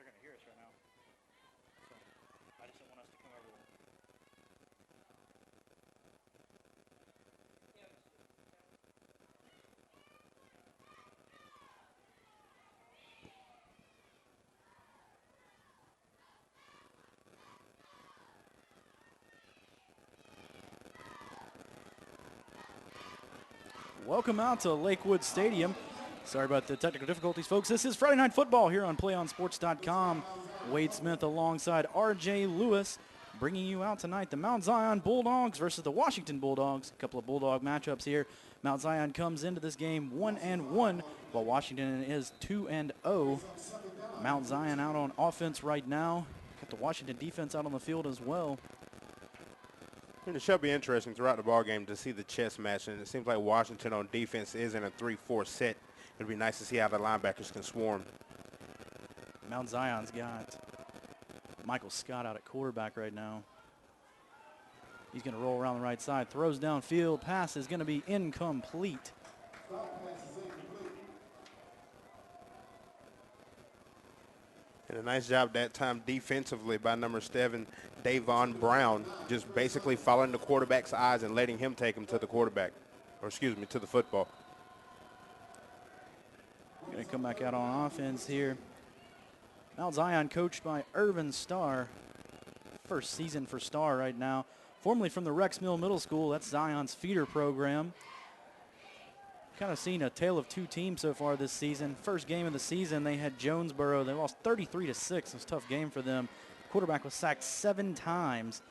they're going to hear us right now. So I just don't want us to come over there. Welcome out to Lakewood Stadium. Sorry about the technical difficulties, folks. This is Friday Night Football here on PlayOnSports.com. Wade Smith alongside R.J. Lewis, bringing you out tonight the Mount Zion Bulldogs versus the Washington Bulldogs. A couple of Bulldog matchups here. Mount Zion comes into this game 1-1, while Washington is 2-0. Mount Zion out on offense right now. Got the Washington defense out on the field as well. And it should be interesting throughout the ball game to see the chess match, and it seems like Washington on defense is in a 3-4 set. It'll be nice to see how the linebackers can swarm. Mount Zion's got Michael Scott out at quarterback right now. He's going to roll around the right side, throws downfield, pass is going to be incomplete. And a nice job that time defensively by number 7, Davon Brown, just basically following the quarterback's eyes and letting him take him to the quarterback, or excuse me, to the football. Going to come back out on offense here. Mount Zion coached by Irvin Starr. First season for Starr right now. Formerly from the Rex Mill Middle School. That's Zion's feeder program. Kind of seen a tale of two teams so far this season. First game of the season, they had Jonesboro. They lost 33-6. It was a tough game for them. Quarterback was sacked 7 times,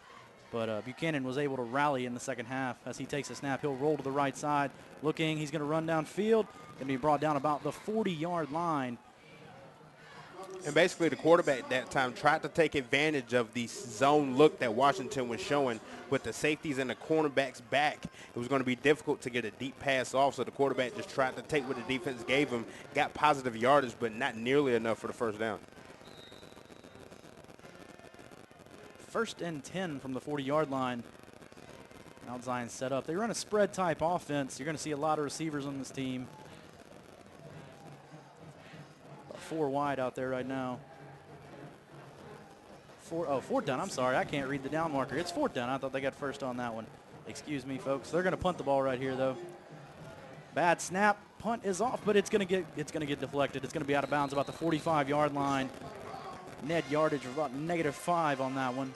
but Buchanan was able to rally in the second half. As he takes a snap, he'll roll to the right side. Looking, he's going to run downfield. Going to be brought down about the 40-yard line. And basically the quarterback that time tried to take advantage of the zone look that Washington was showing with the safeties and the cornerbacks back. It was going to be difficult to get a deep pass off, so the quarterback just tried to take what the defense gave him, got positive yardage, but not nearly enough for the first down. First and 10 from the 40-yard line. Mount Zion set up. They run a spread type offense. You're going to see a lot of receivers on this team. 4 wide out there right now. 4th down. I'm sorry, I can't read the down marker. It's 4th down. I thought they got first on that one. Excuse me, folks. They're going to punt the ball right here, though. Bad snap. Punt is off, but it's going to get deflected. It's going to be out of bounds about the 45-yard line. Net yardage of about -5 on that one.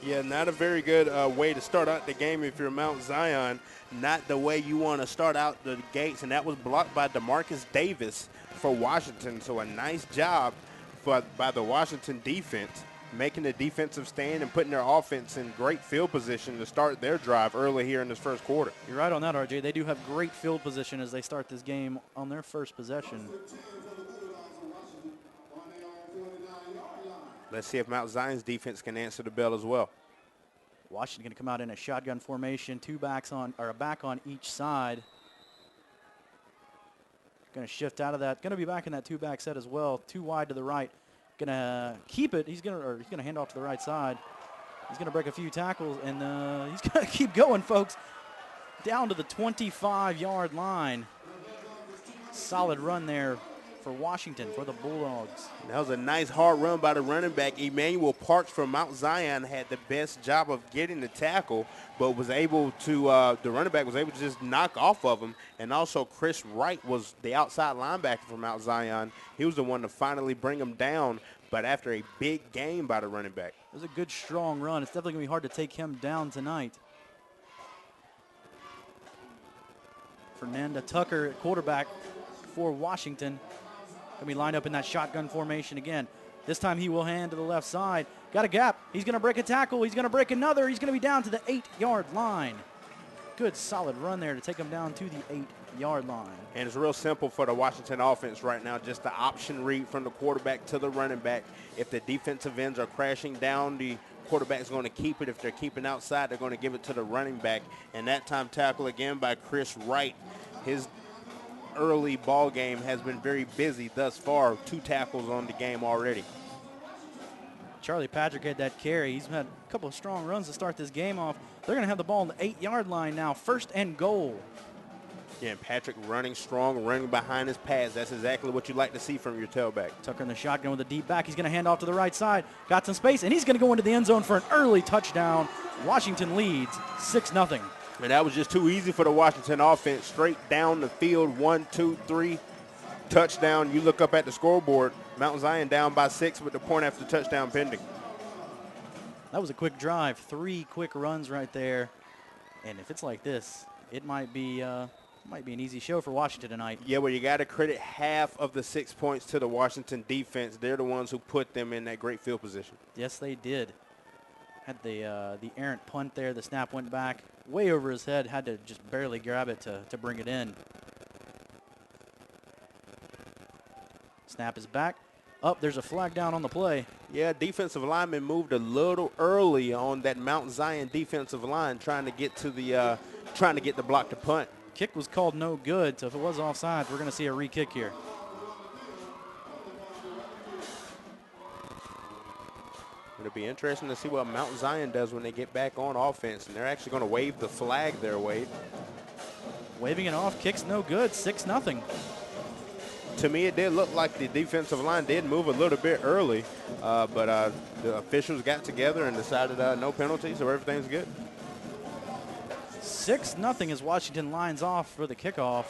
Yeah, not a very good way to start out the game if you're Mount Zion. Not the way you want to start out the gates, and that was blocked by DeMarcus Davis for Washington. So a nice job by the Washington defense, making the defensive stand and putting their offense in great field position to start their drive early here in this first quarter. You're right on that, RJ. They do have great field position as they start this game on their first possession. Let's see if Mount Zion's defense can answer the bell as well. Washington going to come out in a shotgun formation, a back on each side. Going to shift out of that. Going to be back in that 2-back set as well. 2 wide to the right. Going to keep it. He's going to hand off to the right side. He's going to break a few tackles, and he's going to keep going, folks. Down to the 25-yard line. Solid run there for Washington, for the Bulldogs. That was a nice hard run by the running back. Emmanuel Parks from Mount Zion had the best job of getting the tackle, but was able to, the running back was able to just knock off of him. And also Chris Wright was the outside linebacker from Mount Zion. He was the one to finally bring him down, but after a big game by the running back. It was a good, strong run. It's definitely going to be hard to take him down tonight. Fernanda Tucker at quarterback for Washington. Going to be lined up in that shotgun formation again. This time he will hand to the left side. Got a gap. He's going to break a tackle. He's going to break another. He's going to be down to the 8-yard line. Good solid run there to take him down to the 8-yard line. And it's real simple for the Washington offense right now. Just the option read from the quarterback to the running back. If the defensive ends are crashing down, the quarterback's going to keep it. If they're keeping outside, they're going to give it to the running back. And that time tackle again by Chris Wright. His early ball game has been very busy thus far. 2 tackles on the game already. Charlie Patrick had that carry. He's had a couple of strong runs to start this game off. They're going to have the ball on the 8-yard line now. 1st and goal. Yeah, and Patrick running strong, running behind his pads. That's exactly what you like to see from your tailback. Tucker in the shotgun with a deep back. He's going to hand off to the right side. Got some space, and he's going to go into the end zone for an early touchdown. Washington leads 6-0. And that was just too easy for the Washington offense. Straight down the field, 1, 2, 3, touchdown. You look up at the scoreboard, Mount Zion down by 6 with the point after touchdown pending. That was a quick drive. 3 quick runs right there. And if it's like this, it might be an easy show for Washington tonight. Yeah, well, you got to credit half of the 6 points to the Washington defense. They're the ones who put them in that great field position. Yes, they did. Had the errant punt there. The snap went back way over his head. Had to just barely grab it to bring it in. Snap is back. Up, there's a flag down on the play. Yeah, defensive lineman moved a little early on that Mount Zion defensive line, trying to get the block to punt. Kick was called no good, so if it was offside, we're going to see a re-kick here. It'll be interesting to see what Mount Zion does when they get back on offense, and they're actually going to wave the flag there, Wade. Waving it off, kick's no good, 6-0. To me, it did look like the defensive line did move a little bit early, but the officials got together and decided no penalties, so everything's good. 6-0 as Washington lines off for the kickoff.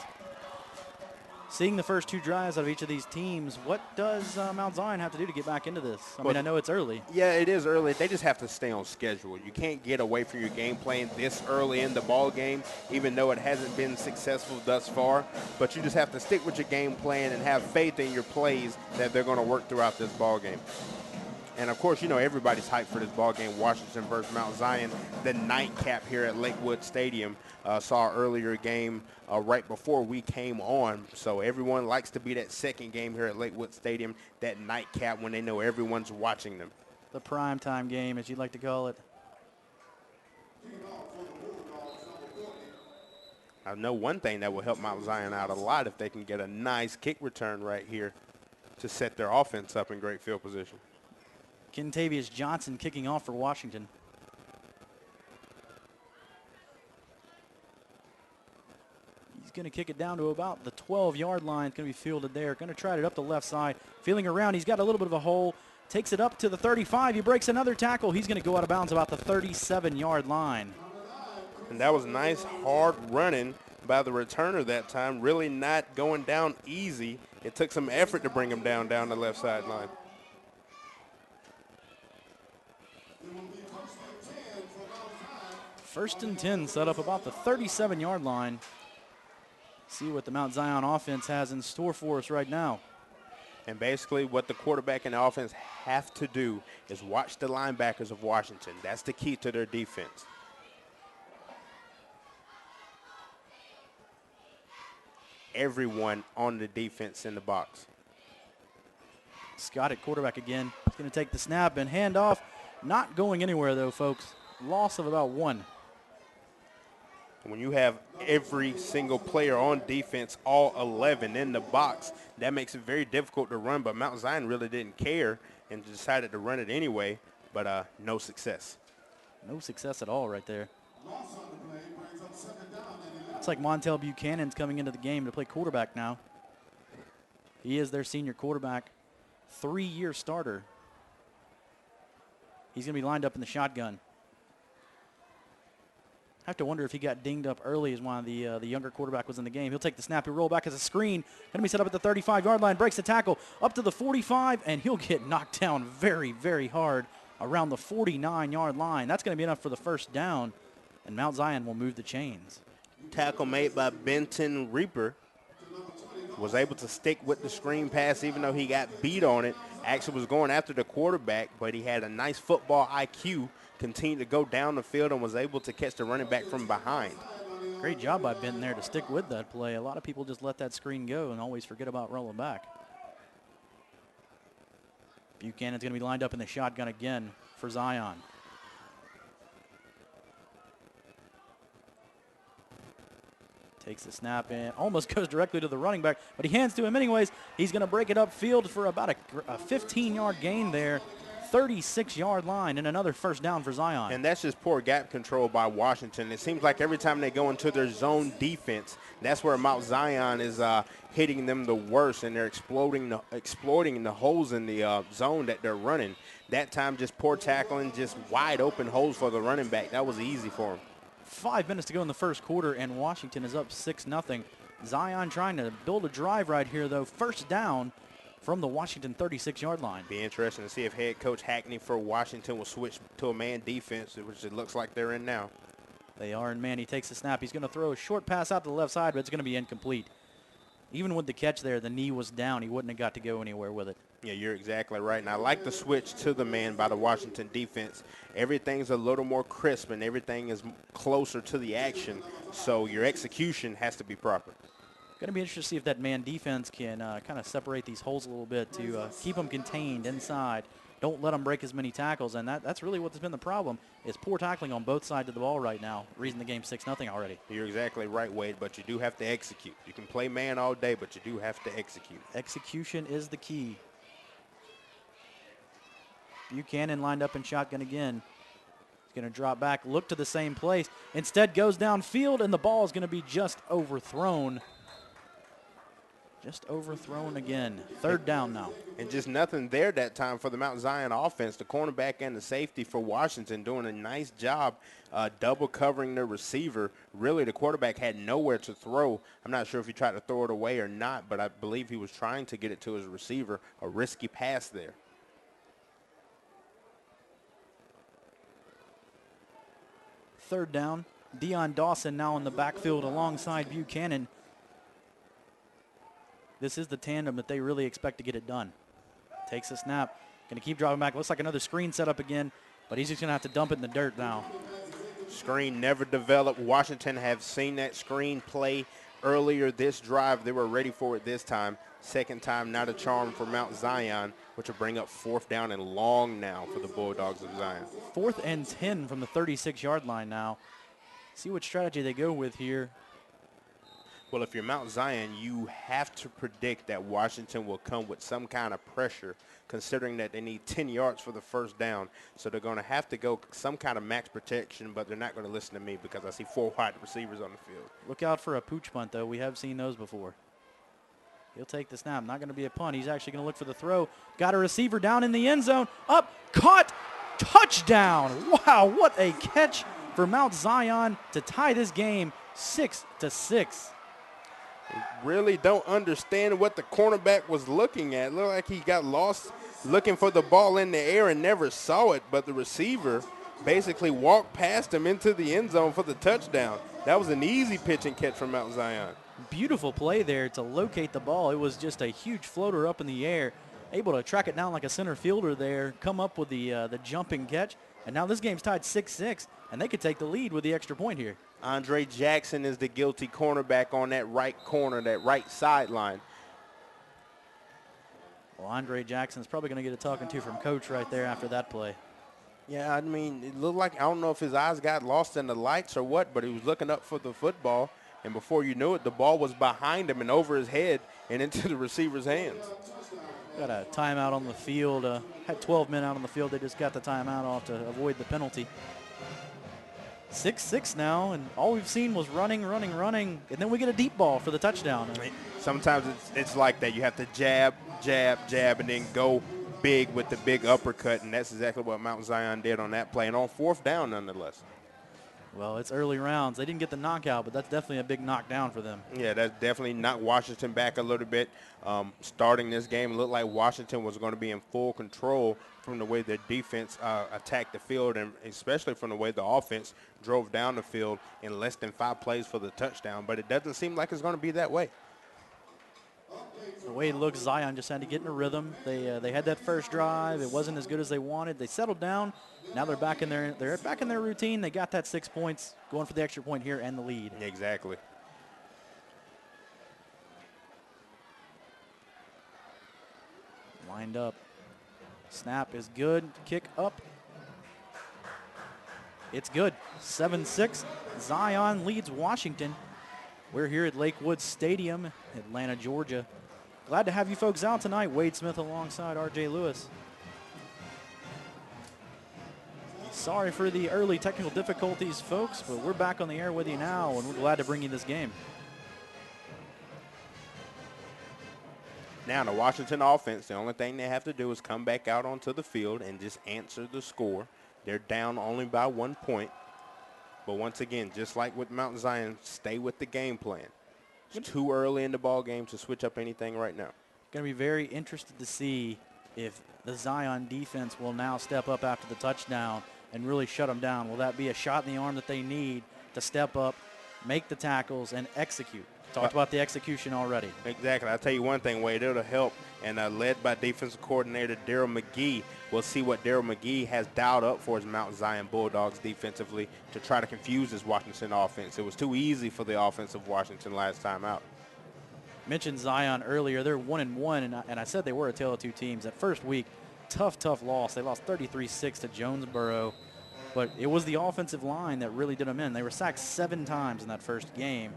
Seeing the first 2 drives out of each of these teams, what does Mount Zion have to do to get back into this? I mean, I know it's early. Yeah, it is early. They just have to stay on schedule. You can't get away from your game plan this early in the ball game, even though it hasn't been successful thus far. But you just have to stick with your game plan and have faith in your plays that they're going to work throughout this ball game. And, of course, you know everybody's hyped for this ball game, Washington versus Mount Zion. The nightcap here at Lakewood Stadium. Saw an earlier game right before we came on. So everyone likes to be that second game here at Lakewood Stadium, that nightcap when they know everyone's watching them. The primetime game, as you'd like to call it. I know one thing that will help Mount Zion out a lot if they can get a nice kick return right here to set their offense up in great field position. Kentavious Johnson kicking off for Washington. He's going to kick it down to about the 12-yard line. It's going to be fielded there. Going to try it up the left side. Feeling around. He's got a little bit of a hole. Takes it up to the 35. He breaks another tackle. He's going to go out of bounds about the 37-yard line. And that was nice, hard running by the returner that time. Really not going down easy. It took some effort to bring him down the left sideline. First and 10 set up about the 37-yard line. See what the Mount Zion offense has in store for us right now. And basically what the quarterback and the offense have to do is watch the linebackers of Washington. That's the key to their defense. Everyone on the defense in the box. Scott at quarterback again. He's going to take the snap and hand off. Not going anywhere, though, folks. Loss of about 1. When you have every single player on defense, all 11 in the box, that makes it very difficult to run. But Mount Zion really didn't care and decided to run it anyway, but no success. No success at all right there. It's like Montel Buchanan's coming into the game to play quarterback now. He is their senior quarterback, 3-year starter. He's going to be lined up in the shotgun. I have to wonder if he got dinged up early as one of the younger quarterback was in the game. He'll take the snap. He'll roll back as a screen. Going to be set up at the 35-yard line. Breaks the tackle up to the 45, and he'll get knocked down very, very hard around the 49-yard line. That's going to be enough for the first down, and Mount Zion will move the chains. Tackle made by Benton Reaper. Was able to stick with the screen pass even though he got beat on it. Actually was going after the quarterback, but he had a nice football IQ. Continued to go down the field and was able to catch the running back from behind. Great job by Benton there to stick with that play. A lot of people just let that screen go and always forget about rolling back. Buchanan's going to be lined up in the shotgun again for Zion. Takes the snap and almost goes directly to the running back, but he hands to him anyways. He's going to break it upfield for about a 15-yard gain there. 36-yard line and another first down for Zion. And that's just poor gap control by Washington. It seems like every time they go into their zone defense, that's where Mount Zion is hitting them the worst, and they're exploiting the holes in the zone that they're running. That time, just poor tackling, just wide open holes for the running back. That was easy for him. 5 minutes to go in the first quarter, and Washington is up 6-0. Zion trying to build a drive right here, though. First down from the Washington 36-yard line. Be interesting to see if head coach Hackney for Washington will switch to a man defense, which it looks like they're in now. They are in man. He takes the snap. He's going to throw a short pass out to the left side, but it's going to be incomplete. Even with the catch there, the knee was down. He wouldn't have got to go anywhere with it. Yeah, you're exactly right. And I like the switch to the man by the Washington defense. Everything's a little more crisp, and everything is closer to the action, so your execution has to be proper. Going to be interesting to see if that man defense can kind of separate these holes a little bit to keep them contained inside. Don't let them break as many tackles, and that's really what's been the problem is poor tackling on both sides of the ball right now. Reason the game's 6-0 already. You're exactly right, Wade, but you do have to execute. You can play man all day, but you do have to execute. Execution is the key. Buchanan lined up in shotgun again. He's going to drop back, look to the same place. Instead goes downfield, and the ball is going to be just overthrown. Just overthrown again. Third down now. And just nothing there that time for the Mount Zion offense. The cornerback and the safety for Washington doing a nice job double covering their receiver. Really, the quarterback had nowhere to throw. I'm not sure if he tried to throw it away or not, but I believe he was trying to get it to his receiver. A risky pass there. Third down. Deion Dawson now in the backfield alongside Buchanan. This is the tandem that they really expect to get it done. Takes a snap. Going to keep dropping back. Looks like another screen set up again, but he's just going to have to dump it in the dirt now. Screen never developed. Washington have seen that screen play earlier this drive. They were ready for it this time. Second time, not a charm for Mount Zion, which will bring up fourth down and long now for the Bulldogs of Zion. 4th and 10 from the 36-yard line now. See what strategy they go with here. Well, if you're Mount Zion, you have to predict that Washington will come with some kind of pressure, considering that they need 10 yards for the first down. So they're going to have to go some kind of max protection, but they're not going to listen to me because I see 4 wide receivers on the field. Look out for a pooch punt, though. We have seen those before. He'll take the snap. Not going to be a punt. He's actually going to look for the throw. Got a receiver down in the end zone. Up, caught, touchdown. Wow, what a catch for Mount Zion to tie this game 6-6. Really don't understand what the cornerback was looking at. Looked like he got lost looking for the ball in the air and never saw it, but the receiver basically walked past him into the end zone for the touchdown. That was an easy pitch and catch from Mount Zion. Beautiful play there to locate the ball. It was just a huge floater up in the air, able to track it down like a center fielder there, come up with the jumping catch, and now this game's tied 6-6, and they could take the lead with the extra point here. Andre Jackson is the guilty cornerback on that right corner, that right sideline. Well, Andre Jackson's probably going to get a talking to from coach right there after that play. Yeah, I mean, it looked like, I don't know if his eyes got lost in the lights or what, but he was looking up for the football, and before you knew it, the ball was behind him and over his head and into the receiver's hands. Got a timeout on the field. Had 12 men out on the field. They just got the timeout off to avoid the penalty. 6-6 now, and all we've seen was running, and then we get a deep ball for the touchdown. Sometimes it's like that. You have to jab, and then go big with the big uppercut, and that's exactly what Mount Zion did on that play, and on fourth down nonetheless. Well, it's early rounds. They didn't get the knockout, but that's definitely a big knockdown for them. Yeah, that's definitely knocked Washington back a little bit. Starting this game, it looked like Washington was going to be in full control from the way their defense attacked the field, and especially from the way the offense drove down the field in less than 5 plays for the touchdown. But it doesn't seem like it's going to be that way. The way it looks, Zion just had to get in a rhythm. They had that first drive. It wasn't as good as they wanted. They settled down. Now they're back in their routine. They got that 6 points, going for the extra point here and the lead. Exactly. Lined up. Snap is good. Kick up. It's good. 7-6. Zion leads Washington. We're here at Lakewood Stadium, Atlanta, Georgia. Glad to have you folks out tonight. Wade Smith alongside R.J. Lewis. Sorry for the early technical difficulties, folks, but we're back on the air with you now, and we're glad to bring you this game. Now, the Washington offense, the only thing they have to do is come back out onto the field and just answer the score. They're down only by 1 point. But once again, just like with Mount Zion, stay with the game plan. It's too early in the ball game to switch up anything right now. Going to be very interested to see if the Zion defense will now step up after the touchdown and really shut them down. Will that be a shot in the arm that they need to step up, make the tackles, and execute? Talked about the execution already. Exactly. I'll tell you one thing, Wade, it'll help. And led by defensive coordinator Daryl McGee, we'll see what Daryl McGee has dialed up for his Mount Zion Bulldogs defensively to try to confuse this Washington offense. It was too easy for the offense of Washington last time out. Mentioned Zion earlier. They're 1-1, and I said they were a tale of two teams. That first week, tough loss. They lost 33-6 to Jonesboro, but it was the offensive line that really did them in. They were sacked 7 times in that first game,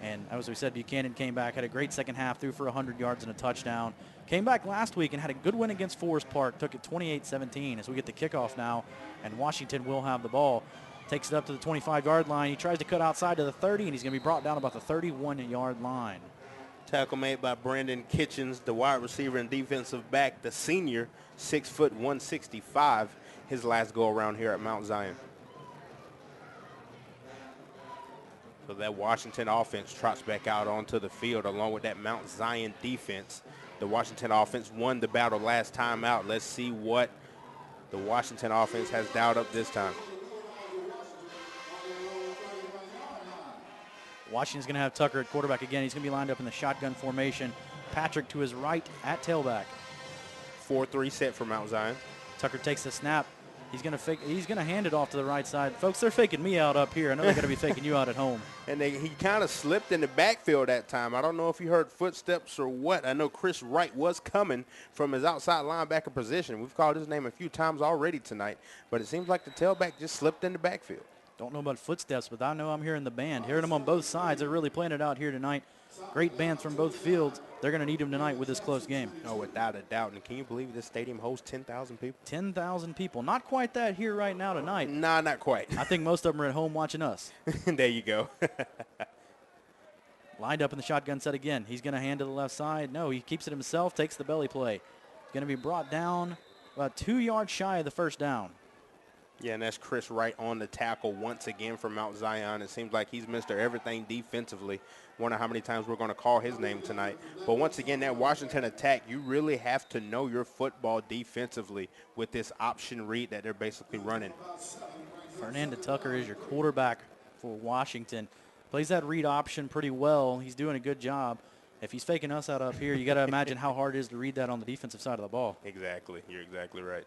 and as we said, Buchanan came back, had a great second half, threw for 100 yards and a touchdown. Came back last week and had a good win against Forest Park, took it 28-17 as we get the kickoff now, and Washington will have the ball. Takes it up to the 25-yard line. He tries to cut outside to the 30, and he's going to be brought down about the 31-yard line. Tackle made by Brandon Kitchens, the wide receiver and defensive back, the senior, 6 foot 165, his last go around here at Mount Zion. So that Washington offense trots back out onto the field along with that Mount Zion defense. The Washington offense won the battle last time out. Let's see what the Washington offense has dialed up this time. Washington's going to have Tucker at quarterback again. He's going to be lined up in the shotgun formation. Patrick to his right at tailback. 4-3 set for Mount Zion. Tucker takes the snap. He's going to hand it off to the right side. Folks, they're faking me out up here. I know they're going to be faking you out at home. And he kind of slipped in the backfield that time. I don't know if you heard footsteps or what. I know Chris Wright was coming from his outside linebacker position. We've called his name a few times already tonight, but it seems like the tailback just slipped in the backfield. Don't know about footsteps, but I know I'm hearing the band. Hearing them on both sides. They're really playing it out here tonight. Great bands from both fields. They're going to need them tonight with this close game. Oh, without a doubt. And can you believe this stadium hosts 10,000 people? 10,000 people. Not quite that here right now tonight. Nah, not quite. I think most of them are at home watching us. There you go. Lined up in the shotgun set again. He's going to hand to the left side. No, he keeps it himself, takes the belly play. He's going to be brought down about 2 yards shy of the first down. Yeah, and that's Chris Wright on the tackle once again for Mount Zion. It seems like he's Mr. Everything defensively. Wonder how many times we're going to call his name tonight. But once again, that Washington attack, you really have to know your football defensively with this option read that they're basically running. Fernando Tucker is your quarterback for Washington. Plays that read option pretty well. He's doing a good job. If he's faking us out up here, you got to imagine how hard it is to read that on the defensive side of the ball. Exactly. You're exactly right.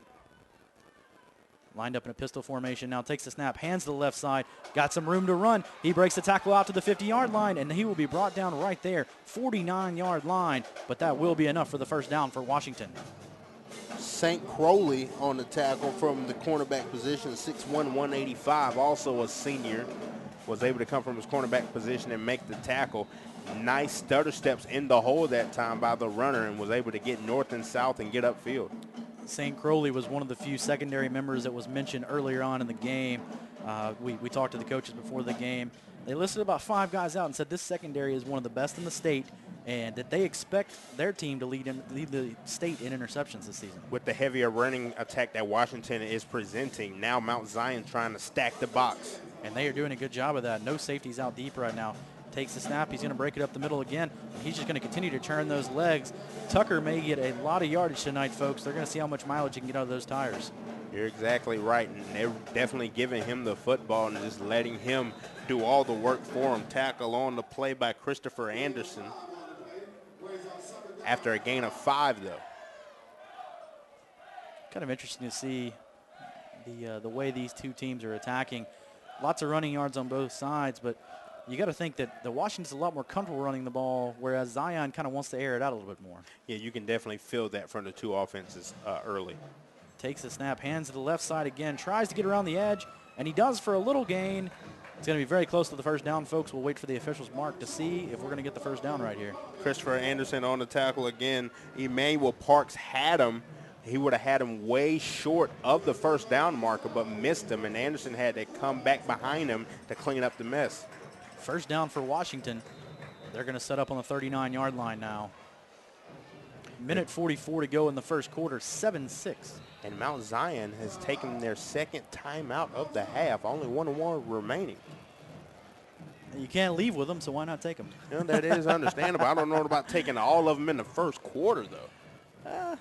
Lined up in a pistol formation now, takes the snap, hands to the left side, got some room to run. He breaks the tackle out to the 50-yard line, and he will be brought down right there, 49-yard line, but that will be enough for the first down for Washington. St. Crowley on the tackle from the cornerback position, 6'1", 185, also a senior, was able to come from his cornerback position and make the tackle. Nice stutter steps in the hole that time by the runner and was able to get north and south and get upfield. St. Crowley was one of the few secondary members that was mentioned earlier on in the game. We talked to the coaches before the game. They listed about 5 guys out and said this secondary is one of the best in the state and that they expect their team to lead the state in interceptions this season. With the heavier running attack that Washington is presenting, now Mount Zion trying to stack the box. And they are doing a good job of that. No safeties out deep right now. Takes the snap. He's going to break it up the middle again. He's just going to continue to turn those legs. Tucker may get a lot of yardage tonight, folks. They're going to see how much mileage he can get out of those tires. You're exactly right, and they're definitely giving him the football and just letting him do all the work for him. Tackle on the play by Christopher Anderson after a gain of 5, though. Kind of interesting to see the way these two teams are attacking. Lots of running yards on both sides, but you got to think that the Washington's a lot more comfortable running the ball, whereas Zion kind of wants to air it out a little bit more. Yeah, you can definitely feel that from the two offenses early. Takes the snap, hands to the left side again, tries to get around the edge, and he does for a little gain. It's going to be very close to the first down, folks. We'll wait for the officials' mark to see if we're going to get the first down right here. Christopher Anderson on the tackle again. Emmanuel Parks had him. he would have had him way short of the first down marker, but missed him, and Anderson had to come back behind him to clean up the mess. First down for Washington. They're going to set up on the 39-yard line now. Minute 44 to go in the first quarter, 7-6. And Mount Zion has taken their second timeout of the half, only 1-1 remaining. You can't leave with them, so why not take them? You know, that is understandable. I don't know about taking all of them in the first quarter, though.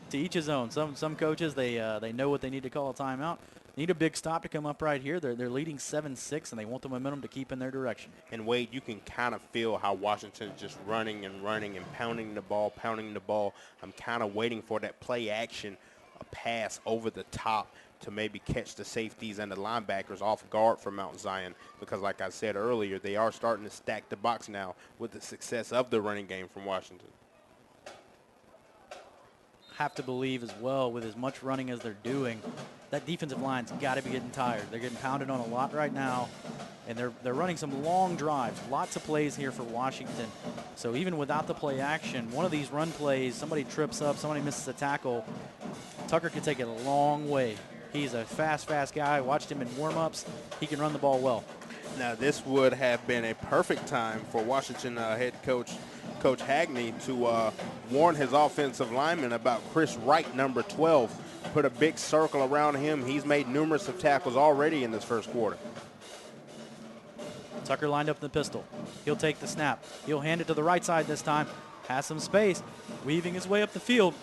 To each his own. Some coaches, they know what they need to call a timeout. Need a big stop to come up right here. They're leading 7-6, and they want the momentum to keep in their direction. And, Wade, you can kind of feel how Washington is just running and pounding the ball. I'm kind of waiting for that play action, a pass over the top to maybe catch the safeties and the linebackers off guard for Mount Zion, because like I said earlier, they are starting to stack the box now with the success of the running game from Washington. Have to believe as well, with as much running as they're doing, that defensive line's got to be getting tired. They're getting pounded on a lot right now, and they're running some long drives. Lots of plays here for Washington. So even without the play action, one of these run plays, somebody trips up, somebody misses a tackle, Tucker could take it a long way. He's a fast guy. I watched him in warm-ups. He can run the ball well. Now, this would have been a perfect time for Washington head coach Hagney to warn his offensive lineman about Chris Wright, number 12. Put a big circle around him. He's made numerous of tackles already in this first quarter. Tucker lined up in the pistol. He'll take the snap. He'll hand it to the right side this time. Has some space. Weaving his way up the field.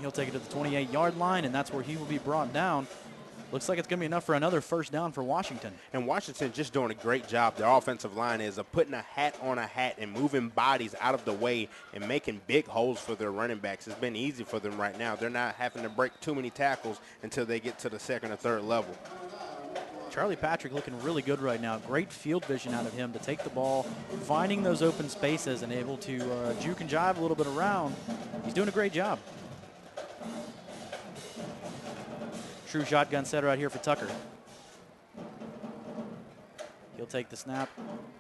He'll take it to the 28-yard line, and that's where he will be brought down. Looks like it's going to be enough for another first down for Washington. And Washington just doing a great job. Their offensive line is putting a hat on a hat and moving bodies out of the way and making big holes for their running backs. It's been easy for them right now. They're not having to break too many tackles until they get to the second or third level. Charlie Patrick looking really good right now. Great field vision out of him to take the ball, finding those open spaces and able to juke and jive a little bit around. He's doing a great job. True shotgun set right here for Tucker. He'll take the snap.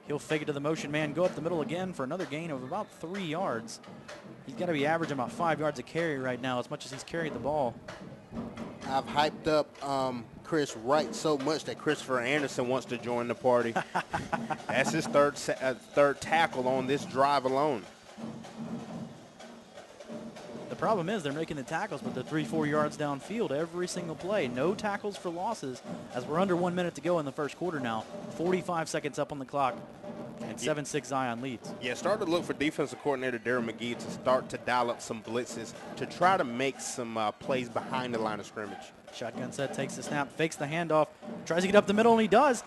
He'll fake it to the motion man, go up the middle again for another gain of about 3 yards. He's got to be averaging about 5 yards a carry right now, as much as he's carried the ball. I've hyped up Chris Wright so much that Christopher Anderson wants to join the party. That's his third tackle on this drive alone. The problem is they're making the tackles, but they're 3-4 yards downfield every single play. No tackles for losses, as we're under 1 minute to go in the first quarter now. 45 seconds up on the clock, and 7-6 Zion leads. Yeah, start to look for defensive coordinator Darryl McGee to start to dial up some blitzes to try to make some plays behind the line of scrimmage. Shotgun set, takes the snap, fakes the handoff, tries to get up the middle, and he does.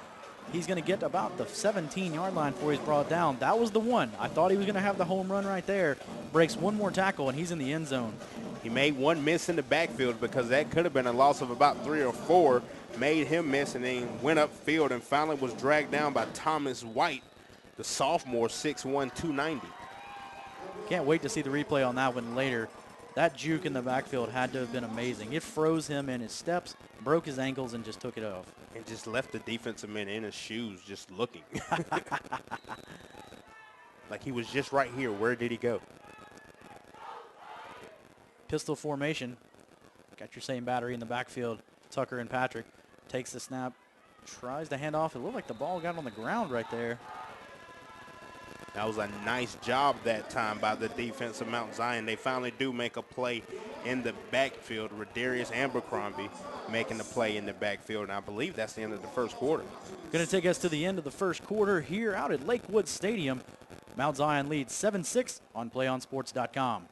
He's going to get about the 17-yard line before he's brought down. That was the one. I thought he was going to have the home run right there. Breaks one more tackle, and he's in the end zone. He made one miss in the backfield because that could have been a loss of about 3 or 4. Made him miss and then went upfield and finally was dragged down by Thomas White, the sophomore, 6'1", 290. Can't wait to see the replay on that one later. That juke in the backfield had to have been amazing. It froze him in his steps, broke his ankles, and just took it off. And just left the defensive man in his shoes just looking. Like he was just right here. Where did he go? Pistol formation. Got your same battery in the backfield. Tucker and Patrick. Takes the snap. Tries to hand off. It looked like the ball got on the ground right there. That was a nice job that time by the defense of Mount Zion. They finally do make a play in the backfield. Rodarius Abercrombie making the play in the backfield, and I believe that's the end of the first quarter. Going to take us to the end of the first quarter here out at Lakewood Stadium. Mount Zion leads 7-6 on PlayOnSports.com.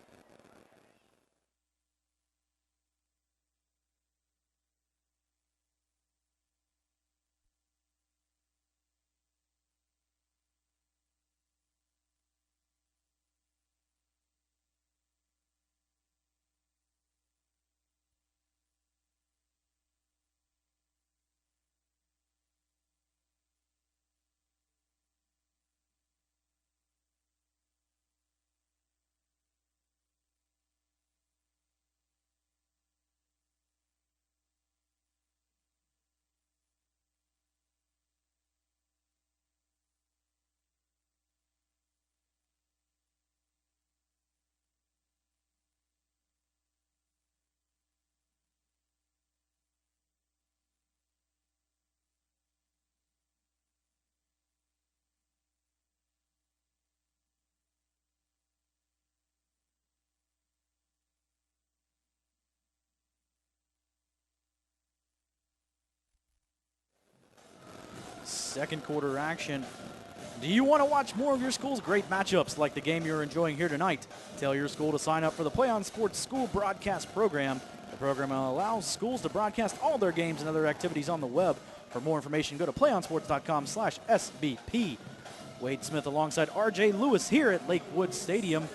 second quarter action. Do you want to watch more of your school's great matchups like the game you're enjoying here tonight? Tell your school to sign up for the Play On Sports School Broadcast Program. The program allows schools to broadcast all their games and other activities on the web. For more information, go to playonsports.com/SBP. Wade Smith alongside R.J. Lewis here at Lakewood Stadium.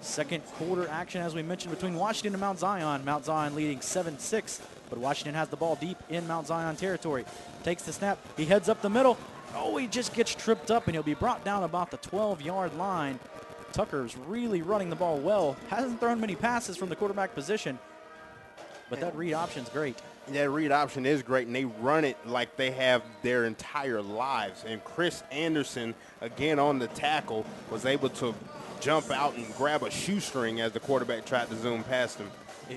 Second quarter action, as we mentioned, between Washington and Mount Zion. Mount Zion leading 7-6, but Washington has the ball deep in Mount Zion territory. Takes the snap. He heads up the middle. Oh, he just gets tripped up, and he'll be brought down about the 12-yard line. Tucker's really running the ball well. Hasn't thrown many passes from the quarterback position, but that read option's great. That read option is great, and they run it like they have their entire lives. And Chris Anderson, again on the tackle, was able to jump out and grab a shoestring as the quarterback tried to zoom past him.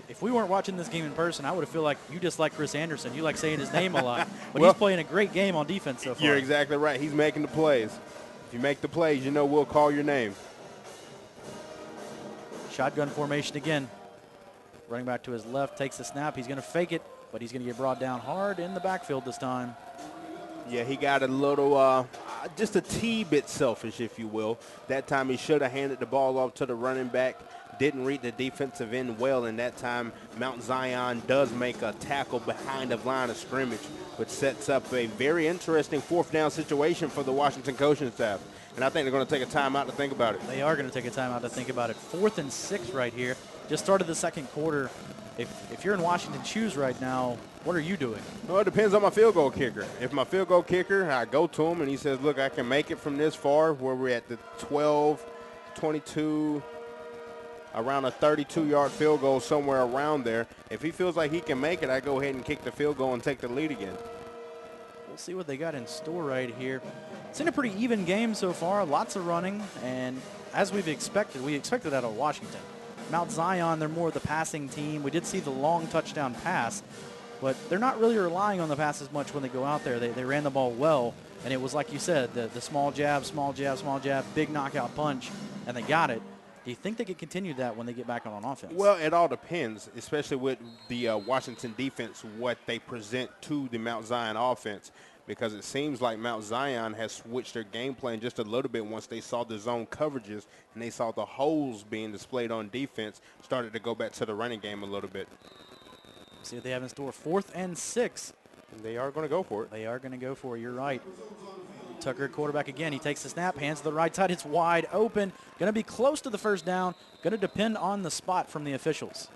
If we weren't watching this game in person, I would have feel like you just like Chris Anderson. You like saying his name a lot. But well, he's playing a great game on defense so far. You're exactly right. He's making the plays. If you make the plays, you know we'll call your name. Shotgun formation again. Running back to his left, takes the snap. He's going to fake it, but he's going to get brought down hard in the backfield this time. Yeah, he got a little, just a tee bit selfish, if you will. That time he should have handed the ball off to the running back. Didn't read the defensive end well, and that time Mount Zion does make a tackle behind the line of scrimmage, which sets up a very interesting fourth down situation for the Washington coaching staff. And I think they're going to take a timeout to think about it. They are going to take a timeout to think about it. 4th and 6 right here. Just started the second quarter. If you're in Washington's shoes right now, what are you doing? Well, it depends on my field goal kicker. If my field goal kicker, I go to him and he says, look, I can make it from this far, where we're at the 12, 22, around a 32-yard field goal, somewhere around there. If he feels like he can make it, I go ahead and kick the field goal and take the lead again. We'll see what they got in store right here. It's been a pretty even game so far, lots of running, and as we expected that of Washington. Mount Zion, they're more of the passing team. We did see the long touchdown pass, but they're not really relying on the pass as much when they go out there. They ran the ball well, and it was like you said, the small jab, small jab, small jab, big knockout punch, and they got it. Do you think they could continue that when they get back on offense? Well, it all depends, especially with the Washington defense, what they present to the Mount Zion offense, because it seems like Mount Zion has switched their game plan just a little bit once they saw the zone coverages and they saw the holes being displayed on defense, started to go back to the running game a little bit. See what they have in store. 4th and 6. They are going to go for it. They are going to go for it. You're right. Tucker, quarterback again. He takes the snap, hands to the right side. It's wide open. Going to be close to the first down. Going to depend on the spot from the officials.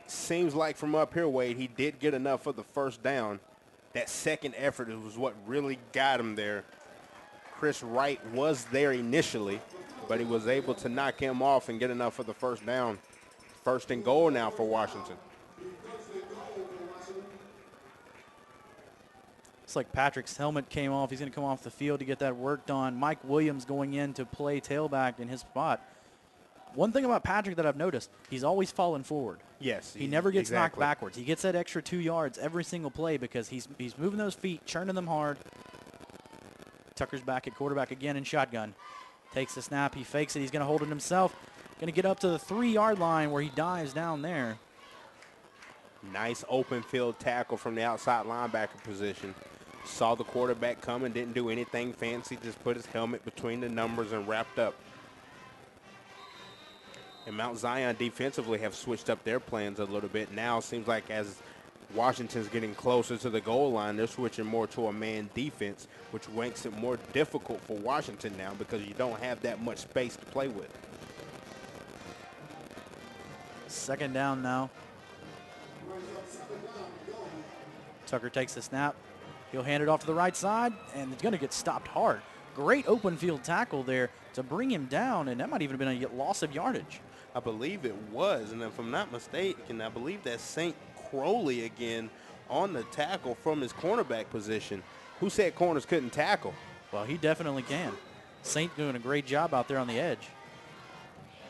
Seems like from up here, Wade, he did get enough for the first down. That second effort was what really got him there. Chris Wright was there initially, but he was able to knock him off and get enough for the first down. 1st and goal now for Washington. Looks like Patrick's helmet came off. He's going to come off the field to get that worked on. Mike Williams going in to play tailback in his spot. One thing about Patrick that I've noticed, he's always falling forward. Yes. He never gets knocked backwards. He gets that extra 2 yards every single play because he's moving those feet, churning them hard. Tucker's back at quarterback again in shotgun. Takes the snap. He fakes it. He's going to hold it himself. Going to get up to the 3-yard line where he dives down there. Nice open field tackle from the outside linebacker position. Saw the quarterback coming, didn't do anything fancy, just put his helmet between the numbers and wrapped up. And Mount Zion defensively have switched up their plans a little bit. Now it seems like as Washington's getting closer to the goal line, they're switching more to a man defense, which makes it more difficult for Washington now because you don't have that much space to play with. 2nd down now. Tucker takes the snap. He'll hand it off to the right side, and it's going to get stopped hard. Great open field tackle there to bring him down, and that might even have been a loss of yardage. I believe it was, and if I'm not mistaken, I believe that's St. Crowley again on the tackle from his cornerback position. Who said corners couldn't tackle? Well, he definitely can. St. doing a great job out there on the edge.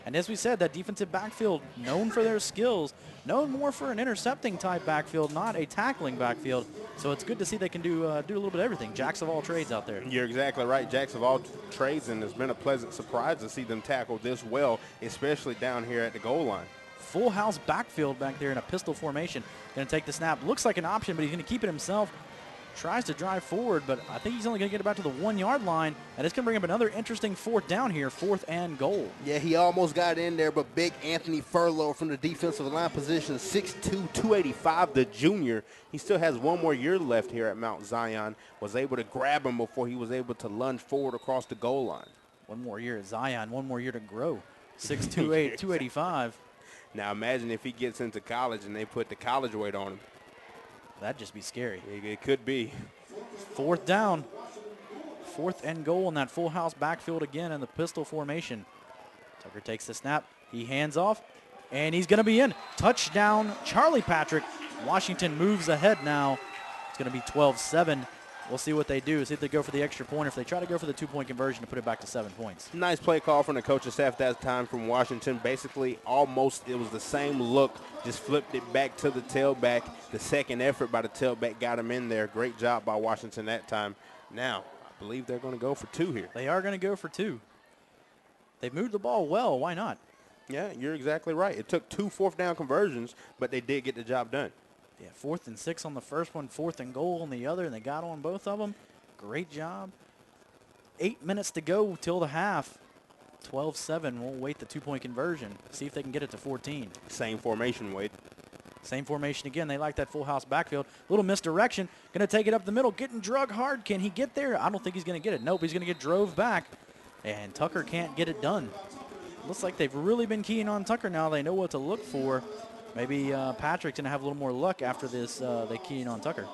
And as we said, that defensive backfield, known for their skills, known more for an intercepting type backfield, not a tackling backfield. So it's good to see they can do a little bit of everything. Jacks of all trades out there. You're exactly right. Jacks of all trades, and it's been a pleasant surprise to see them tackle this well, especially down here at the goal line. Full house backfield back there in a pistol formation. Going to take the snap. Looks like an option, but he's going to keep it himself. tries to drive forward, but I think he's only going to get it back to the 1-yard line, and it's going to bring up another interesting 4th down here, 4th and goal. Yeah, he almost got in there, but big Anthony Furlow from the defensive line position, 6'2", 285, the junior. He still has 1 more year left here at Mount Zion. Was able to grab him before he was able to lunge forward across the goal line. 1 more year at Zion, 1 more year to grow. 6'2", 285. Now imagine if he gets into college and they put the college weight on him. That'd just be scary. It could be. 4th down. 4th and goal in that full house backfield again in the pistol formation. Tucker takes the snap. He hands off, and he's going to be in. Touchdown, Charlie Patrick. Washington moves ahead now. It's going to be 12-7. We'll see what they do. See if they go for the extra point, or if they try to go for the 2-point conversion to put it back to 7 points. Nice play call from the coaching staff that time from Washington. Basically, almost it was the same look, just flipped it back to the tailback. The second effort by the tailback got him in there. Great job by Washington that time. Now, I believe they're going to go for 2 here. They are going to go for 2. They've moved the ball well. Why not? Yeah, you're exactly right. It took 2 4th down conversions, but they did get the job done. Yeah, 4th and 6 on the first one, 4th and goal on the other, and they got on both of them. Great job. 8 minutes to go till the half. 12-7. We'll wait the 2-point conversion. See if they can get it to 14. Same formation, Wade. Same formation again. They like that full house backfield. Little misdirection. Going to take it up the middle. Getting drug hard. Can he get there? I don't think he's going to get it. Nope, he's going to get drove back. And Tucker can't get it done. Looks like they've really been keying on Tucker now. They know what to look for. Maybe Patrick's going to have a little more luck after this. They keying on Tucker.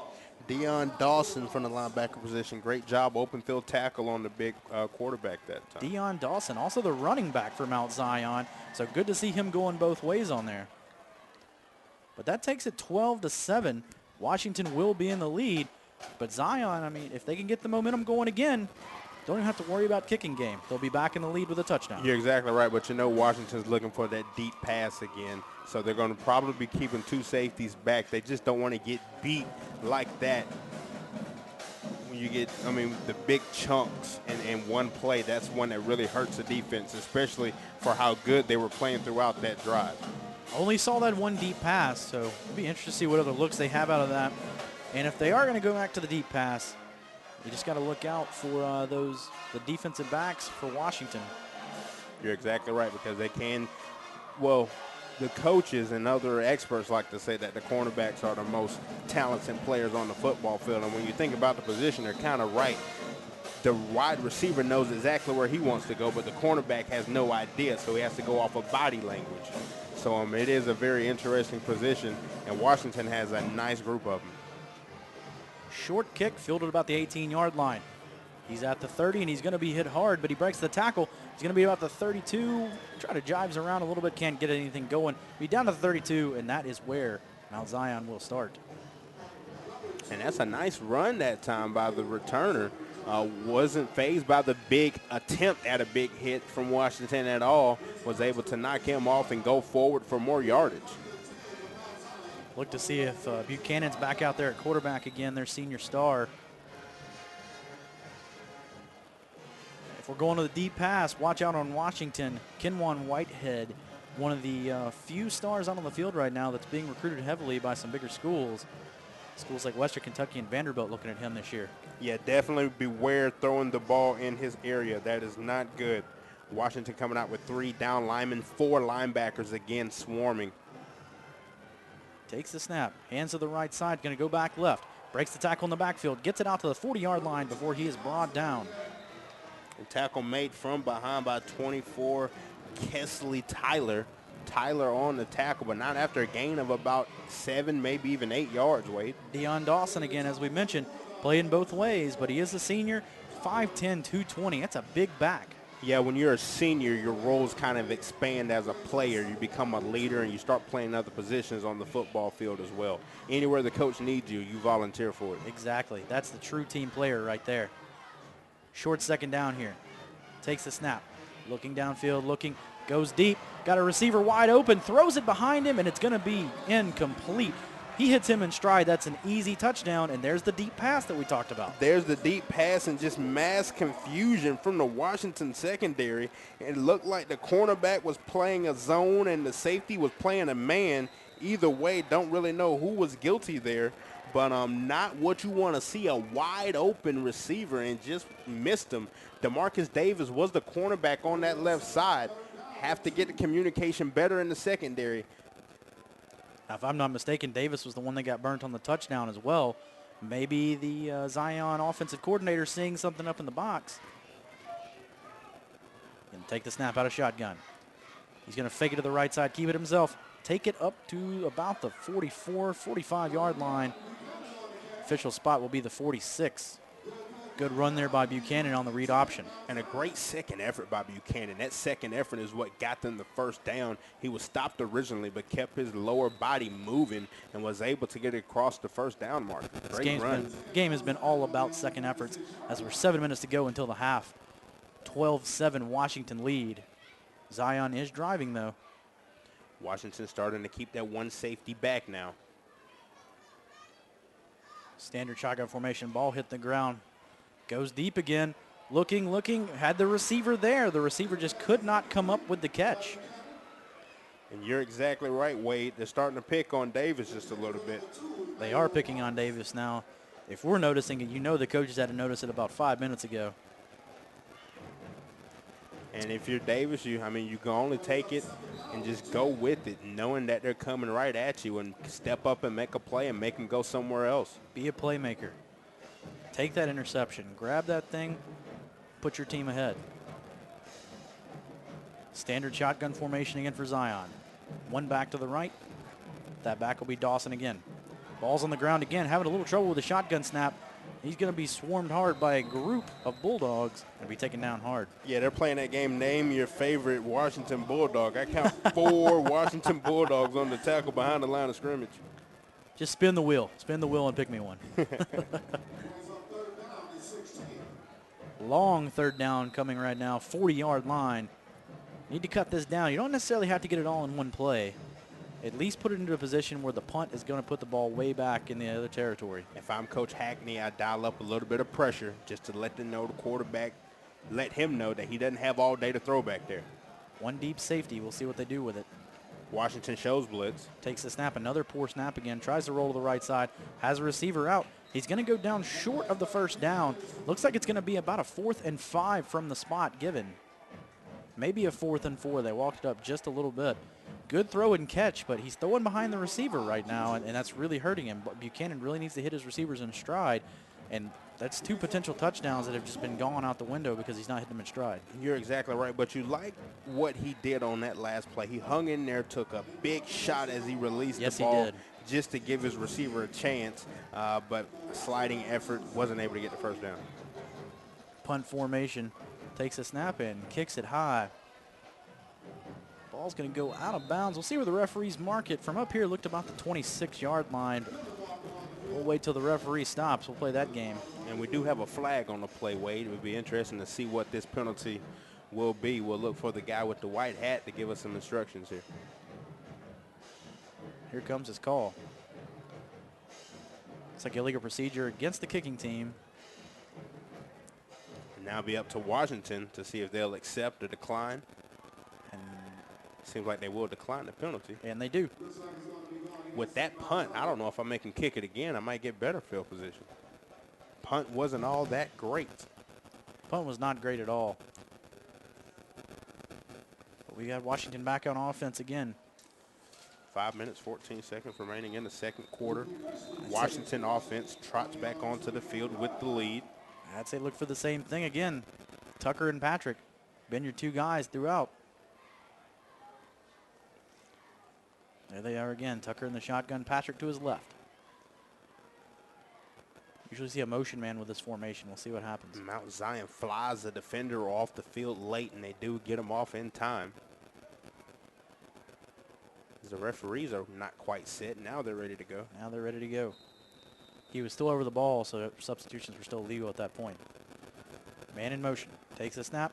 Deion Dawson from the linebacker position. Great job, open field tackle on the big quarterback that time. Deion Dawson, also the running back for Mount Zion. So good to see him going both ways on there. But that takes it 12-7. Washington will be in the lead. But Zion, I mean, if they can get the momentum going again, don't even have to worry about kicking game. They'll be back in the lead with a touchdown. You're exactly right, but you know Washington's looking for that deep pass again. So they're going to probably be keeping 2 safeties back. They just don't want to get beat like that. When you get, I mean, the big chunks in one play, that's one that really hurts the defense, especially for how good they were playing throughout that drive. Only saw that one deep pass, so it'll be interesting to see what other looks they have out of that. And if they are going to go back to the deep pass, you just got to look out for the defensive backs for Washington. You're exactly right, because they can, well, the coaches and other experts like to say that the cornerbacks are the most talented players on the football field. And when you think about the position, they're kind of right. The wide receiver knows exactly where he wants to go, but the cornerback has no idea, so he has to go off of body language. So it is a very interesting position, and Washington has a nice group of them. Short kick, fielded about the 18-yard line. He's at the 30, and he's going to be hit hard, but he breaks the tackle. He's going to be about the 32. Try to jives around a little bit, can't get anything going. Be down to the 32, and that is where Mount Zion will start. And that's a nice run that time by the returner. Wasn't fazed by the big attempt at a big hit from Washington at all. Was able to knock him off and go forward for more yardage. Look to see if Buchanan's back out there at quarterback again, their senior star. If we're going to the deep pass, watch out on Washington. Kenwan Whitehead, one of the few stars out on the field right now that's being recruited heavily by some bigger schools. Schools like Western Kentucky and Vanderbilt looking at him this year. Yeah, definitely beware throwing the ball in his area. That is not good. Washington coming out with 3 down linemen, 4 linebackers again swarming. Takes the snap, hands to the right side, going to go back left. Breaks the tackle in the backfield, gets it out to the 40-yard line before he is brought down. And tackle made from behind by 24, Kesley Tyler. Tyler on the tackle, but not after a gain of about 7, maybe even 8 yards, Wade. Deion Dawson, again, as we mentioned, playing both ways, but he is a senior, 5'10", 220. That's a big back. Yeah, when you're a senior, your roles kind of expand as a player. You become a leader, and you start playing other positions on the football field as well. Anywhere the coach needs you, you volunteer for it. Exactly. That's the true team player right there. Short second down here. Takes the snap. Looking downfield, looking, goes deep. Got a receiver wide open, throws it behind him, and it's going to be incomplete. He hits him in stride. That's an easy touchdown, and there's the deep pass that we talked about. There's the deep pass and just mass confusion from the Washington secondary. It looked like the cornerback was playing a zone and the safety was playing a man. either way, don't really know who was guilty there. But not what you want to see, a wide open receiver, and just missed him. DeMarcus Davis was the cornerback on that left side. Have to get the communication better in the secondary. Now, if I'm not mistaken, Davis was the one that got burnt on the touchdown as well. Maybe the Zion offensive coordinator seeing something up in the box. Going to take the snap out of shotgun. He's going to fake it to the right side, keep it himself. Take it up to about the 44, 45-yard line. Official spot will be the 46. Good run there by Buchanan on the read option. And a great second effort by Buchanan. That second effort is what got them the first down. He was stopped originally, but kept his lower body moving and was able to get it across the first down mark. Great run. Game has been all about second efforts as we're 7 minutes to go until the half. 12-7 Washington lead. Zion is driving, though. Washington starting to keep that one safety back now. Standard shotgun formation. Ball hit the ground. Goes deep again. Looking. Had the receiver there. The receiver just could not come up with the catch. And you're exactly right, Wade. They're starting to pick on Davis just a little bit. They are picking on Davis now. If we're noticing it, you know the coaches had to notice it about 5 minutes ago. And if you're Davis, you can only take it and just go with it, knowing that they're coming right at you, and step up and make a play and make them go somewhere else. Be a playmaker. Take that interception. Grab that thing. Put your team ahead. Standard shotgun formation again for Zion. One back to the right. That back will be Dawson again. Ball's on the ground again, having a little trouble with the shotgun snap. He's going to be swarmed hard by a group of Bulldogs and be taken down hard. Yeah, they're playing that game, name your favorite Washington Bulldog. I count 4 Washington Bulldogs on the tackle behind the line of scrimmage. Just spin the wheel. Spin the wheel and pick me one. Long third down coming right now, 40-yard line. Need to cut this down. You don't necessarily have to get it all in one play. At least put it into a position where the punt is going to put the ball way back in the other territory. If I'm Coach Hackney, I dial up a little bit of pressure just to let them know the quarterback, let him know that he doesn't have all day to throw back there. One deep safety. We'll see what they do with it. Washington shows blitz. Takes the snap. Another poor snap again. Tries to roll to the right side. Has a receiver out. He's going to go down short of the first down. Looks like it's going to be about a 4th and 5 from the spot given. Maybe a 4th and 4. They walked it up just a little bit. Good throw and catch, but he's throwing behind the receiver right now, and that's really hurting him. But Buchanan really needs to hit his receivers in stride, and that's 2 potential touchdowns that have just been gone out the window because he's not hitting them in stride. You're exactly right, but you like what he did on that last play. He hung in there, took a big shot as he released the ball. Yes, he did. Just to give his receiver a chance, but sliding effort, wasn't able to get the first down. Punt formation, takes a snap in, kicks it high. Ball's going to go out of bounds. We'll see where the referees mark it. From up here, looked about the 26-yard line. We'll wait till the referee stops. We'll play that game. And we do have a flag on the play, Wade. It would be interesting to see what this penalty will be. We'll look for the guy with the white hat to give us some instructions here. Here comes his call. Looks like illegal procedure against the kicking team. And now it'll be up to Washington to see if they'll accept or decline. And seems like they will decline the penalty. And they do. With that punt, I don't know if I make him kick it again. I might get better field position. Punt wasn't all that great. Punt was not great at all. But we got Washington back on offense again. 5 minutes, 14 seconds remaining in the second quarter. Washington offense trots back onto the field with the lead. I'd say look for the same thing again. Tucker and Patrick, been your 2 guys throughout. There they are again. Tucker in the shotgun, Patrick to his left. Usually see a motion man with this formation. We'll see what happens. Mount Zion flies the defender off the field late, and they do get him off in time. The referees are not quite set. Now they're ready to go. Now they're ready to go. He was still over the ball, so substitutions were still legal at that point. Man in motion. Takes a snap.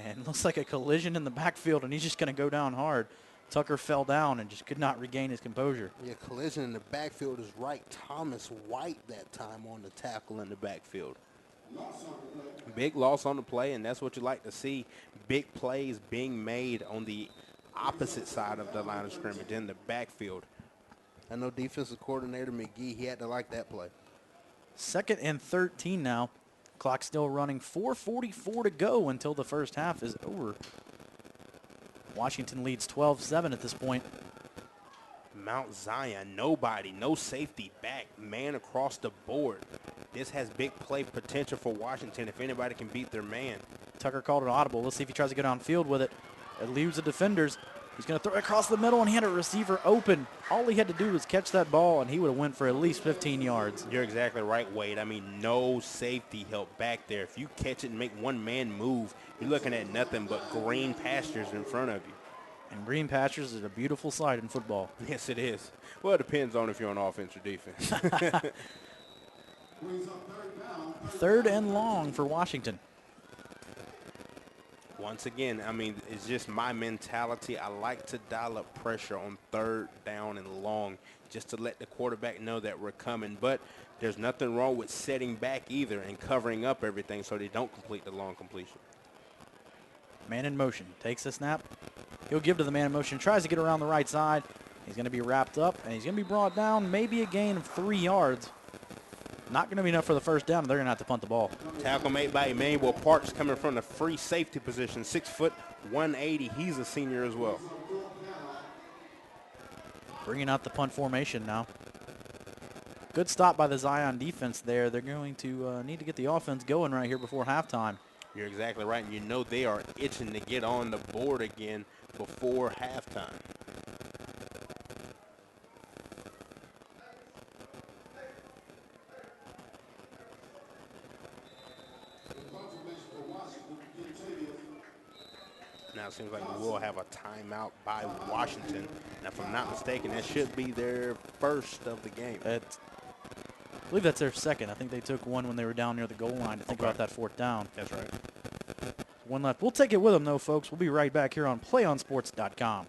And looks like a collision in the backfield, and he's just going to go down hard. Tucker fell down and just could not regain his composure. Yeah, collision in the backfield is right. Thomas White that time on the tackle in the backfield. Big loss on the play, and that's what you like to see. Big plays being made on the opposite side of the line of scrimmage in the backfield. I know defensive coordinator McGee, he had to like that play. 2nd and 13 now. Clock still running, 4:44 to go until the first half is over. Washington leads 12-7 at this point. Mount Zion, nobody, no safety back, man across the board. This has big play potential for Washington if anybody can beat their man. Tucker called it audible. Let's see if he tries to go downfield with it. It leaves the defenders. He's going to throw it across the middle, and he had a receiver open. All he had to do was catch that ball, and he would have went for at least 15 yards. You're exactly right, Wade. I mean, no safety help back there. If you catch it and make one man move, you're looking at nothing but green pastures in front of you. And green pastures is a beautiful sight in football. Yes, it is. Well, it depends on if you're on offense or defense. 3rd and long for Washington. Once again, I mean, it's just my mentality. I like to dial up pressure on 3rd down and long just to let the quarterback know that we're coming. But there's nothing wrong with setting back either and covering up everything so they don't complete the long completion. Man in motion. Takes the snap. He'll give to the man in motion. Tries to get around the right side. He's going to be wrapped up, and he's going to be brought down. Maybe a gain of 3 yards. Not going to be enough for the first down. They're going to have to punt the ball. Tackle made by Emmanuel Parks coming from the free safety position. 6 foot, 180. He's a senior as well. Bringing out the punt formation now. Good stop by the Zion defense there. They're going to need to get the offense going right here before halftime. You're exactly right, and you know they are itching to get on the board again before halftime. Now it seems like we will have a timeout by Washington. Now, if I'm not mistaken, that should be their first of the game. I believe that's their second. I think they took one when they were down near the goal line to think about that 4th down. That's right. One left. We'll take it with them, though, folks. We'll be right back here on PlayOnSports.com.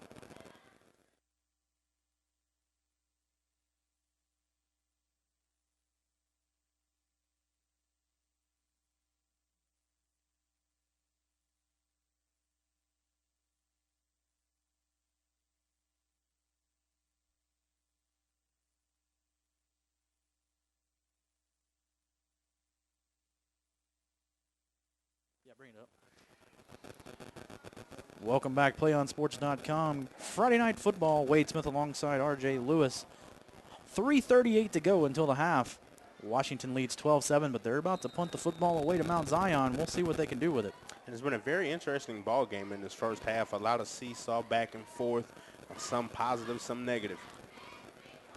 Bring it up. Welcome back, PlayOnSports.com. Friday Night Football, Wade Smith alongside R.J. Lewis. 3:38 to go until the half. Washington leads 12-7, but they're about to punt the football away to Mount Zion. We'll see what they can do with it. And it's been a very interesting ball game in this first half. A lot of seesaw back and forth, some positive, some negative.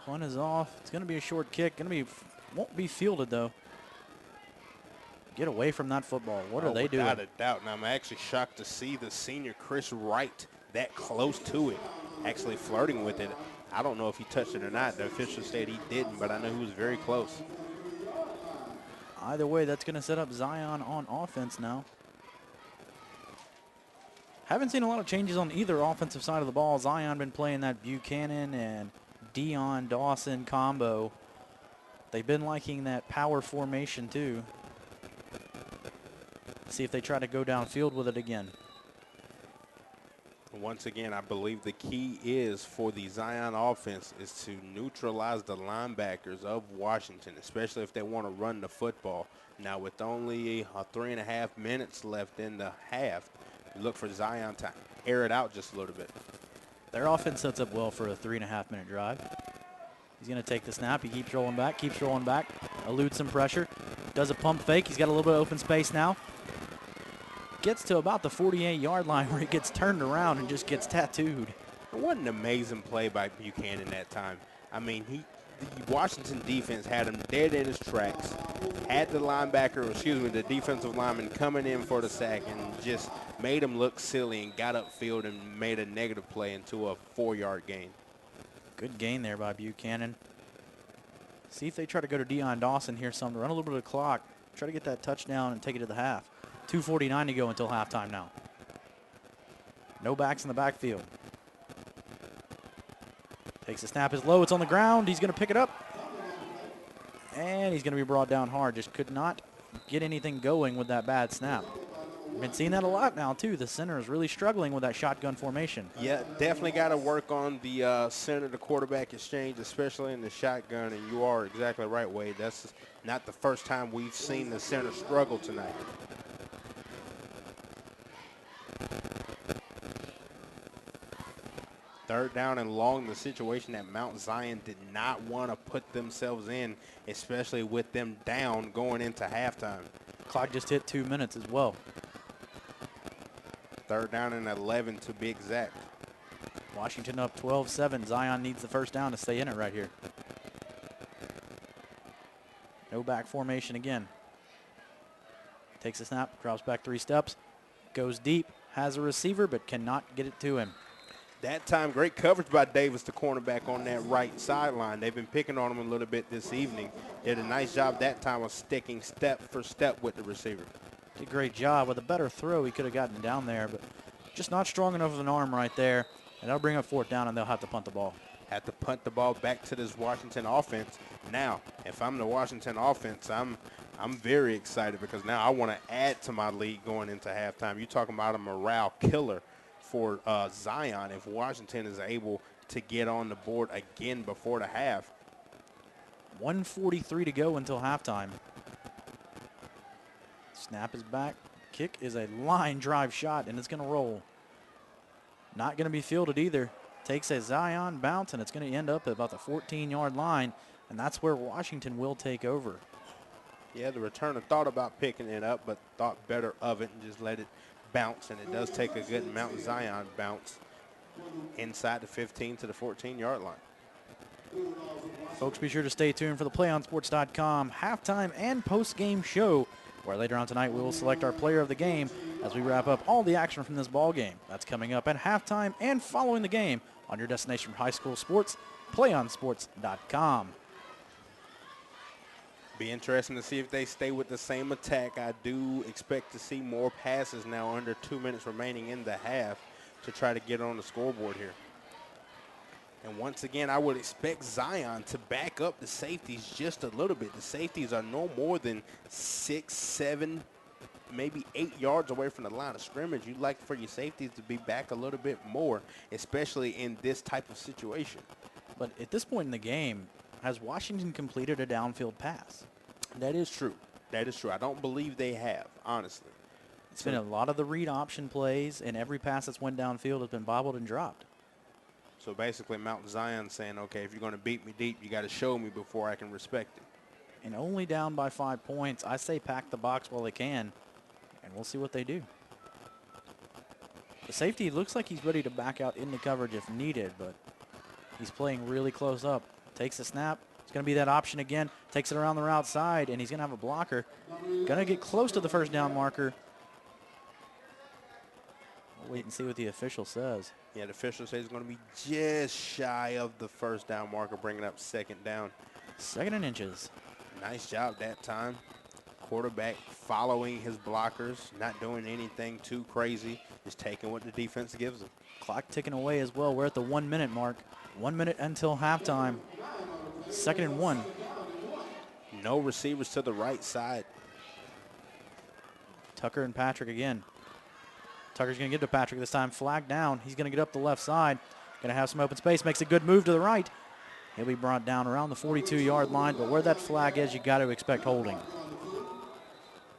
Punt is off. It's going to be a short kick. Won't be fielded, though. Get away from that football. What are they doing? Without a doubt. And I'm actually shocked to see the senior Chris Wright that close to it, actually flirting with it. I don't know if he touched it or not. The official said he didn't, but I know he was very close. Either way, that's going to set up Zion on offense now. Haven't seen a lot of changes on either offensive side of the ball. Zion been playing that Buchanan and Dion Dawson combo. They've been liking that power formation, too. See if they try to go downfield with it again. Once again, I believe the key is for the Zion offense is to neutralize the linebackers of Washington, especially if they want to run the football. Now, with only 3.5 minutes left in the half, look for Zion to air it out just a little bit. Their offense sets up well for a 3.5-minute drive. He's going to take the snap. He keeps rolling back, eludes some pressure, does a pump fake. He's got a little bit of open space now. Gets to about the 48-yard line where he gets turned around and just gets tattooed. What an amazing play by Buchanan that time. I mean, the Washington defense had him dead in his tracks, had the defensive lineman coming in for the sack and just made him look silly and got upfield and made a negative play into a 4-yard gain. Good gain there by Buchanan. See if they try to go to Dion Dawson here some to run a little bit of the clock, try to get that touchdown and take it to the half. 2:49 to go until halftime now. No backs in the backfield. Takes the snap, is low, it's on the ground. He's going to pick it up. And he's going to be brought down hard. Just could not get anything going with that bad snap. We've been seeing that a lot now, too. The center is really struggling with that shotgun formation. Yeah, definitely got to work on the center to quarterback exchange, especially in the shotgun. And you are exactly right, Wade. That's not the first time we've seen the center struggle tonight. Third down and long, the situation that Mount Zion did not want to put themselves in, especially with them down going into halftime. Clock just hit 2 minutes as well. Third down and 11 to be exact. Washington up 12-7. Zion needs the first down to stay in it right here. No back formation again. Takes a snap, drops back 3 steps, goes deep, has a receiver, but cannot get it to him. That time, great coverage by Davis, the cornerback on that right sideline. They've been picking on him a little bit this evening. Did a nice job that time of sticking step for step with the receiver. Did a great job. With a better throw, he could have gotten down there, but just not strong enough of an arm right there. And that'll bring up 4th down, and they'll have to punt the ball. Have to punt the ball back to this Washington offense. Now, if I'm the Washington offense, I'm very excited because now I want to add to my lead going into halftime. You're talking about a morale killer for Zion if Washington is able to get on the board again before the half. 1:43 to go until halftime. Snap is back. Kick is a line drive shot, and it's going to roll. Not going to be fielded either. Takes a Zion bounce, and it's going to end up at about the 14-yard line, and that's where Washington will take over. Yeah, the returner thought about picking it up, but thought better of it and just let it bounce, and it does take a good Mount Zion bounce inside the 15 to the 14-yard line. Folks, be sure to stay tuned for the PlayOnSports.com halftime and post-game show, where later on tonight we will select our player of the game as we wrap up all the action from this ball game. That's coming up at halftime and following the game on your destination for high school sports, PlayOnSports.com. Be interesting to see if they stay with the same attack. I do expect to see more passes now under 2 minutes remaining in the half to try to get on the scoreboard here. And once again, I would expect Zion to back up the safeties just a little bit. The safeties are no more than 6, 7, maybe 8 yards away from the line of scrimmage. You'd like for your safeties to be back a little bit more, especially in this type of situation. But at this point in the game, has Washington completed a downfield pass? That is true. That is true. I don't believe they have, honestly. It's been a lot of the read option plays, and every pass that's went downfield has been bobbled and dropped. So basically Mount Zion saying, okay, if you're going to beat me deep, you got to show me before I can respect it. And only down by 5 points. I say pack the box while they can, and we'll see what they do. The safety looks like he's ready to back out into coverage if needed, but he's playing really close up. Takes a snap. It's going to be that option again. Takes it around the route side, and he's going to have a blocker. Going to get close to the first down marker. We'll wait and see what the official says. Yeah, the official says it's going to be just shy of the first down marker, bringing up 2nd down. 2nd and inches. Nice job that time. Quarterback following his blockers, not doing anything too crazy, just taking what the defense gives him. Clock ticking away as well. We're at the 1 minute mark. 1 minute until halftime. 2nd and 1. No receivers to the right side. Tucker and Patrick again. Tucker's going to get to Patrick this time. Flag down. He's going to get up the left side. Going to have some open space. Makes a good move to the right. He'll be brought down around the 42-yard line, but where that flag is, you got to expect holding.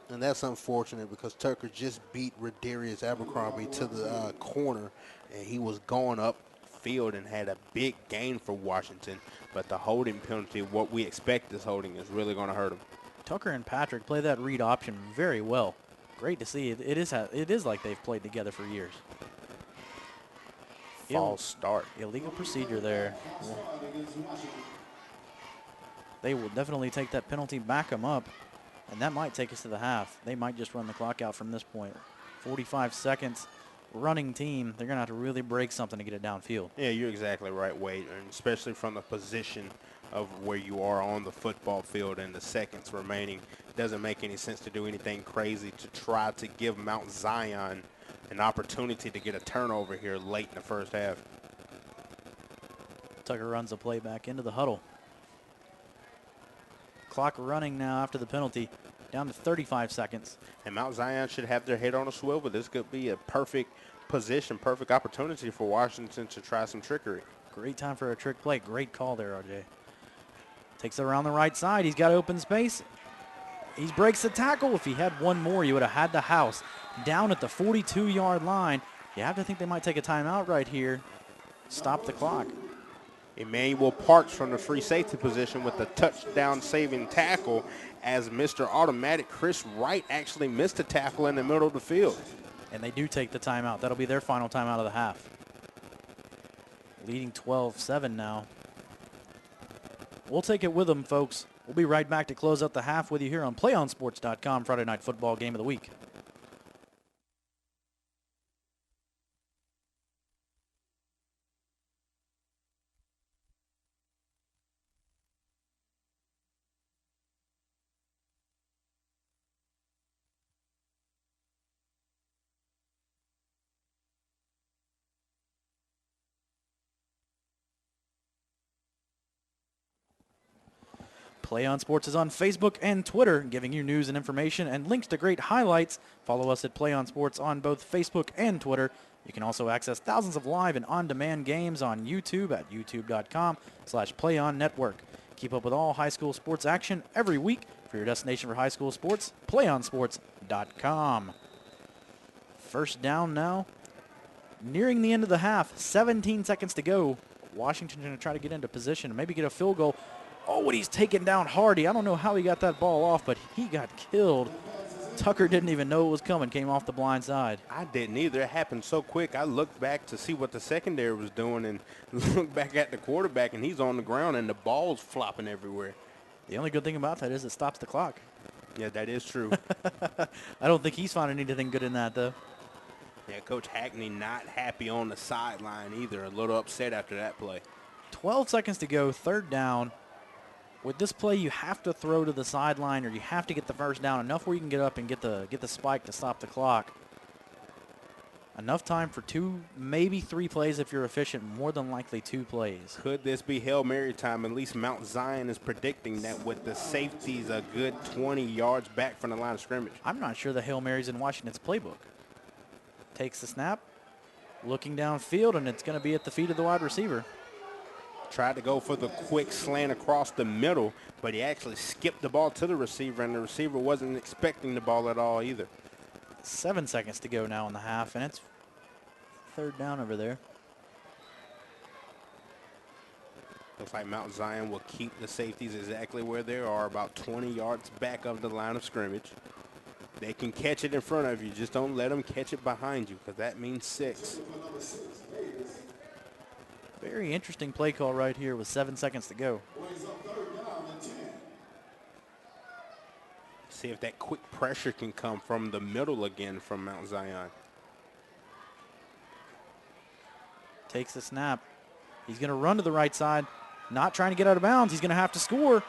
And that's unfortunate because Tucker just beat Redarius Abercrombie to the corner, and he was going up field and had a big gain for Washington. But the holding penalty, what we expect is holding, is really going to hurt him. Tucker and Patrick play that read option very well. Great to see. It is like they've played together for years. False start. Illegal procedure there. They will definitely take that penalty, back them up, and that might take us to the half. They might just run the clock out from this point. 45 seconds. Running team, they're going to have to really break something to get it downfield. Yeah, you're exactly right, Wade, and especially from the position of where you are on the football field and the seconds remaining. It doesn't make any sense to do anything crazy to try to give Mount Zion an opportunity to get a turnover here late in the first half. Tucker runs the play back into the huddle. Clock running now after the penalty. down to 35 seconds. And Mount Zion should have their head on a swivel. This could be a perfect position, perfect opportunity for Washington to try some trickery. Great time for a trick play. Great call there, RJ. Takes it around the right side. He's got open space. He breaks the tackle. If he had one more, he would have had the house. Down at the 42-yard line. You have to think they might take a timeout right here. Stop the clock. Emmanuel Parks from the free safety position with the touchdown-saving tackle as Mr. Automatic Chris Wright actually missed a tackle in the middle of the field. And they do take the timeout. That'll be their final timeout of the half. Leading 12-7 now. We'll take it with them, folks. We'll be right back to close out the half with you here on PlayOnSports.com, Friday Night Football Game of the Week. Play On Sports is on Facebook and Twitter, giving you news and information and links to great highlights. Follow us at Play On Sports on both Facebook and Twitter. You can also access thousands of live and on-demand games on YouTube at youtube.com/PlayOnNetwork. Keep up with all high school sports action every week. For your destination for high school sports, PlayOnSports.com. First down now. Nearing the end of the half, 17 seconds to go. Washington's going to try to get into position and maybe get a field goal. Oh, and he's taken down Hardy. I don't know how he got that ball off, but he got killed. Tucker didn't even know it was coming, came off the blind side. I didn't either. It happened so quick. I looked back to see what the secondary was doing and looked back at the quarterback, and he's on the ground, and the ball's flopping everywhere. The only good thing about that is it stops the clock. Yeah, that is true. I don't think he's finding anything good in that, though. Yeah, Coach Hackney not happy on the sideline either. A little upset after that play. 12 seconds to go, third down. With this play, you have to throw to the sideline or you have to get the first down enough where you can get up and get the spike to stop the clock. Enough time for 2, maybe 3 plays if you're efficient, more than likely 2 plays. Could this be Hail Mary time? At least Mount Zion is predicting that with the safeties a good 20 yards back from the line of scrimmage. I'm not sure the Hail Mary's in Washington's playbook. Takes the snap, looking downfield, and it's going to be at the feet of the wide receiver. Tried to go for the quick slant across the middle, but he actually skipped the ball to the receiver, and the receiver wasn't expecting the ball at all either. 7 seconds to go now in the half, and it's third down over there. Looks like Mount Zion will keep the safeties exactly where they are, about 20 yards back of the line of scrimmage. They can catch it in front of you. Just don't let them catch it behind you, because that means 6. Very interesting play call right here with 7 seconds to go. See if that quick pressure can come from the middle again from Mount Zion. Takes the snap. He's going to run to the right side. Not trying to get out of bounds. He's going to have to score.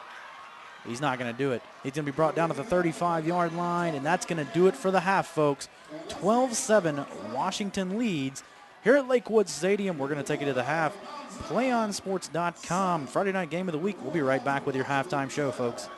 He's not going to do it. He's going to be brought down to the 35-yard line, and that's going to do it for the half, folks. 12-7, Washington leads. Here at Lakewood Stadium, we're going to take you to the half. PlayOnSports.com, Friday night game of the week. We'll be right back with your halftime show, folks.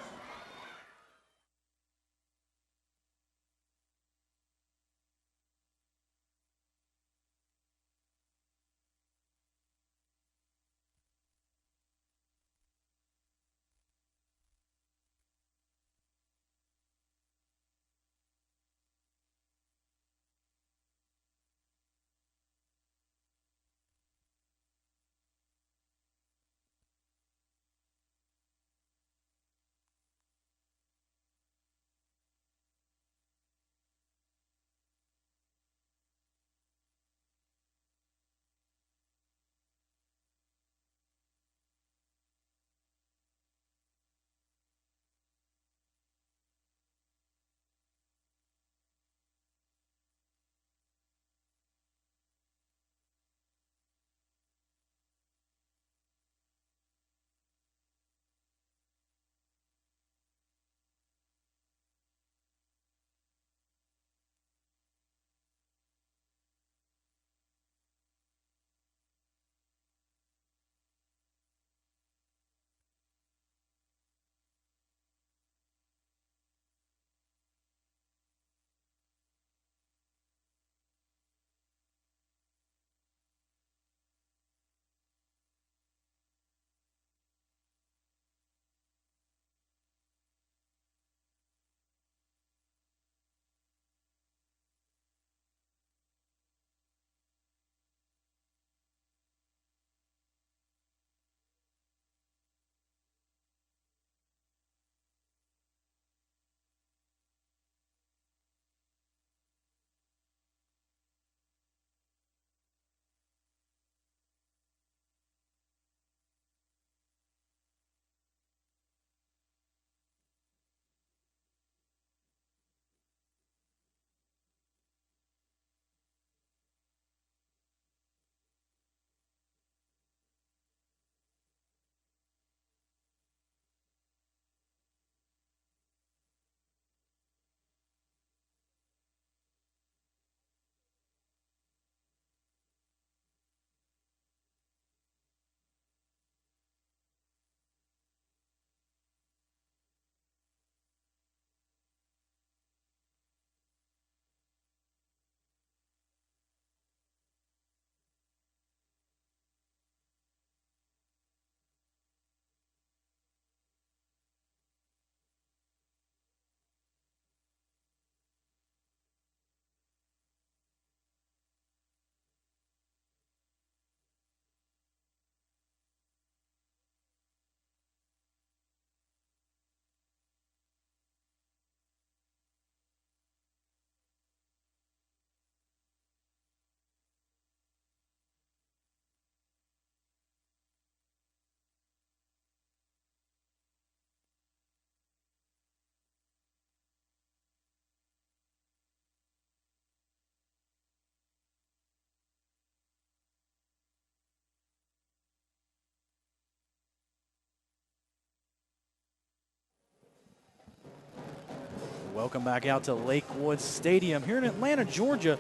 Welcome back out to Lakewood Stadium here in Atlanta, Georgia.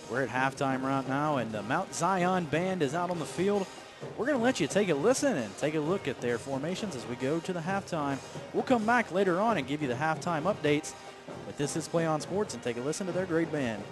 We're at halftime right now, and the Mount Zion band is out on the field. We're going to let you take a listen and take a look at their formations as we go to the halftime. We'll come back later on and give you the halftime updates. But this is Play On Sports, and take a listen to their great band.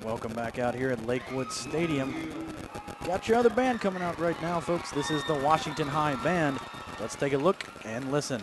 Welcome back out here at Lakewood Stadium. Got your other band coming out right now, folks. This is the Washington High Band. Let's take a look and listen.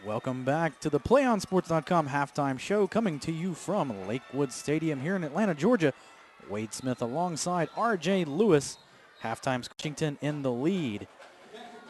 Welcome back to the PlayOnSports.com halftime show, coming to you from Lakewood Stadium here in Atlanta, Georgia. Wade Smith alongside R.J. Lewis. Halftime Washington in the lead.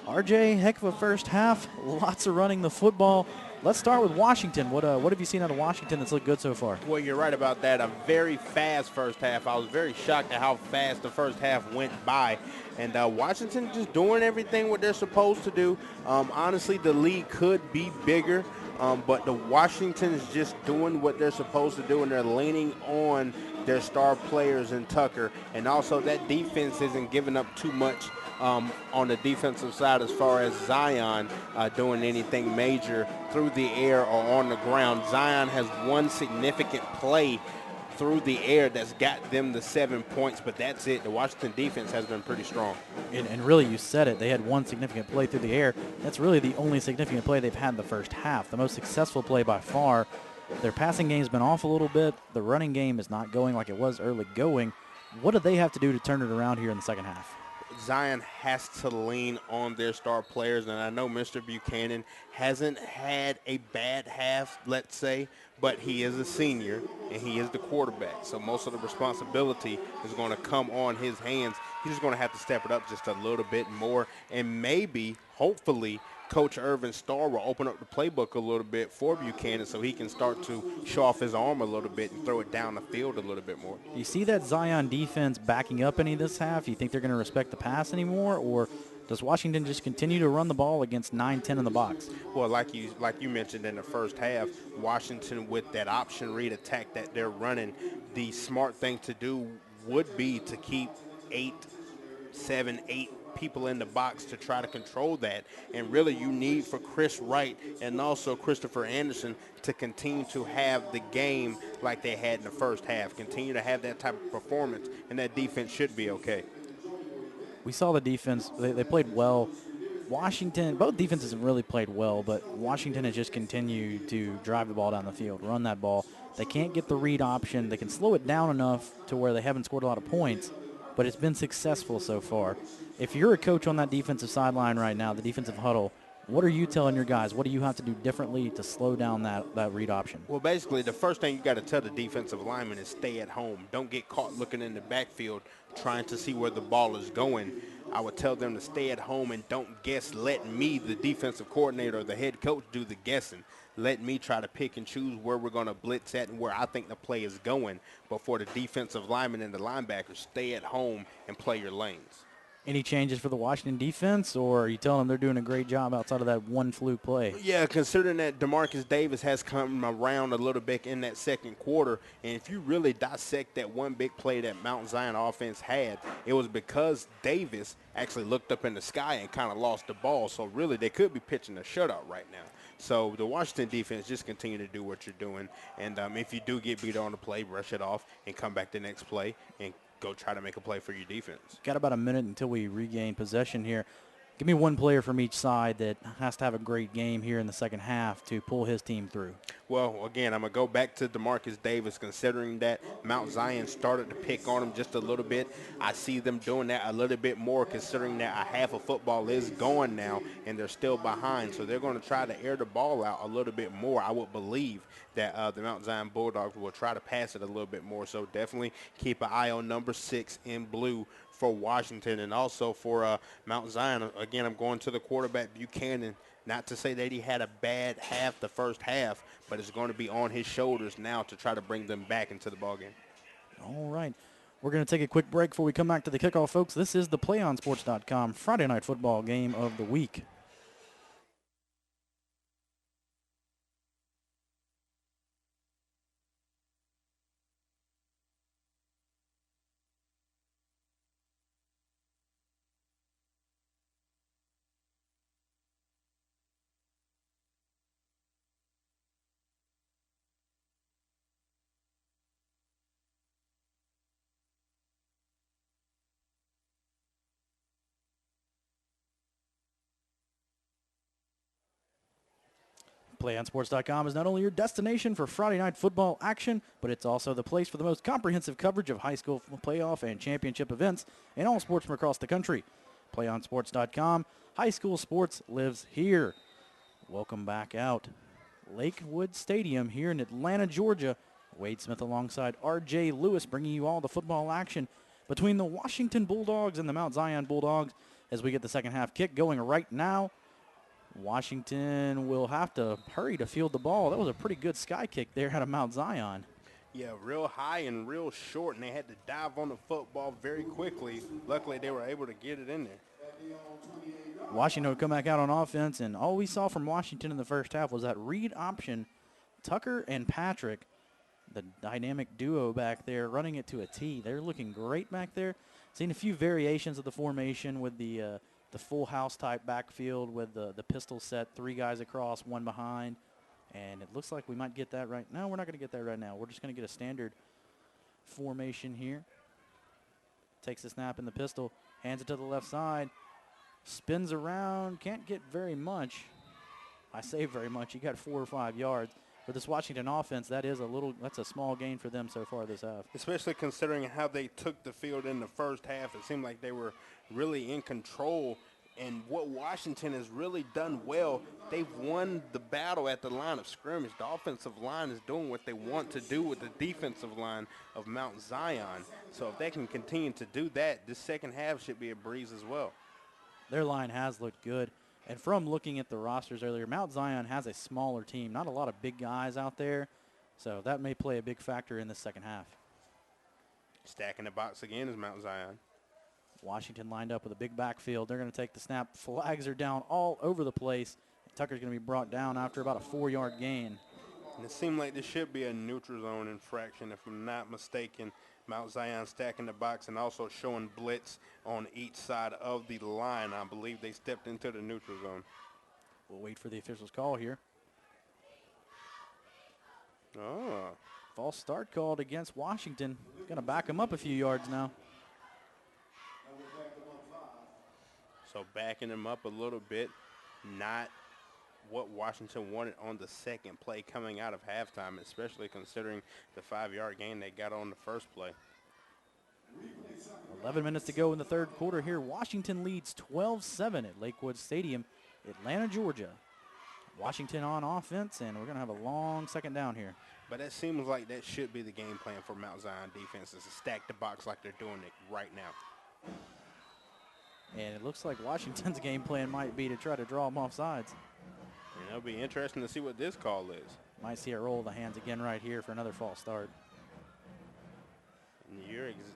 R.J., heck of a first half. Lots of running the football. Let's start with Washington. What have you seen out of Washington that's looked good so far? Well, you're right about that. A very fast first half. I was very shocked at how fast the first half went by. And Washington just doing everything what they're supposed to do. Honestly, the lead could be bigger, but the Washington is just doing what they're supposed to do, and they're leaning on their star players in Tucker. And also that defense isn't giving up too much on the defensive side as far as Zion doing anything major through the air or on the ground. Zion has one significant play through the air that's got them the 7 points, but that's it. The Washington defense has been pretty strong. And really, you said it. They had one significant play through the air. That's really the only significant play they've had in the first half. The most successful play by far. Their passing game's been off a little bit. The running game is not going like it was early going. What do they have to do to turn it around here in the second half? Zion has to lean on their star players, and I know Mr. Buchanan hasn't had a bad half, let's say, but he is a senior and he is the quarterback, so most of the responsibility is going to come on his hands. He's just going to have to step it up just a little bit more, and maybe, hopefully, Coach Irvin Starr will open up the playbook a little bit for Buchanan so he can start to show off his arm a little bit and throw it down the field a little bit more. You see that Zion defense backing up any this half? You think they're going to respect the pass anymore, or does Washington just continue to run the ball against 9-10 in the box? Well, like you mentioned in the first half, Washington with that option read attack that they're running, the smart thing to do would be to keep 7, 8 people in the box to try to control that. And really you need for Chris Wright and also Christopher Anderson to continue to have the game like they had in the first half, continue to have that type of performance, and that defense should be okay. We saw the defense. They played well. Washington, both defenses have really played well, but Washington has just continued to drive the ball down the field, run that ball. They can't get the read option. They can slow it down enough to where they haven't scored a lot of points, but it's been successful so far. If you're a coach on that defensive sideline right now, the defensive huddle, what are you telling your guys? What do you have to do differently to slow down that read option? Well, basically, the first thing you got to tell the defensive lineman is stay at home. Don't get caught looking in the backfield trying to see where the ball is going. I would tell them to stay at home and don't guess. Let me, the defensive coordinator or the head coach, do the guessing. Let me try to pick and choose where we're going to blitz at and where I think the play is going. But for the defensive lineman and the linebackers, stay at home and play your lanes. Any changes for the Washington defense, or are you telling them they're doing a great job outside of that one fluke play? Yeah, considering that DeMarcus Davis has come around a little bit in that second quarter, and if you really dissect that one big play that Mount Zion offense had, it was because Davis actually looked up in the sky and kind of lost the ball. So really they could be pitching a shutout right now. So the Washington defense just continue to do what you're doing, and if you do get beat on the play, brush it off and come back the next play and go try to make a play for your defense. Got about a minute until we regain possession here. Give me one player from each side that has to have a great game here in the second half to pull his team through. Well, again, I'm going to go back to DeMarcus Davis, considering that Mount Zion started to pick on him just a little bit. I see them doing that a little bit more, considering that a half of football is gone now and they're still behind. So they're going to try to air the ball out a little bit more. I would believe that the Mount Zion Bulldogs will try to pass it a little bit more. So definitely keep an eye on number 6 in blue for Washington, and also for Mount Zion. Again, I'm going to the quarterback, Buchanan. Not to say that he had a bad half the first half, but it's going to be on his shoulders now to try to bring them back into the ballgame. All right. We're going to take a quick break before we come back to the kickoff, folks. This is the PlayOnSports.com Friday Night Football game of the week. PlayOnSports.com is not only your destination for Friday night football action, but it's also the place for the most comprehensive coverage of high school playoff and championship events in all sports from across the country. PlayOnSports.com, high school sports lives here. Welcome back out. Lakewood Stadium here in Atlanta, Georgia. Wade Smith alongside R.J. Lewis bringing you all the football action between the Washington Bulldogs and the Mount Zion Bulldogs as we get the second half kick going right now. Washington will have to hurry to field the ball. That was a pretty good sky kick there out of Mount Zion. Yeah, real high and real short, and they had to dive on the football very quickly. Luckily, they were able to get it in there. Washington would come back out on offense, and all we saw from Washington in the first half was that read option. Tucker and Patrick, the dynamic duo back there, running it to a T. They're looking great back there. Seen a few variations of the formation with the full house type backfield with the pistol set, 3 guys across, 1 behind. And it looks like we might get that right now. We're not going to get that right now. We're just going to get a standard formation here. Takes the snap in the pistol, hands it to the left side, spins around, can't get very much. I say very much. He got 4 or 5 yards. For this Washington offense, that's a small gain for them so far this half. Especially considering how they took the field in the first half. It seemed like they were really in control. And what Washington has really done well, they've won the battle at the line of scrimmage. The offensive line is doing what they want to do with the defensive line of Mount Zion. So if they can continue to do that, this second half should be a breeze as well. Their line has looked good. And from looking at the rosters earlier, Mount Zion has a smaller team, not a lot of big guys out there. So that may play a big factor in the second half. Stacking the box again is Mount Zion. Washington lined up with a big backfield. They're going to take the snap. Flags are down all over the place. Tucker's going to be brought down after about a 4-yard gain. And it seemed like this should be a neutral zone infraction, if I'm not mistaken. Mount Zion stacking the box and also showing blitz on each side of the line. I believe they stepped into the neutral zone. We'll wait for the official's call here. Oh. False start called against Washington. Going to back them up a few yards now. So backing them up a little bit, not what Washington wanted on the second play coming out of halftime, especially considering the 5-yard gain they got on the first play. 11 minutes to go in the third quarter here. Washington leads 12-7 at Lakewood Stadium, Atlanta, Georgia. Washington on offense, and we're going to have a long second down here. But that seems like that should be the game plan for Mount Zion defense, is to stack the box like they're doing it right now. And it looks like Washington's game plan might be to try to draw them off sides. And it'll be interesting to see what this call is. Might see a roll of the hands again right here for another false start.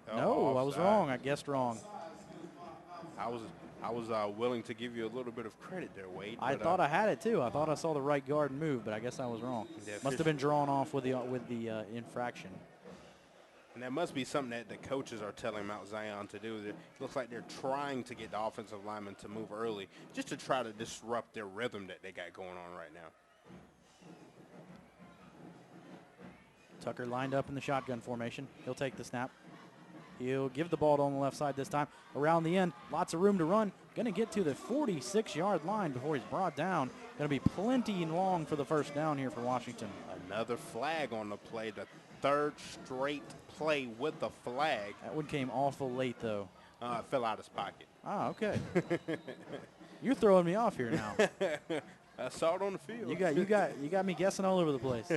No, I was wrong. I guessed wrong. I was willing to give you a little bit of credit there, Wade. I thought I had it too. I thought I saw the right guard move, but I guess I was wrong. Must have been drawn off with the infraction. And that must be something that the coaches are telling Mount Zion to do. It looks like they're trying to get the offensive linemen to move early just to try to disrupt their rhythm that they got going on right now. Tucker lined up in the shotgun formation. He'll take the snap. He'll give the ball on the left side this time. Around the end, lots of room to run. Going to get to the 46-yard line before he's brought down. Going to be plenty long for the first down here for Washington. Another flag on the play, the third straight play with the flag. That one came awful late, though. It fell out of his pocket. Ah, okay. You're throwing me off here now. I saw it on the field. You got me guessing all over the place.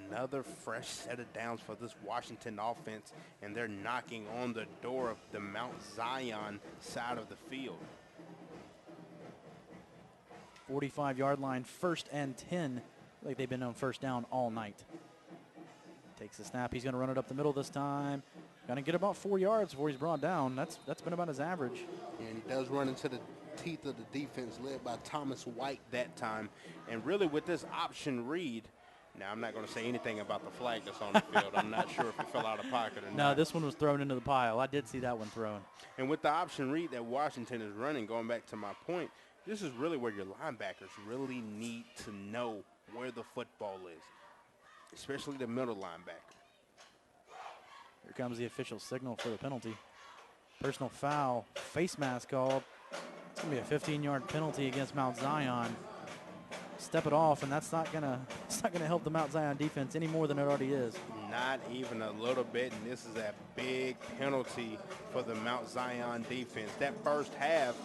Another fresh set of downs for this Washington offense, and they're knocking on the door of the Mount Zion side of the field. 45-yard line, 1st and 10. Like they've been on first down all night. Takes the snap. He's going to run it up the middle this time. Going to get about 4 yards before he's brought down. That's been about his average. And he does run into the teeth of the defense led by Thomas White that time. And really with this option read, now I'm not going to say anything about the flag that's on the field. I'm not sure if it fell out of pocket or not. No, this one was thrown into the pile. I did see that one thrown. And with the option read that Washington is running, going back to my point, this is really where your linebackers really need to know where the football is, especially the middle linebacker. Here comes the official signal for the penalty. Personal foul, face mask called. It's going to be a 15-yard penalty against Mount Zion. Step it off, and that's not gonna help the Mount Zion defense any more than it already is. Not even a little bit, and this is a big penalty for the Mount Zion defense. That first half,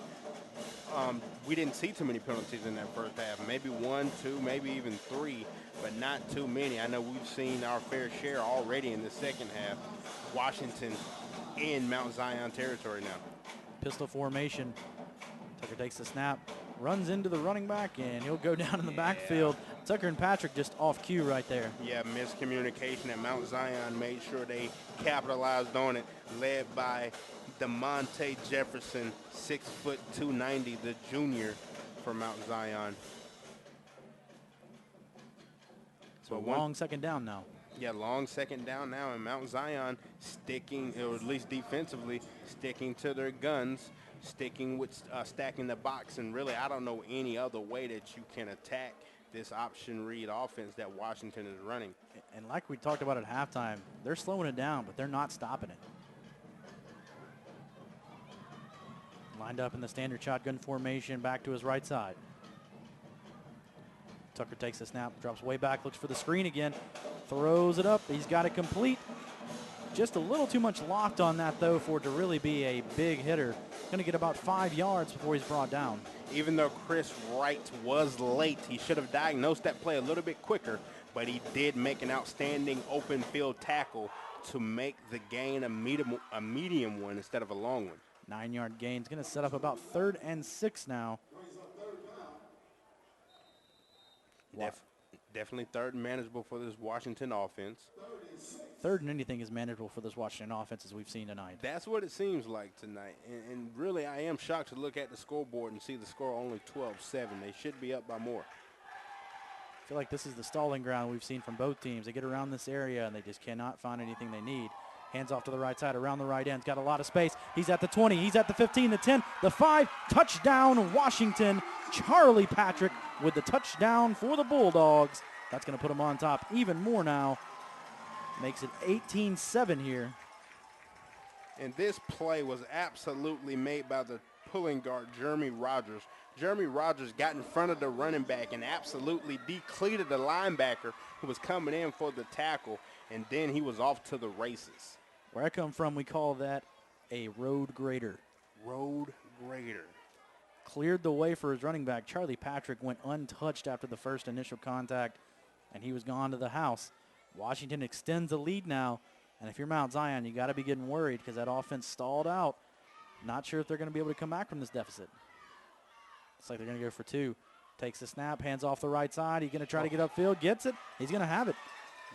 We didn't see too many penalties in that first half. Maybe 1, 2, maybe even 3, but not too many. I know we've seen our fair share already in the second half. Washington in Mount Zion territory now. Pistol formation. Tucker takes the snap, runs into the running back, and he'll go down in the backfield. Tucker and Patrick just off cue right there. Yeah, miscommunication at Mount Zion made sure they capitalized on it, led by DeMonte Jefferson, 6 foot 290, the junior from Mount Zion. So a long second down now. Yeah, long second down now, and Mount Zion sticking, or at least defensively, sticking to their guns, sticking with stacking the box, and really I don't know any other way that you can attack this option read offense that Washington is running. And like we talked about at halftime, they're slowing it down, but they're not stopping it. Lined up in the standard shotgun formation, back to his right side. Tucker takes the snap, drops way back, looks for the screen again, throws it up. He's got it complete. Just a little too much loft on that, though, for it to really be a big hitter. Going to get about 5 yards before he's brought down. Even though Chris Wright was late, he should have diagnosed that play a little bit quicker, but he did make an outstanding open field tackle to make the gain a medium one instead of a long one. 9-yard gain. It's going to set up about 3rd and 6 now. Definitely 3rd and manageable for this Washington offense. 3rd and anything is manageable for this Washington offense, as we've seen tonight. That's what it seems like tonight. And really, I am shocked to look at the scoreboard and see the score only 12-7. They should be up by more. I feel like this is the stalling ground we've seen from both teams. They get around this area, and they just cannot find anything they need. Hands off to the right side, around the right end. He's got a lot of space. He's at the 20. He's at the 15, the 10, the 5. Touchdown, Washington. Charlie Patrick with the touchdown for the Bulldogs. That's going to put them on top even more now. Makes it 18-7 here. And this play was absolutely made by the pulling guard, Jeremy Rogers. Jeremy Rogers got in front of the running back and absolutely decleated the linebacker who was coming in for the tackle, and then he was off to the races. Where I come from, we call that a road grader. Road grader. Cleared the way for his running back. Charlie Patrick went untouched after the first initial contact, and he was gone to the house. Washington extends the lead now, and if you're Mount Zion, you got to be getting worried because that offense stalled out. Not sure if they're going to be able to come back from this deficit. Looks like they're going to go for 2. Takes the snap, hands off the right side. He's going to try to get upfield, gets it. He's going to have it.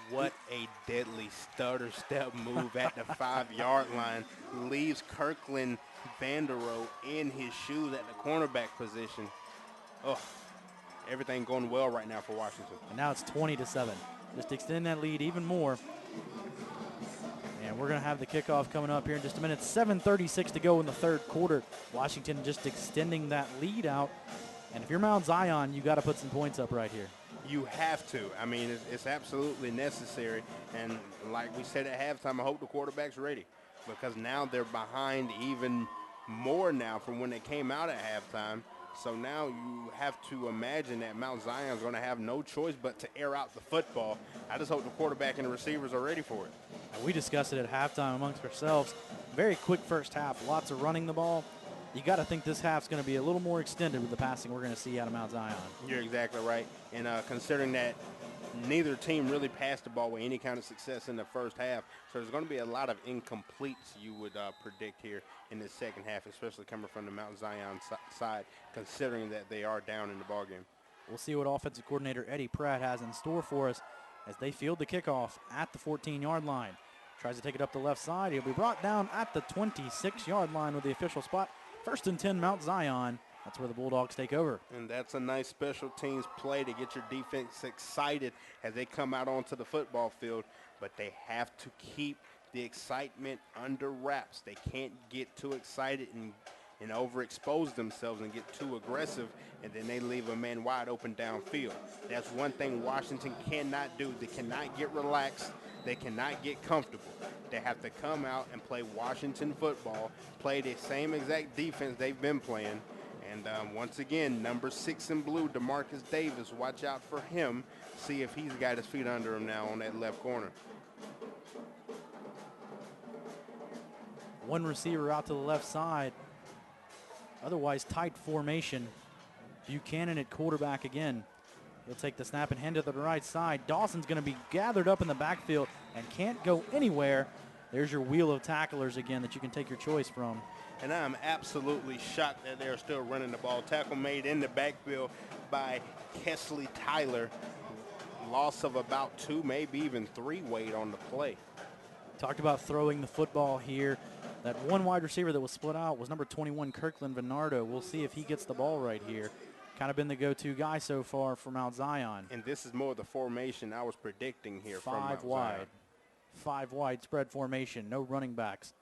What a deadly stutter step move at the 5-yard line. Leaves Kirkland Vanderoe in his shoes at the cornerback position. Oh, everything going well right now for Washington. And now it's 20-7. Just extend that lead even more. And we're going to have the kickoff coming up here in just a minute. 7:36 to go in the 3rd quarter. Washington just extending that lead out. And if you're Mount Zion, you got to put some points up right here. You have to. I mean, it's absolutely necessary. And like we said at halftime, I hope the quarterback's ready because now they're behind even more now from when they came out at halftime. So now you have to imagine that Mount Zion's going to have no choice but to air out the football. I just hope the quarterback and the receivers are ready for it. And we discussed it at halftime amongst ourselves. Very quick first half, lots of running the ball. You got to think this half's going to be a little more extended with the passing we're going to see out of Mount Zion. You're exactly right. And considering that neither team really passed the ball with any kind of success in the first half, so there's going to be a lot of incompletes you would predict here in the second half, especially coming from the Mount Zion side, considering that they are down in the ballgame. We'll see what offensive coordinator Eddie Pratt has in store for us as they field the kickoff at the 14-yard line. Tries to take it up the left side. He'll be brought down at the 26-yard line with the official spot. 1st and 10, Mount Zion. That's where the Bulldogs take over. And that's a nice special teams play to get your defense excited as they come out onto the football field. But they have to keep the excitement under wraps. They can't get too excited and overexpose themselves and get too aggressive, and then they leave a man wide open downfield. That's one thing Washington cannot do. They cannot get relaxed. They cannot get comfortable. They have to come out and play Washington football, play the same exact defense they've been playing. And once again, number 6 in blue, DeMarcus Davis, watch out for him. See if he's got his feet under him now on that left corner. One receiver out to the left side. otherwise tight formation. Buchanan at quarterback again. He'll take the snap and hand it to the right side. Dawson's going to be gathered up in the backfield and can't go anywhere. There's your wheel of tacklers again that you can take your choice from. And I'm absolutely shocked that they're still running the ball. Tackle made in the backfield by Kesley Tyler. Loss of about 2, maybe even 3 weight on the play. Talked about throwing the football here. That one wide receiver that was split out was number 21, Kirkland Venardo. We'll see if he gets the ball right here. Kind of been the go-to guy so far for Mount Zion. And this is more of the formation I was predicting here from Mount Five wide. Zion. 5 wide spread formation. No running backs.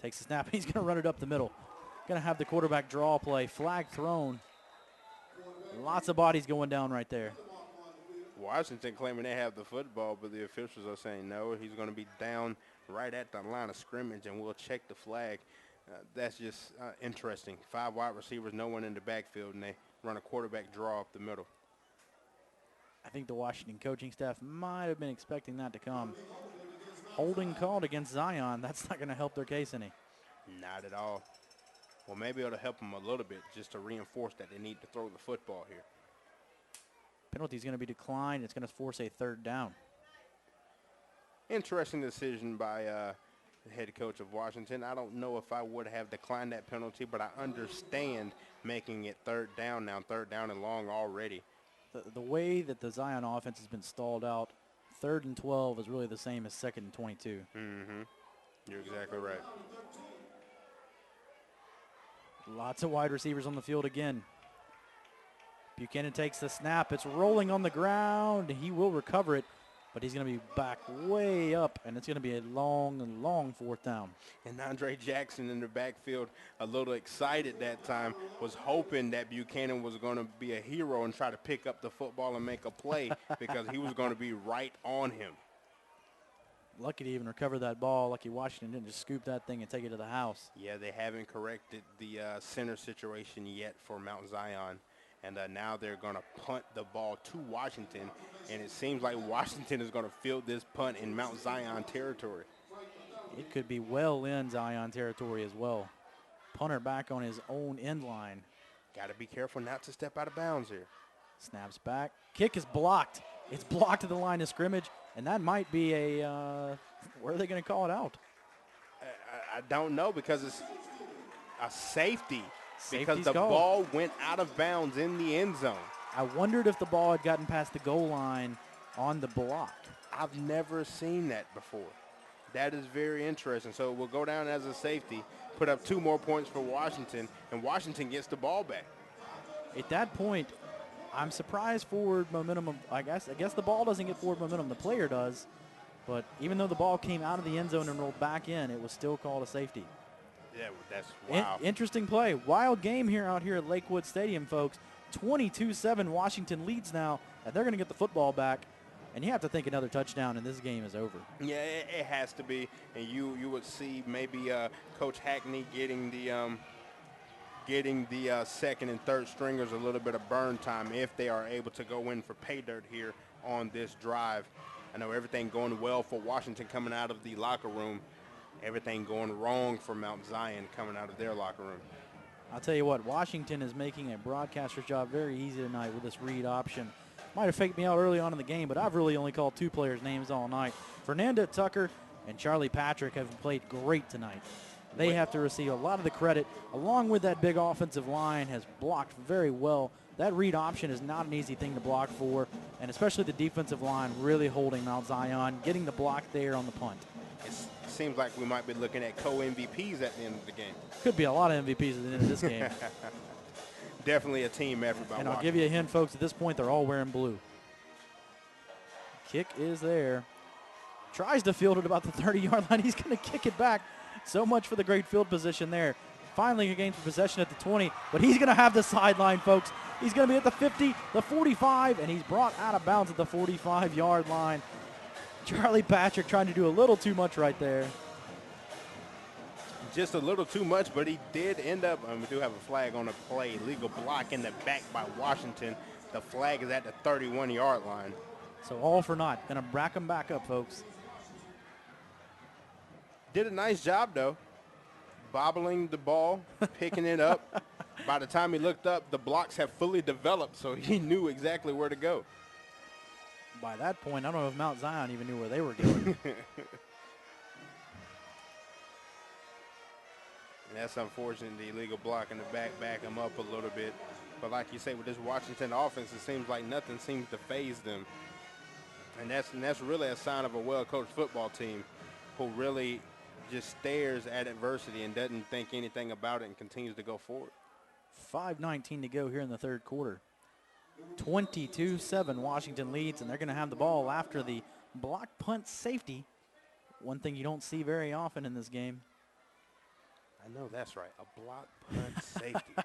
Takes the snap. He's going to run it up the middle. Going to have the quarterback draw play. Flag thrown. Lots of bodies going down right there. Washington claiming they have the football, but the officials are saying no. He's going to be down right at the line of scrimmage, and we'll check the flag. That's just interesting. 5 wide receivers, no one in the backfield, and they run a quarterback draw up the middle. I think the Washington coaching staff might have been expecting that to come. Holding called against Zion. That's not going to help their case any. Not at all. Well, maybe it'll help them a little bit just to reinforce that they need to throw the football here. Penalty is going to be declined. It's going to force a 3rd down. Interesting decision by the head coach of Washington. I don't know if I would have declined that penalty, but I understand making it 3rd down now, 3rd down and long already. The way that the Zion offense has been stalled out, 3rd and 12 is really the same as 2nd and 22. Mm-hmm. You're exactly right. Lots of wide receivers on the field again. Buchanan takes the snap. It's rolling on the ground. He will recover it, but he's going to be back way up, and it's going to be a long, long 4th down. And Andre Jackson in the backfield, a little excited that time, was hoping that Buchanan was going to be a hero and try to pick up the football and make a play because he was going to be right on him. Lucky to even recover that ball. Lucky Washington didn't just scoop that thing and take it to the house. Yeah, they haven't corrected the center situation yet for Mount Zion. And now they're going to punt the ball to Washington. And it seems like Washington is going to field this punt in Mount Zion territory. It could be well in Zion territory as well. Punter back on his own end line. Got to be careful not to step out of bounds here. Snaps back. Kick is blocked. It's blocked at the line of scrimmage. And that might be a, where are they going to call it out? I don't know because it's a safety. Safety's because the called. Ball went out of bounds in the end zone. I wondered if the ball had gotten past the goal line on the block. I've never seen that before. That is very interesting. So we'll go down as a safety, put up 2 more points for Washington, and Washington gets the ball back. At that point, I'm surprised forward momentum. I guess the ball doesn't get forward momentum. The player does. But even though the ball came out of the end zone and rolled back in, it was still called a safety. Yeah, that's wow. Interesting play. Wild game here out here at Lakewood Stadium, folks. 22-7 Washington leads now, and they're going to get the football back. And you have to think another touchdown, and this game is over. Yeah, it has to be. And you would see maybe Coach Hackney getting the 2nd and 3rd stringers a little bit of burn time if they are able to go in for pay dirt here on this drive. I know everything going well for Washington coming out of the locker room. Everything going wrong for Mount Zion coming out of their locker room. I'll tell you what, Washington is making a broadcaster's job very easy tonight with this read option. Might have faked me out early on in the game, but I've really only called 2 players' names all night. Fernanda Tucker and Charlie Patrick have played great tonight. They have to receive a lot of the credit, along with that big offensive line has blocked very well. That read option is not an easy thing to block for, and especially the defensive line really holding Mount Zion, getting the block there on the punt. It seems like we might be looking at co-MVPs at the end of the game. Could be a lot of MVPs at the end of this game. Definitely a team effort by And Washington. I'll give you a hint, folks. At this point, they're all wearing blue. Kick is there. Tries to field it about the 30-yard line. He's going to kick it back. So much for the great field position there. Finally gains possession at the 20, but he's going to have the sideline, folks. He's going to be at the 50, the 45, and he's brought out of bounds at the 45-yard line. Charlie Patrick trying to do a little too much right there. Just a little too much, but he did end up, and we do have a flag on the play. Legal block in the back by Washington. The flag is at the 31-yard line. So all for naught. Going to rack him back up, folks. Did a nice job, though. Bobbling the ball, picking it up. By the time he looked up, the blocks have fully developed, so he knew exactly where to go. By that point, I don't know if Mount Zion even knew where they were going. And that's unfortunate, the illegal block in the back him up a little bit. But like you say, with this Washington offense, it seems like nothing seems to faze them. And that's really a sign of a well-coached football team who really just stares at adversity and doesn't think anything about it and continues to go forward. 5:19 to go here in the third quarter. 22-7 Washington leads, and they're going to have the ball after the block punt safety. One thing you don't see very often in this game. I know that's right, a block punt safety.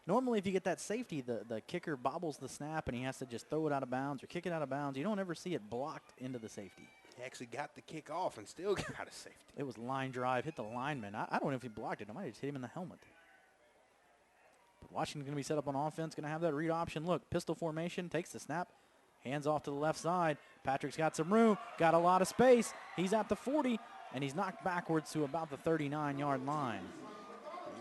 Normally, if you get that safety, the kicker bobbles the snap, and he has to just throw it out of bounds or kick it out of bounds. You don't ever see it blocked into the safety. He actually got the kick off and still got a safety. It was line drive, hit the lineman. I don't know if he blocked it. I might have just hit him in the helmet. But Washington's going to be set up on offense, going to have that read option. Look, pistol formation, takes the snap, hands off to the left side. Patrick's got some room, got a lot of space. He's at the 40, and he's knocked backwards to about the 39-yard line.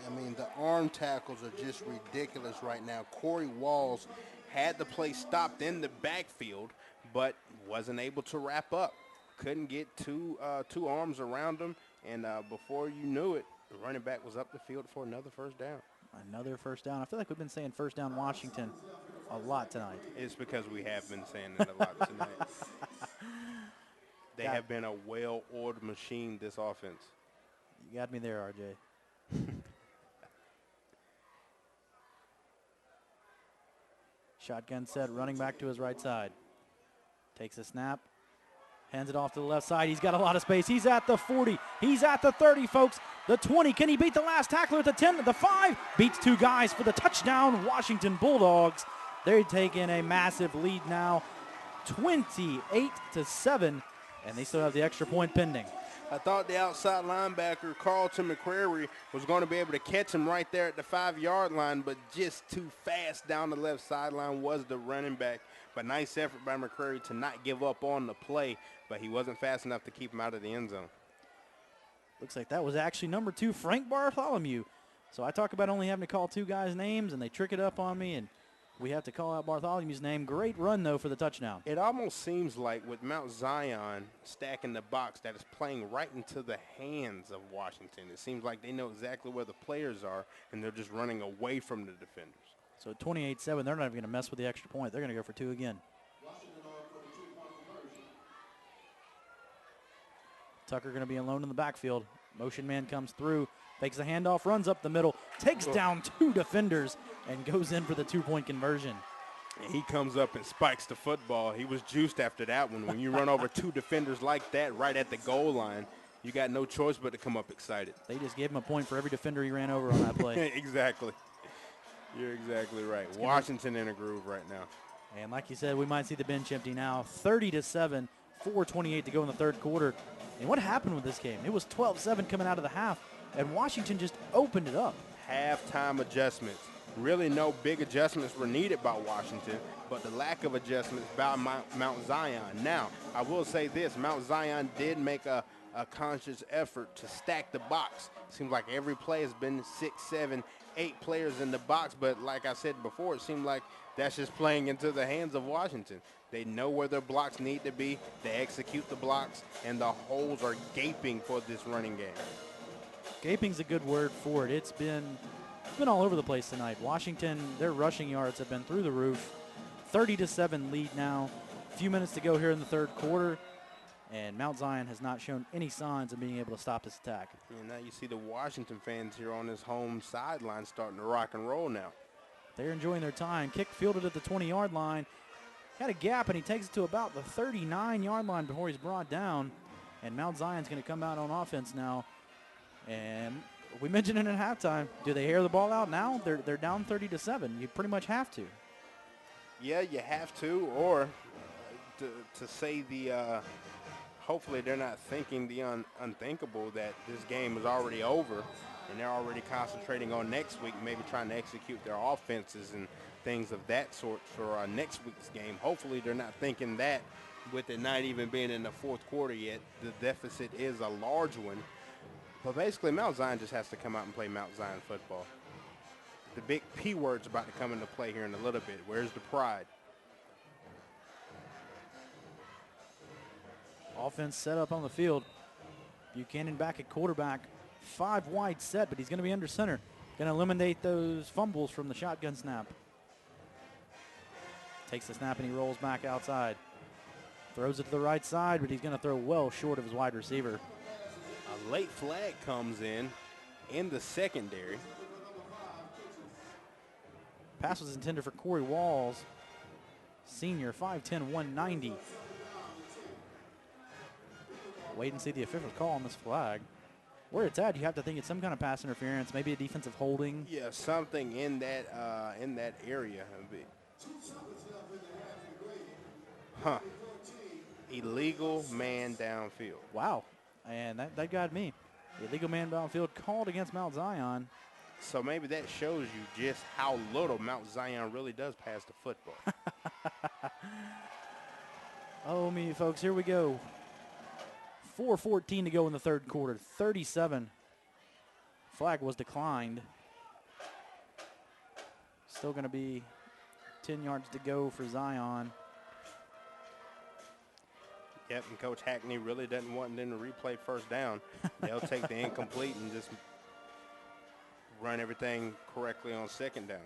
I mean, the arm tackles are just ridiculous right now. Corey Walls had the play stopped in the backfield, but wasn't able to wrap up. Couldn't get two arms around him, and before you knew it, the running back was up the field for another first down. Another first down. I feel like we've been saying first down Washington a lot tonight. It's because we have been saying it a lot tonight. They have been a well-oiled machine, this offense. You got me there, RJ. Shotgun set, running back to his right side. Takes a snap, hands it off to the left side. He's got a lot of space. He's at the 40. He's at the 30, folks. The 20. Can he beat the last tackler at the 10? The 5 beats two guys for the touchdown. Washington Bulldogs. They're taking a massive lead now, 28-7, and they still have the extra point pending. I thought the outside linebacker, Carlton McCrary, was going to be able to catch him right there at the 5-yard line, but just too fast down the left sideline was the running back. But nice effort by McCrary to not give up on the play, but he wasn't fast enough to keep him out of the end zone. Looks like that was actually number 2, Frank Bartholomew. So I talk about only having to call two guys' names, and they trick it up on me, and we have to call out Bartholomew's name. Great run, though, for the touchdown. It almost seems like with Mount Zion stacking the box that it's playing right into the hands of Washington. It seems like they know exactly where the players are, and they're just running away from the defenders. So 28-7, they're not even going to mess with the extra point. They're going to go for 2 again. Tucker going to be alone in the backfield. Motion man comes through, fakes the handoff, runs up the middle, takes down 2 defenders, and goes in for the 2-point conversion. He comes up and spikes the football. He was juiced after that one. When you run over 2 defenders like that right at the goal line, you got no choice but to come up excited. They just gave him a point for every defender he ran over on that play. Exactly. You're exactly right. Washington in a groove right now. And like you said, we might see the bench empty now. 30-7, 4:28 to go in the third quarter. And what happened with this game? It was 12-7 coming out of the half, and Washington just opened it up. Halftime adjustments. Really no big adjustments were needed by Washington, but the lack of adjustments by Mount Zion. Now, I will say this. Mount Zion did make a conscious effort to stack the box. Seems like every play has been 6, 7, 8 players in the box, but like I said before, it seemed like that's just playing into the hands of Washington. They know where their blocks need to be. They execute the blocks, and the holes are gaping for this running game. Gaping's a good word for it. It's been all over the place tonight. Washington, their rushing yards have been through the roof. 30-7 lead now. A few minutes to go here in the third quarter, and Mount Zion has not shown any signs of being able to stop this attack. And now you see the Washington fans here on this home sideline starting to rock and roll now. They're enjoying their time. Kick fielded at the 20-yard line. Got a gap, and he takes it to about the 39-yard line before he's brought down. And Mount Zion's going to come out on offense now. And we mentioned it at halftime. Do they air the ball out now? They're down 30-7. You pretty much have to. Yeah, you have to, or to say the hopefully they're not thinking the unthinkable, that this game is already over and they're already concentrating on next week, maybe trying to execute their offenses and things of that sort for next week's game. Hopefully they're not thinking that, with it not even being in the fourth quarter yet. The deficit is a large one. But basically Mount Zion just has to come out and play Mount Zion football. The big P word's about to come into play here in a little bit. Where's the pride? Offense set up on the field. Buchanan back at quarterback. 5 wide set, but he's going to be under center. Going to eliminate those fumbles from the shotgun snap. Takes the snap and he rolls back outside. Throws it to the right side, but he's going to throw well short of his wide receiver. A late flag comes in the secondary. Pass was intended for Corey Walls, senior, 5'10", 190. Wait and see the official call on this flag. Where it's at, you have to think it's some kind of pass interference, maybe a defensive holding. Yeah, something in that area. Huh. Illegal man downfield. Wow, and that got me. Illegal man downfield called against Mount Zion. So maybe that shows you just how little Mount Zion really does pass the football. Oh, me, folks, here we go. 4:14 to go in the third quarter, 37. Flag was declined. Still going to be 10 yards to go for Zion. Yep, and Coach Hackney really doesn't want them to replay first down. They'll take the incomplete and just run everything correctly on second down.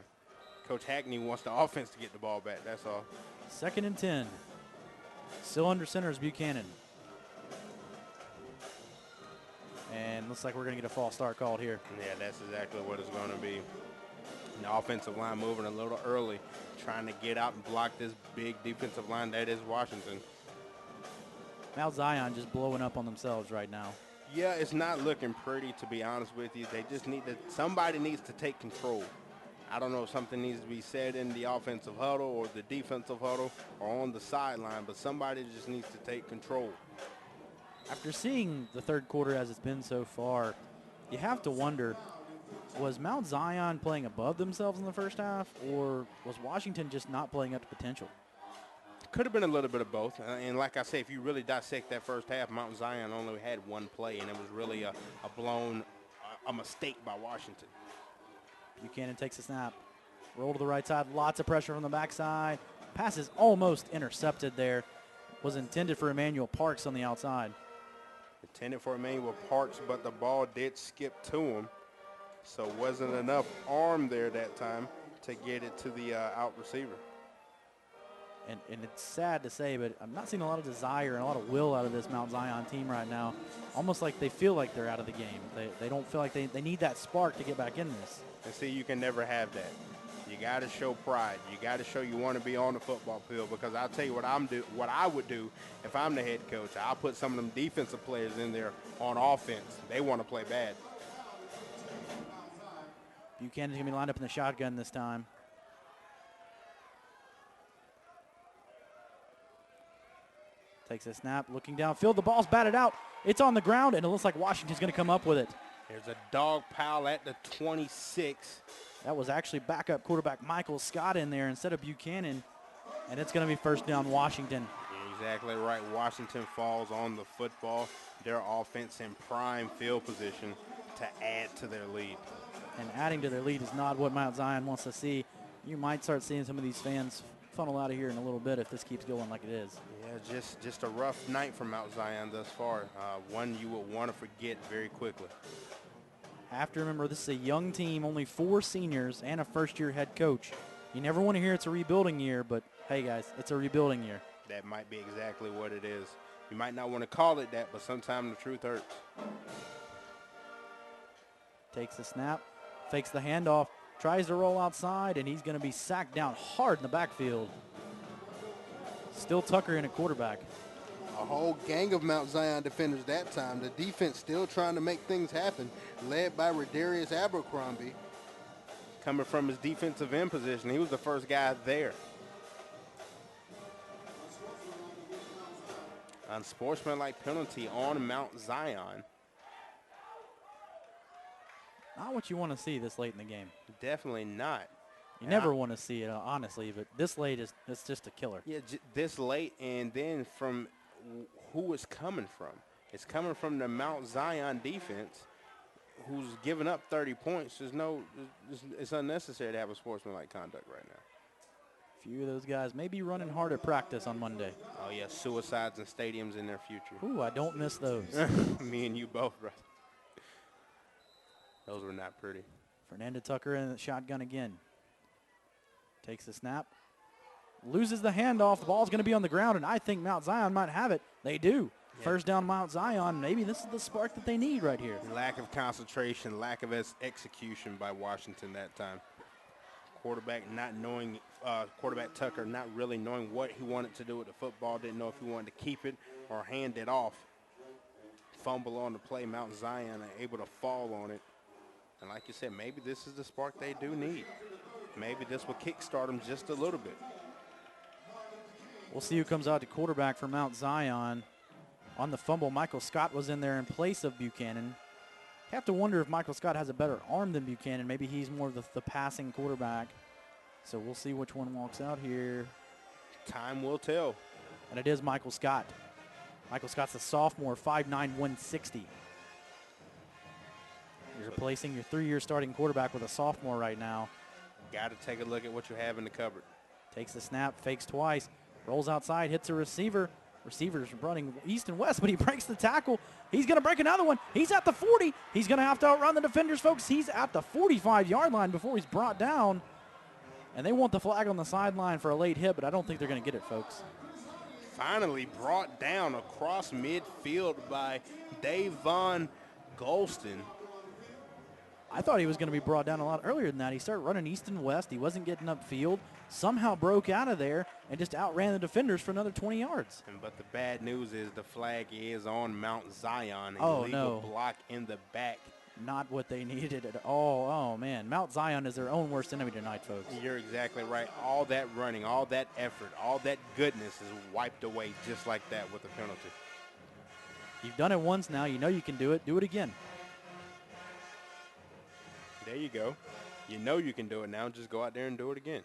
Coach Hackney wants the offense to get the ball back, that's all. 2nd and 10. Still under center is Buchanan. And looks like we're going to get a false start called here. Yeah, that's exactly what it's going to be. The offensive line moving a little early, trying to get out and block this big defensive line that is Washington. Mount Zion just blowing up on themselves right now. Yeah, it's not looking pretty, to be honest with you. They just need to, somebody needs to take control. I don't know if something needs to be said in the offensive huddle or the defensive huddle or on the sideline, but somebody just needs to take control. After seeing the third quarter as it's been so far, you have to wonder, was Mount Zion playing above themselves in the first half, or was Washington just not playing up to potential? Could have been a little bit of both. And like I say, if you really dissect that first half, Mount Zion only had one play, and it was really a mistake by Washington. Buchanan takes a snap. Roll to the right side. Lots of pressure from the backside. Pass is almost intercepted there. Was intended for Emmanuel Parks on the outside. Intended for Emmanuel Parks, but the ball did skip to him. So wasn't enough arm there that time to get it to the out receiver. And it's sad to say, but I'm not seeing a lot of desire and a lot of will out of this Mount Zion team right now. Almost like they feel like they're out of the game. They don't feel like they need that spark to get back in this. And see, you can never have that. You got to show pride. You got to show you want to be on the football field, because I'll tell you what I would do if I'm the head coach. I'll put some of them defensive players in there on offense. They want to play bad. Buchanan's going to be lined up in the shotgun this time. Takes a snap, looking downfield. The ball's batted out. It's on the ground, and it looks like Washington's going to come up with it. There's a dog pile at the 26. That was actually backup quarterback Michael Scott in there instead of Buchanan, and it's going to be first down Washington. You're exactly right. Washington falls on the football. Their offense in prime field position to add to their lead. And adding to their lead is not what Mount Zion wants to see. You might start seeing some of these fans funnel out of here in a little bit if this keeps going like it is. Yeah, just a rough night for Mount Zion thus far. One you will want to forget very quickly. Have to remember, this is a young team, only 4 seniors and a first-year head coach. You never want to hear it's a rebuilding year, but hey, guys, it's a rebuilding year. That might be exactly what it is. You might not want to call it that, but sometimes the truth hurts. Takes the snap, fakes the handoff, tries to roll outside, and he's going to be sacked down hard in the backfield. Still Tucker in a quarterback. A whole gang of Mount Zion defenders that time. The defense still trying to make things happen, led by Redarius Abercrombie. Coming from his defensive end position, he was the first guy there. Unsportsmanlike penalty on Mount Zion. Not what you want to see this late in the game. Definitely not. You never want to see it, honestly, but this late it's just a killer. Yeah, this late, and then from who it's coming from. It's coming from the Mount Zion defense, who's giving up 30 points, it's unnecessary to have a sportsmanlike conduct right now. Few of those guys may be running hard at practice on Monday. Oh, yeah, suicides in stadiums in their future. Ooh, I don't miss those. Me and you both, right? Those were not pretty. Fernanda Tucker in the shotgun again. Takes the snap. Loses the handoff. The ball's going to be on the ground, and I think Mount Zion might have it. They do. Yeah. First down, Mount Zion. Maybe this is the spark that they need right here. Lack of concentration, lack of execution by Washington that time. Quarterback Tucker not really knowing what he wanted to do with the football. Didn't know if he wanted to keep it or hand it off. Fumble on the play. Mount Zion able to fall on it. And like you said, maybe this is the spark they do need. Maybe this will kickstart them just a little bit. We'll see who comes out to quarterback for Mount Zion. On the fumble, Michael Scott was in there in place of Buchanan. Have to wonder if Michael Scott has a better arm than Buchanan. Maybe he's more of the passing quarterback. So we'll see which one walks out here. Time will tell. And it is Michael Scott. Michael Scott's a sophomore, 5'9", 160. You're replacing your 3-year starting quarterback with a sophomore right now. Got to take a look at what you have in the cupboard. Takes the snap, fakes twice, rolls outside, hits a receiver. Receiver's running east and west, but he breaks the tackle. He's going to break another one. He's at the 40. He's going to have to outrun the defenders, folks. He's at the 45-yard line before he's brought down. And they want the flag on the sideline for a late hit, but I don't think they're going to get it, folks. Finally brought down across midfield by Davon Golston. I thought he was going to be brought down a lot earlier than that. He started running east and west. He wasn't getting upfield. Somehow broke out of there and just outran the defenders for another 20 yards. But the bad news is the flag is on Mount Zion. Oh, illegal block in the back. Not what they needed at all. Oh, man. Mount Zion is their own worst enemy tonight, folks. You're exactly right. All that running, all that effort, all that goodness is wiped away just like that with a penalty. You've done it once now. You know you can do it. Do it again. There you go. You know you can do it now. Just go out there and do it again.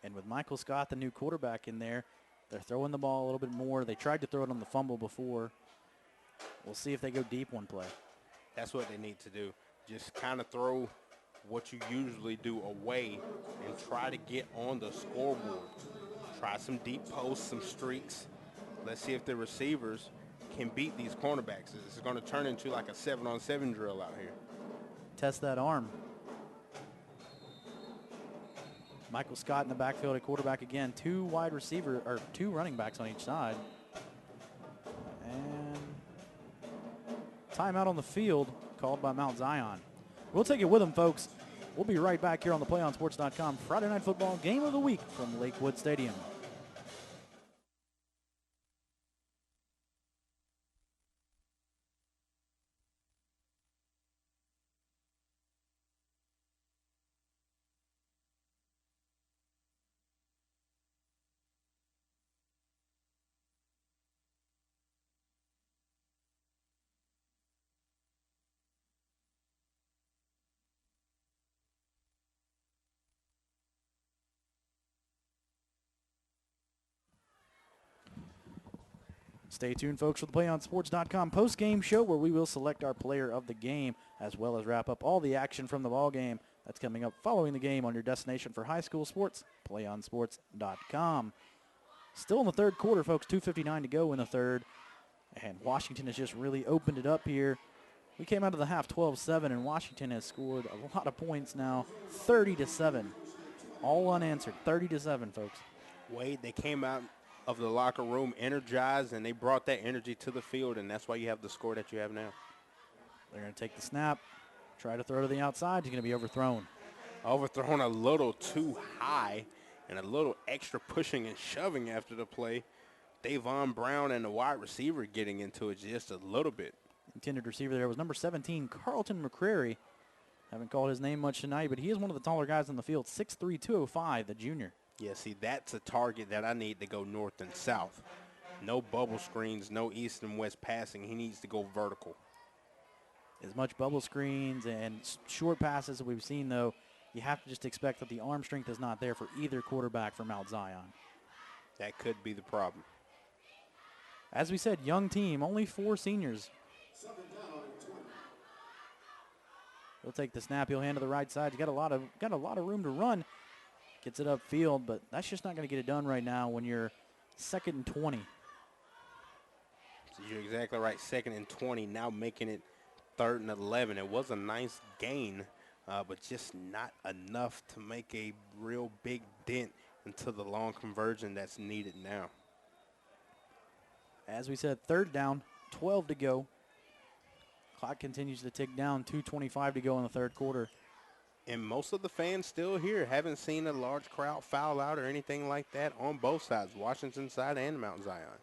And with Michael Scott, the new quarterback, in there, they're throwing the ball a little bit more. They tried to throw it on the fumble before. We'll see if they go deep one play. That's what they need to do. Just kind of throw what you usually do away and try to get on the scoreboard. Try some deep posts, some streaks. Let's see if the receivers can beat these cornerbacks. This is going to turn into like a 7-on-7 drill out here. Test that arm. Michael Scott in the backfield at quarterback again. Two running backs on each side. And timeout on the field called by Mount Zion. We'll take it with them, folks. We'll be right back here on the PlayOnSports.com Friday Night Football Game of the Week from Lakewood Stadium. Stay tuned, folks, for the PlayOnSports.com post-game show where we will select our player of the game as well as wrap up all the action from the ball game. That's coming up following the game on your destination for high school sports, PlayOnSports.com. Still in the third quarter, folks, 2:59 to go in the third. And Washington has just really opened it up here. We came out of the half 12-7, and Washington has scored a lot of points now, 30-7. All unanswered, 30-7, folks. Wade, they came out of the locker room energized, and they brought that energy to the field, and that's why you have the score that you have now. They're going to take the snap, try to throw to the outside. He's going to be overthrown. Overthrown a little too high, and a little extra pushing and shoving after the play. Davon Brown and the wide receiver getting into it just a little bit. Intended receiver there was number 17, Carlton McCrary. Haven't called his name much tonight, but he is one of the taller guys on the field, 6'3", 205, the junior. Yeah, see, that's a target that I need to go north and south. No bubble screens, no east and west passing. He needs to go vertical. As much bubble screens and short passes that we've seen, though, you have to just expect that the arm strength is not there for either quarterback for Mount Zion. That could be the problem. As we said, young team, only 4 seniors. He'll take the snap. He'll hand to the right side. He's got a lot of room to run. Gets it upfield, but that's just not going to get it done right now when you're 2nd and 20. So you're exactly right. 2nd and 20, now making it 3rd and 11. It was a nice gain, but just not enough to make a real big dent into the long conversion that's needed now. As we said, 3rd down, 12 to go. Clock continues to tick down, 2:25 to go in the 3rd quarter. And most of the fans still here. Haven't seen a large crowd foul out or anything like that on both sides, Washington side and Mount Zion.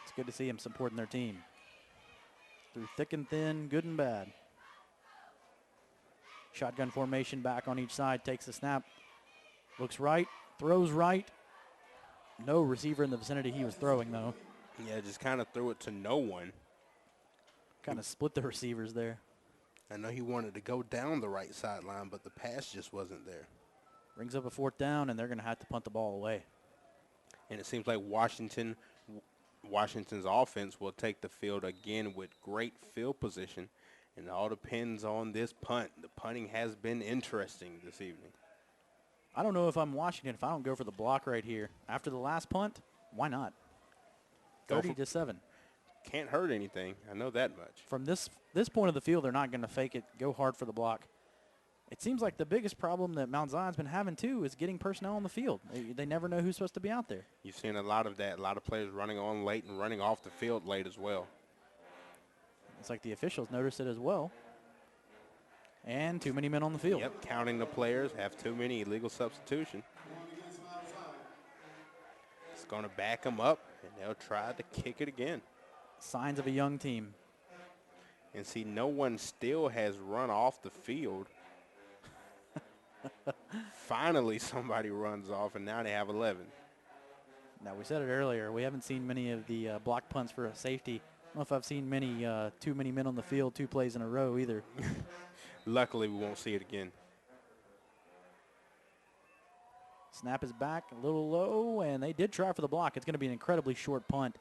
It's good to see them supporting their team. Through thick and thin, good and bad. Shotgun formation back on each side, takes the snap. Looks right, throws right. No receiver in the vicinity he was throwing, though. Yeah, just kind of threw it to no one. Kind of split the receivers there. I know he wanted to go down the right sideline, but the pass just wasn't there. Brings up a 4th down, and they're going to have to punt the ball away. And it seems like Washington's offense will take the field again with great field position. And it all depends on this punt. The punting has been interesting this evening. I don't know if I'm Washington if I don't go for the block right here. After the last punt, why not? 30-7. Can't hurt anything. I know that much. From this point of the field, they're not going to fake it, go hard for the block. It seems like the biggest problem that Mount Zion's been having, too, is getting personnel on the field. They never know who's supposed to be out there. You've seen a lot of that, a lot of players running on late and running off the field late as well. It's like the officials noticed it as well. And too many men on the field. Yep, counting the players, have too many illegal substitution. It's going to back them up, and they'll try to kick it again. Signs of a young team. And see, no one still has run off the field. Finally, somebody runs off, and now they have 11. Now, we said it earlier. We haven't seen many of the block punts for a safety. I don't know if I've seen too many men on the field 2 plays in a row either. Luckily, we won't see it again. Snap is back a little low, and they did try for the block. It's going to be an incredibly short punt.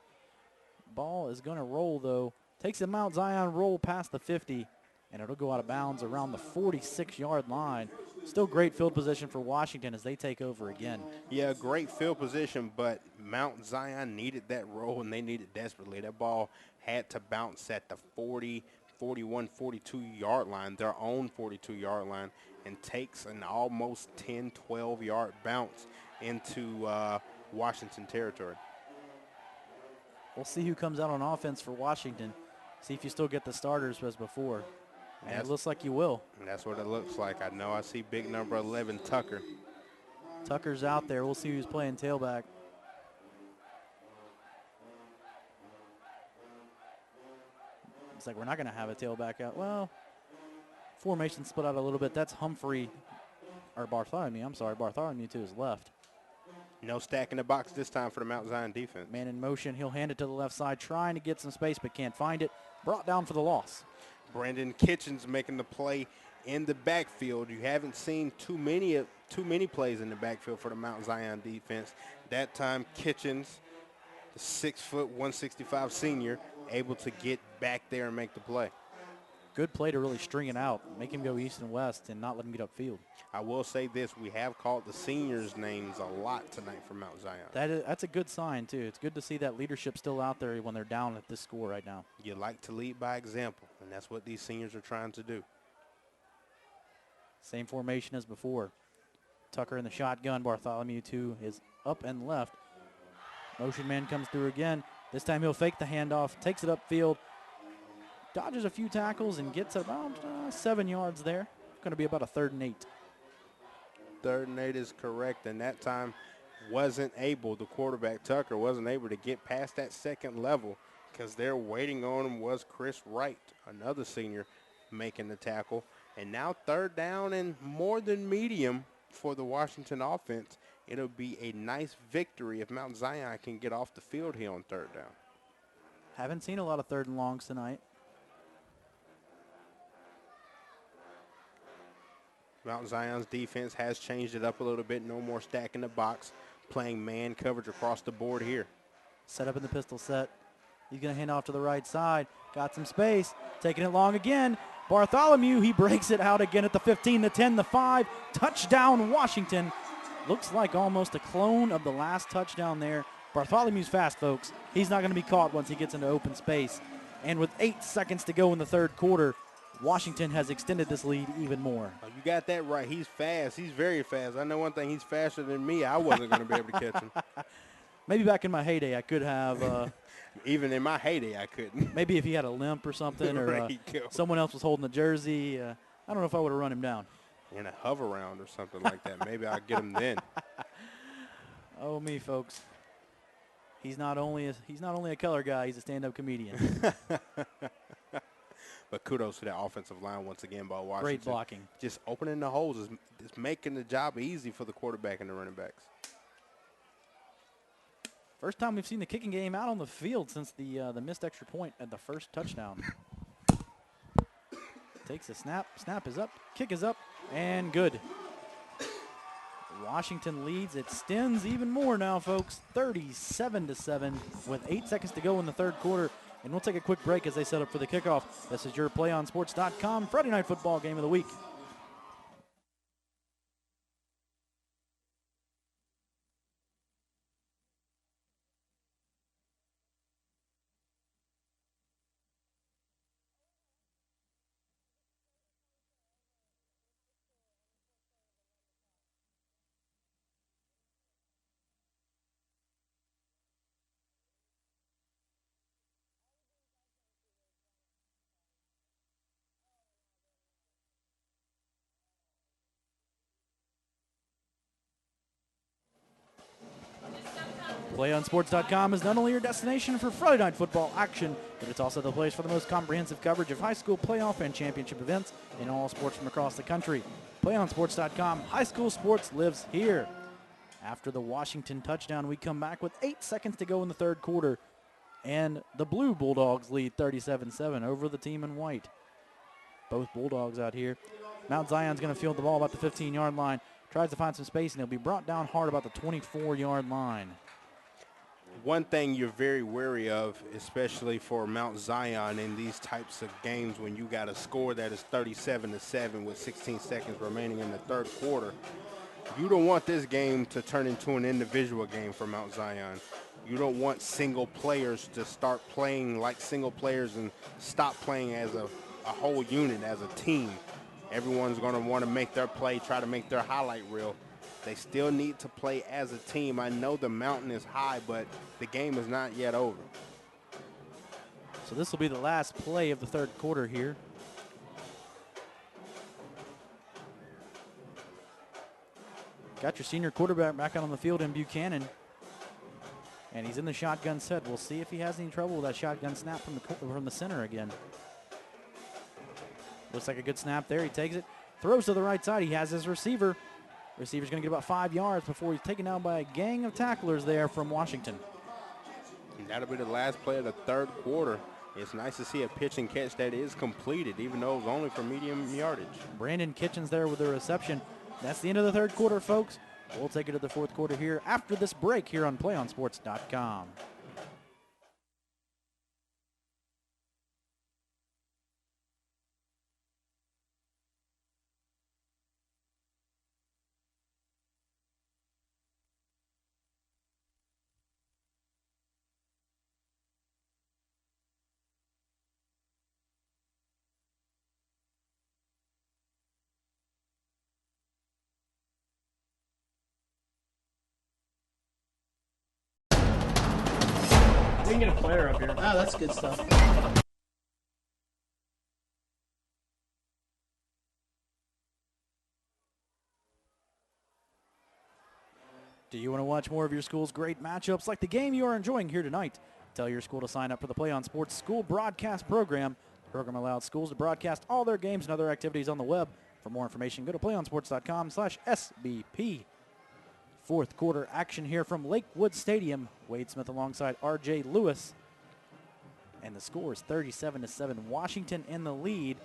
Ball is going to roll, though. Takes the Mount Zion roll past the 50, and it'll go out of bounds around the 46-yard line. Still great field position for Washington as they take over again. Yeah, great field position, but Mount Zion needed that roll, and they needed it desperately. That ball had to bounce at the 40, 41, 42-yard line, their own 42-yard line, and takes an almost 10, 12-yard bounce into Washington territory. We'll see who comes out on offense for Washington. See if you still get the starters as before. And it looks like you will. That's what it looks like. I know I see big number 11, Tucker. Tucker's out there. We'll see who's playing tailback. It's like we're not going to have a tailback out. Well, formation split out a little bit. That's Humphrey, or Bartholomew. I'm sorry, Bartholomew to his left. No stack in the box this time for the Mount Zion defense. Man in motion. He'll hand it to the left side, trying to get some space, but can't find it. Brought down for the loss. Brandon Kitchens making the play in the backfield. You haven't seen too many plays in the backfield for the Mount Zion defense. That time, Kitchens, the 6', 165 senior, able to get back there and make the play. Good play to really string it out, make him go east and west and not let him get upfield. I will say this, we have called the seniors' names a lot tonight for Mount Zion. That's a good sign, too. It's good to see that leadership still out there when they're down at this score right now. You like to lead by example, and that's what these seniors are trying to do. Same formation as before. Tucker in the shotgun. Bartholomew to his up and left. Motion man comes through again. This time he'll fake the handoff, takes it upfield, dodges a few tackles, and gets about 7 yards there. Going to be about a 3rd and 8. 3rd and 8 is correct, and that time the quarterback Tucker wasn't able to get past that second level because they're waiting on him was Chris Wright, another senior, making the tackle. And now 3rd down and more than medium for the Washington offense. It'll be a nice victory if Mount Zion can get off the field here on 3rd down. Haven't seen a lot of 3rd and longs tonight. Mount Zion's defense has changed it up a little bit. No more stack in the box, playing man coverage across the board here. Set up in the pistol set. He's going to hand off to the right side. Got some space. Taking it long again. Bartholomew, he breaks it out again at the 15, the 10, the 5. Touchdown, Washington. Looks like almost a clone of the last touchdown there. Bartholomew's fast, folks. He's not going to be caught once he gets into open space. And with 8 seconds to go in the third quarter, Washington has extended this lead even more. Oh, you got that right. He's fast. He's very fast. I know one thing. He's faster than me. I wasn't going to be able to catch him. Maybe back in my heyday I could have. Even in my heyday I couldn't. Maybe if he had a limp or something, or someone else was holding the jersey. I don't know if I would have run him down. In a hover round or something like that. Maybe I'll get him then. Oh, me, folks. He's not only a color guy, he's a stand-up comedian. But kudos to that offensive line once again by Washington. Great blocking. Just opening the holes is making the job easy for the quarterback and the running backs. First time we've seen the kicking game out on the field since the missed extra point at the first touchdown. Takes a snap. Snap is up. Kick is up. And good. Washington leads. It extends even more now, folks. 37-7 with 8 seconds to go in the third quarter. And we'll take a quick break as they set up for the kickoff. This is your PlayOnSports.com Friday Night Football Game of the Week. PlayOnSports.com is not only your destination for Friday night football action, but it's also the place for the most comprehensive coverage of high school playoff and championship events in all sports from across the country. PlayOnSports.com, high school sports lives here. After the Washington touchdown, we come back with 8 seconds to go in the third quarter, and the Blue Bulldogs lead 37-7 over the team in white. Both Bulldogs out here. Mount Zion's going to field the ball about the 15-yard line, tries to find some space, and he'll be brought down hard about the 24-yard line. One thing you're very wary of, especially for Mount Zion in these types of games when you got a score that is 37-7 with 16 seconds remaining in the third quarter, you don't want this game to turn into an individual game for Mount Zion. You don't want single players to start playing like single players and stop playing as a whole unit, as a team. Everyone's going to want to make their play, try to make their highlight reel. They still need to play as a team. I know the mountain is high, but the game is not yet over. So this will be the last play of the third quarter here. Got your senior quarterback back out on the field in Buchanan. And he's in the shotgun set. We'll see if he has any trouble with that shotgun snap from the center again. Looks like a good snap there. He takes it, throws to the right side. He has his receiver. Receiver's going to get about 5 yards before he's taken down by a gang of tacklers there from Washington. And that'll be the last play of the third quarter. It's nice to see a pitch and catch that is completed, even though it was only for medium yardage. Brandon Kitchens there with the reception. That's the end of the third quarter, folks. We'll take it to the fourth quarter here after this break here on PlayOnSports.com. We can get a player up here. Oh, that's good stuff. Do you want to watch more of your school's great matchups like the game you are enjoying here tonight? Tell your school to sign up for the Play on Sports School Broadcast Program. The program allows schools to broadcast all their games and other activities on the web. For more information, go to playonsports.com/SBP. Fourth quarter action here from Lakewood Stadium. Wade Smith alongside R.J. Lewis. And the score is 37-7. Washington in the lead.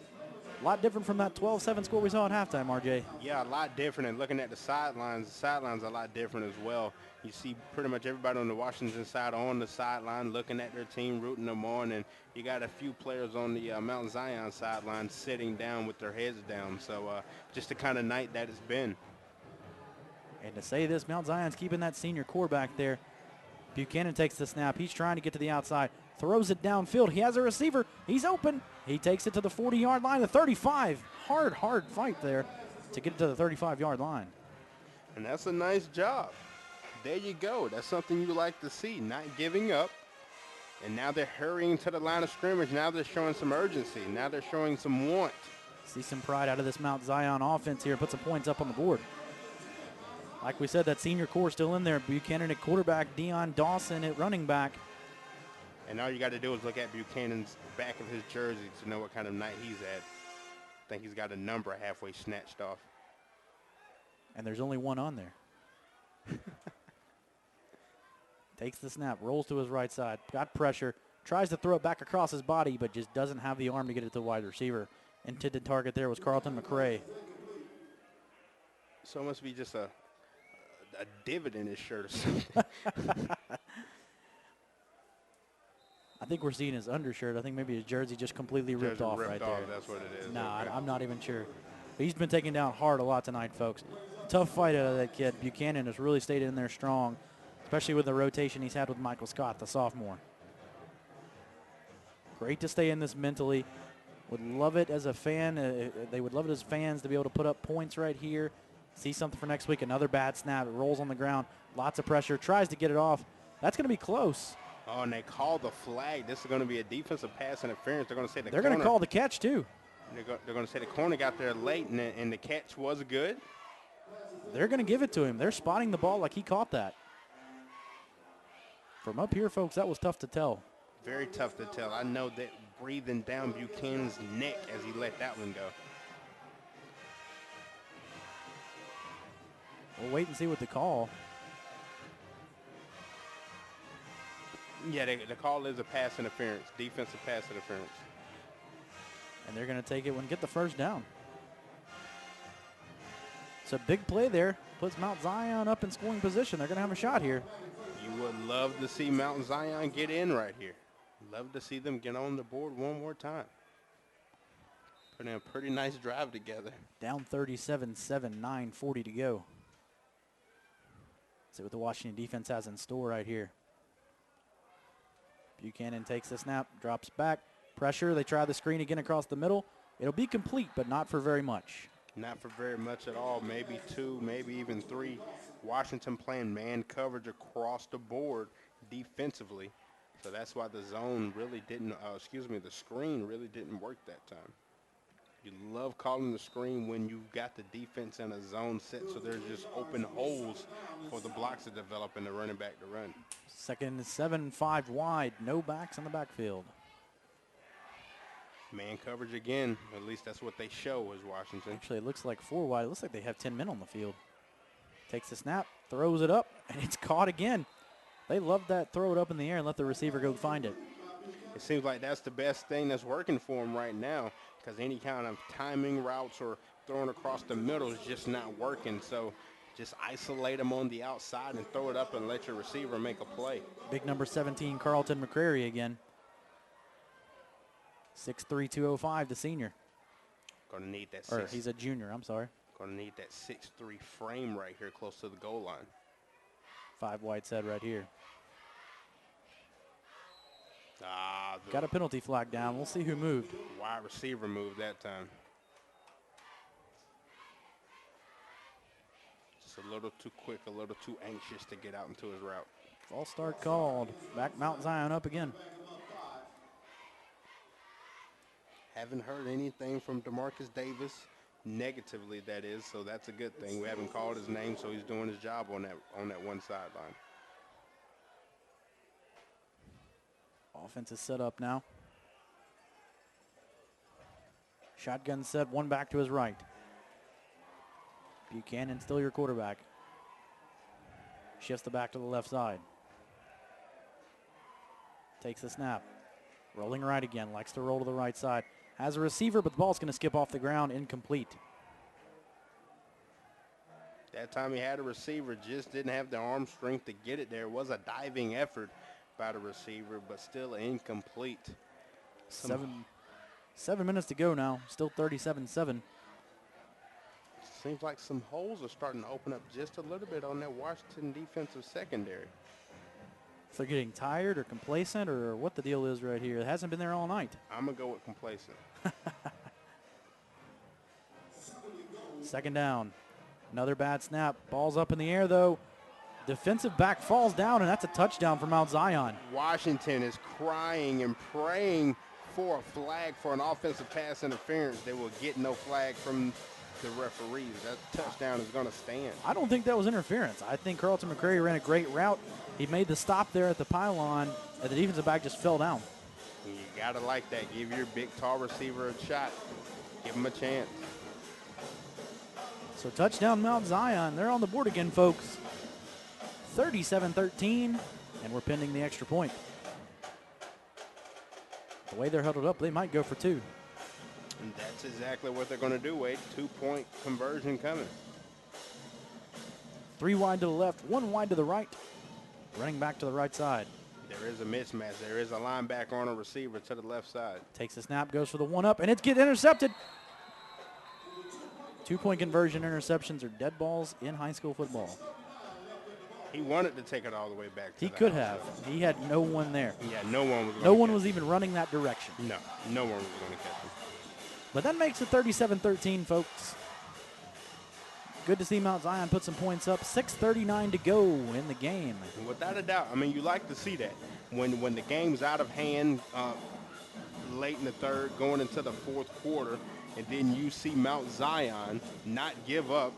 A lot different from that 12-7 score we saw at halftime, RJ. Yeah, a lot different. And looking at the sidelines are a lot different as well. You see pretty much everybody on the Washington side on the sideline looking at their team, rooting them on. And you got a few players on the Mount Zion sideline sitting down with their heads down. So just the kind of night that it's been. And to say this, Mount Zion's keeping that senior quarterback there. Buchanan takes the snap. He's trying to get to the outside. Throws it downfield. He has a receiver. He's open. He takes it to the 40-yard line, the 35. Hard fight there to get it to the 35-yard line. And that's a nice job. There you go. That's something you like to see, not giving up. And now they're hurrying to the line of scrimmage. Now they're showing some urgency. Now they're showing some want. See some pride out of this Mount Zion offense here. Put some points up on the board. Like we said, that senior core still in there. Buchanan at quarterback, Deion Dawson at running back. And all you got to do is look at Buchanan's back of his jersey to know what kind of night he's at. I think he's got a number halfway snatched off. And there's only one on there. Takes the snap, rolls to his right side, got pressure, tries to throw it back across his body, but just doesn't have the arm to get it to the wide receiver. Intended target there was Carlton McCray. So it must be just a divot in his shirt or something. I think we're seeing his undershirt. I think maybe his jersey just completely ripped off right there. That's what it is. No, okay. I'm not even sure. But he's been taken down hard a lot tonight, folks. Tough fight out of that kid. Buchanan has really stayed in there strong, especially with the rotation he's had with Michael Scott, the sophomore. Great to stay in this mentally. Would love it as a fan. They would love it as fans to be able to put up points right here. See something for next week. Another bad snap. It rolls on the ground. Lots of pressure. Tries to get it off. That's going to be close. Oh, and they call the flag. This is going to be a defensive pass interference. They're going to say they're going to call the catch, too. They're going to say the corner got there late, and the catch was good. They're going to give it to him. They're spotting the ball like he caught that. From up here, folks, that was tough to tell. Very tough to tell. I know that breathing down Buchanan's neck as he let that one go. We'll wait and see what the call. Yeah, the call is a pass interference, defensive pass interference. And they're going to take it and get the first down. It's a big play there. Puts Mount Zion up in scoring position. They're going to have a shot here. You would love to see Mount Zion get in right here. Love to see them get on the board one more time. Putting a pretty nice drive together. Down 37-7, 9:40 to go. See what the Washington defense has in store right here. Buchanan takes the snap, drops back, pressure. They try the screen again across the middle. It'll be complete, but not for very much. Not for very much at all. Maybe two, maybe even three. Washington playing man coverage across the board defensively. So that's why the zone really didn't, the screen really didn't work that time. You love calling the screen when you've got the defense in a zone set, so there's just open holes for the blocks to develop and the running back to run. Second and 7, 5 wide. No backs on the backfield. Man coverage again. At least that's what they show as Washington. Actually, it looks like 4 wide. It looks like they have 10 men on the field. Takes the snap, throws it up, and it's caught again. They love that throw it up in the air and let the receiver go find it. It seems like that's the best thing that's working for them right now, because any kind of timing routes or throwing across the middle is just not working. So just isolate them on the outside and throw it up and let your receiver make a play. Big number 17, Carlton McCrary again. 6'3", 205, the senior. Going to need that Or he's a junior, I'm sorry. Going to need that 6'3" frame right here close to the goal line. 5 wide set right here. Ah, got a penalty flag down. We'll see who moved. Wide receiver moved that time. Just a little too quick, a little too anxious to get out into his route. False start called. Back Mount Zion up again. Haven't heard anything from DeMarcus Davis, negatively that is, so that's a good thing. We haven't called his name, so he's doing his job on that one sideline. Offense is set up now. Shotgun set, one back to his right. Buchanan still your quarterback. Shifts the back to the left side. Takes the snap. Rolling right again, likes to roll to the right side. has a receiver, but the ball's going to skip off the ground, incomplete. That time he had a receiver, just didn't have the arm strength to get it there. It was a diving effort by the receiver, but still incomplete. 7 minutes to go now, still 37-7. Seems like some holes are starting to open up just a little bit on that Washington defensive secondary. If they're getting tired or complacent or what the deal is right here. It hasn't been there all night. I'm going to go with complacent. Second down. Another bad snap. Ball's up in the air, though. Defensive back falls down, and that's a touchdown for Mount Zion. Washington is crying and praying for a flag for an offensive pass interference. They will get no flag from the referees. That touchdown is going to stand. I don't think that was interference. I think Carlton McCrary ran a great route. He made the stop there at the pylon, and the defensive back just fell down. You got to like that. Give your big, tall receiver a shot. Give him a chance. So touchdown Mount Zion. They're on the board again, folks. 37-13, and we're pending the extra point. The way they're huddled up, they might go for two. And that's exactly what they're going to do, Wade. 2-point conversion coming. 3 wide to the left, 1 wide to the right. Running back to the right side. There is a mismatch. There is a linebacker on a receiver to the left side. Takes the snap, goes for the 1-up, and it's get intercepted. 2-point conversion interceptions are dead balls in high school football. He wanted to take it all the way back. He could have. He had no one there. Yeah, no one was. No one was even running that direction. No, no one was going to catch him. But that makes it 37-13, folks. Good to see Mount Zion put some points up. 6:39 to go in the game. Without a doubt. I mean, you like to see that when the game's out of hand late in the third, going into the fourth quarter, and then you see Mount Zion not give up,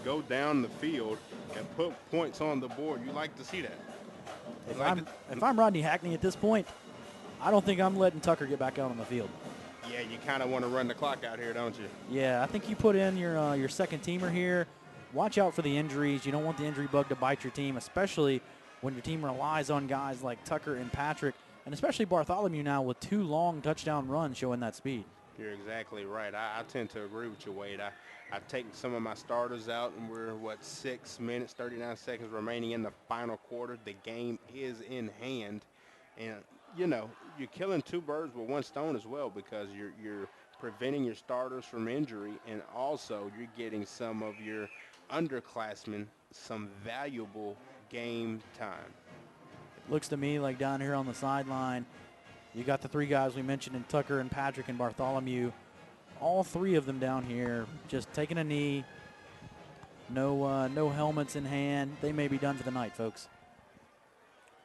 go down the field, and put points on the board. You like to see that. If I'm Rodney Hackney at this point, I don't think I'm letting Tucker get back out on the field. Yeah, you kind of want to run the clock out here, don't you? Yeah, I think you put in your second teamer here. Watch out for the injuries. You don't want the injury bug to bite your team, especially when your team relies on guys like Tucker and Patrick, and especially Bartholomew now with 2 long touchdown runs showing that speed. You're exactly right. I tend to agree with you, Wade. I've taken some of my starters out, and we're, 6 minutes, 39 seconds remaining in the final quarter. The game is in hand. And, you know, you're killing 2 birds with 1 stone as well, because you're preventing your starters from injury, and also you're getting some of your underclassmen some valuable game time. It looks to me like down here on the sideline, you got the 3 guys we mentioned in Tucker and Patrick and Bartholomew. All 3 of them down here just taking a knee. No helmets in hand. They may be done for the night, folks.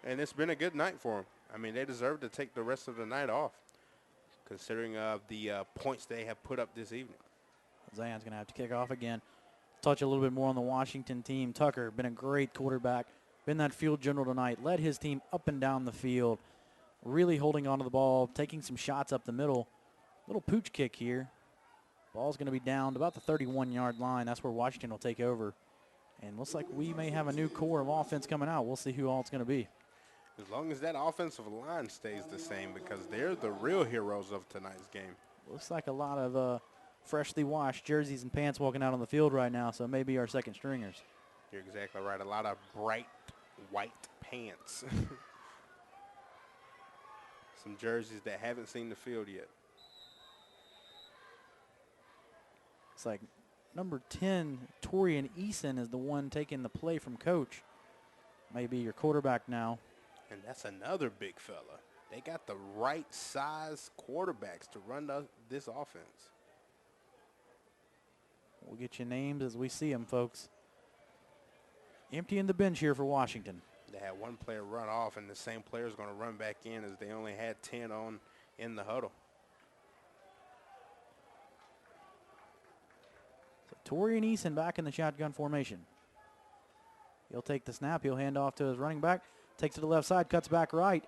And it's been a good night for them. I mean, they deserve to take the rest of the night off, considering the points they have put up this evening. Zion's going to have to kick off again. Touch a little bit more on the Washington team. Tucker, been a great quarterback. Been that field general tonight. Led his team up and down the field. Really holding onto the ball, taking some shots up the middle. Little pooch kick here. Ball's going to be down to about the 31-yard line. That's where Washington will take over. And looks like we may have a new core of offense coming out. We'll see who all it's going to be. As long as that offensive line stays the same, because they're the real heroes of tonight's game. Looks like a lot of freshly washed jerseys and pants walking out on the field right now, so maybe our second stringers. You're exactly right. A lot of bright white pants. Some jerseys that haven't seen the field yet. It's like number 10, Torian Eason, is the one taking the play from coach. Maybe your quarterback now. And that's another big fella. They got the right size quarterbacks to run this offense. We'll get you names as we see them, folks. Emptying the bench here for Washington. They had 1 player run off, and the same player is going to run back in, as they only had 10 on in the huddle. So Torian Eason back in the shotgun formation. He'll take the snap. He'll hand off to his running back. Takes it to the left side, cuts back right.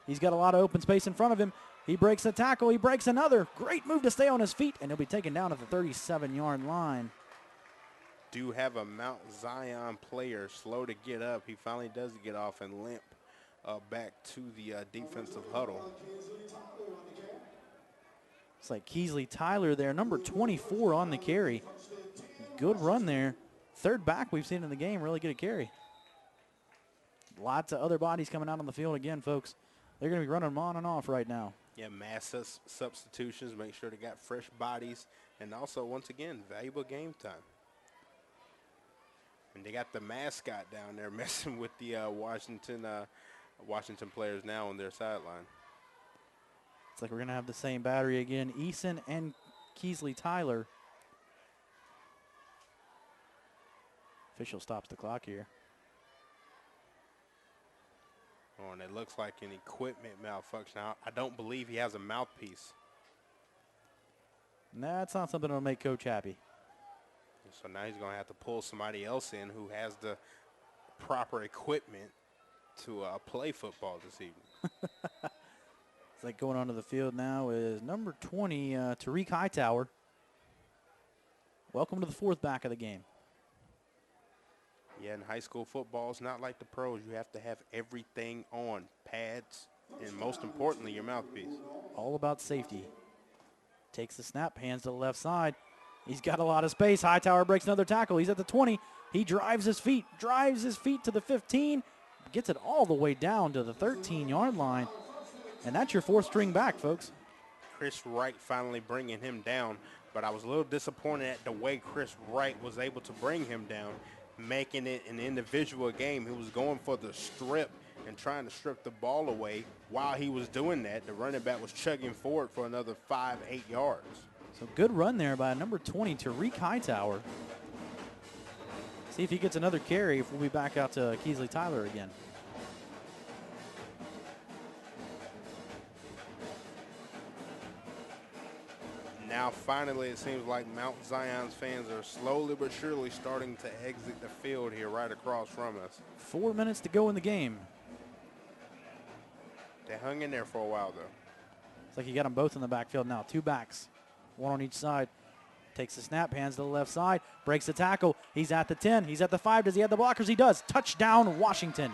He's got a lot of open space in front of him. He breaks a tackle. He breaks another. Great move to stay on his feet, and he'll be taken down at the 37-yard line. Do have a Mount Zion player slow to get up. He finally does get off and limp back to the defensive huddle. It's like Keesley Tyler there, number 24 on the carry. Good run there. Third back we've seen in the game really get a carry. Lots of other bodies coming out on the field again, folks. They're going to be running them on and off right now. Yeah, mass substitutions, make sure they got fresh bodies, and also, once again, valuable game time. And they got the mascot down there messing with the Washington players now on their sideline. It's like we're going to have the same battery again. Eason and Keesley Tyler. Official stops the clock here. Oh, and it looks like an equipment malfunction. I don't believe he has a mouthpiece. That's not something that'll make Coach happy. So now he's going to have to pull somebody else in who has the proper equipment to play football this evening. It's like going onto the field now is number 20, Tariq Hightower. Welcome to the fourth back of the game. Yeah, in high school football, it's not like the pros. You have to have everything on, pads, and most importantly, your mouthpiece. All about safety. Takes the snap, hands to the left side. He's got a lot of space. Hightower breaks another tackle. He's at the 20. He drives his feet to the 15, gets it all the way down to the 13-yard line. And that's your fourth string back, folks. Chris Wright finally bringing him down, but I was a little disappointed at the way Chris Wright was able to bring him down, making it an individual game. He was going for the strip and trying to strip the ball away. While he was doing that, the running back was chugging forward for another 5-8 yards. So good run there by number 20, Tariq Hightower. See if he gets another carry if we'll be back out to Keesley Tyler again. Now finally it seems like Mount Zion's fans are slowly but surely starting to exit the field here right across from us. 4 minutes to go in the game. They hung in there for a while though. It's like you got them both in the backfield now. Two backs, one on each side. Takes the snap, hands to the left side, breaks the tackle. He's at the 10, he's at the 5. Does he have the blockers? He does. Touchdown, Washington.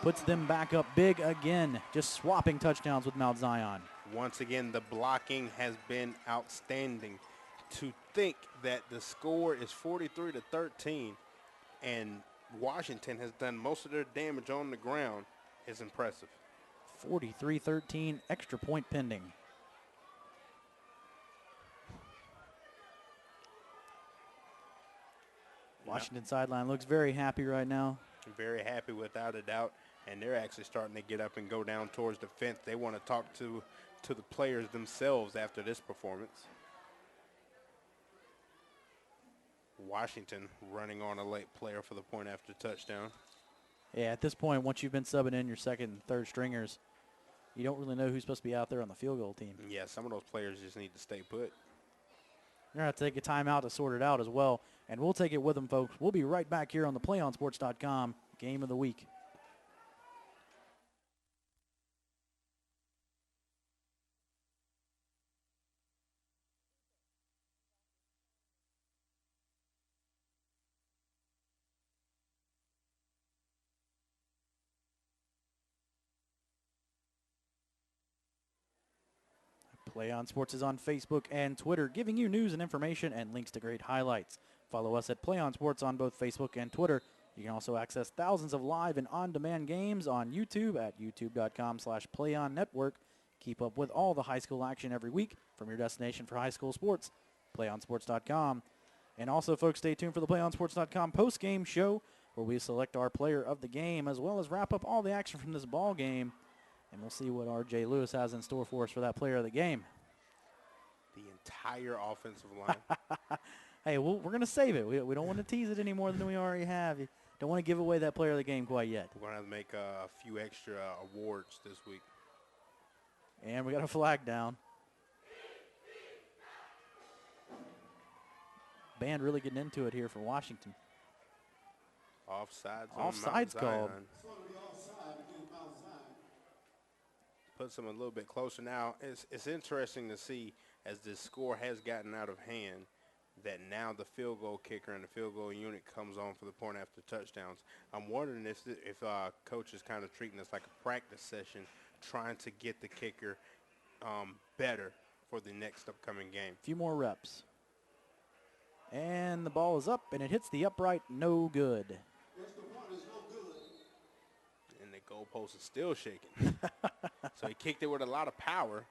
Puts them back up big again. Just swapping touchdowns with Mount Zion. Once again, the blocking has been outstanding. To think that the score is 43-13 and Washington has done most of their damage on the ground is impressive. 43-13, extra point pending. Washington sideline looks very happy right now. Very happy without a doubt, and they're actually starting to get up and go down towards the fence. They want to talk to the players themselves after this performance. Washington running on a late player for the point after touchdown. Yeah, at this point, once you've been subbing in your second and third stringers, you don't really know who's supposed to be out there on the field goal team. Yeah, some of those players just need to stay put. You're going to have to take a timeout to sort it out as well, and we'll take it with them, folks. We'll be right back here on the PlayOnSports.com Game of the Week. Play On Sports is on Facebook and Twitter, giving you news and information and links to great highlights. Follow us at Play On Sports on both Facebook and Twitter. You can also access thousands of live and on-demand games on YouTube at youtube.com/PlayOnNetwork. Keep up with all the high school action every week from your destination for high school sports, PlayOnSports.com. And also, folks, stay tuned for the PlayOnSports.com post-game show where we select our player of the game as well as wrap up all the action from this ball game. And we'll see what R.J. Lewis has in store for us for that player of the game. The entire offensive line. Hey, we're going to save it. We don't want to tease it any more than we already have. You don't want to give away that player of the game quite yet. We're going to have to make a few extra awards this week. And we got a flag down. Band really getting into it here for Washington. Offsides called. Puts them a little bit closer. Now, it's interesting to see as this score has gotten out of hand that now the field goal kicker and the field goal unit comes on for the point after touchdowns. I'm wondering if coach is kind of treating this like a practice session, trying to get the kicker better for the next upcoming game. A few more reps. And the ball is up, and it hits the upright. No good. And the goalpost is still shaking. So he kicked it with a lot of power,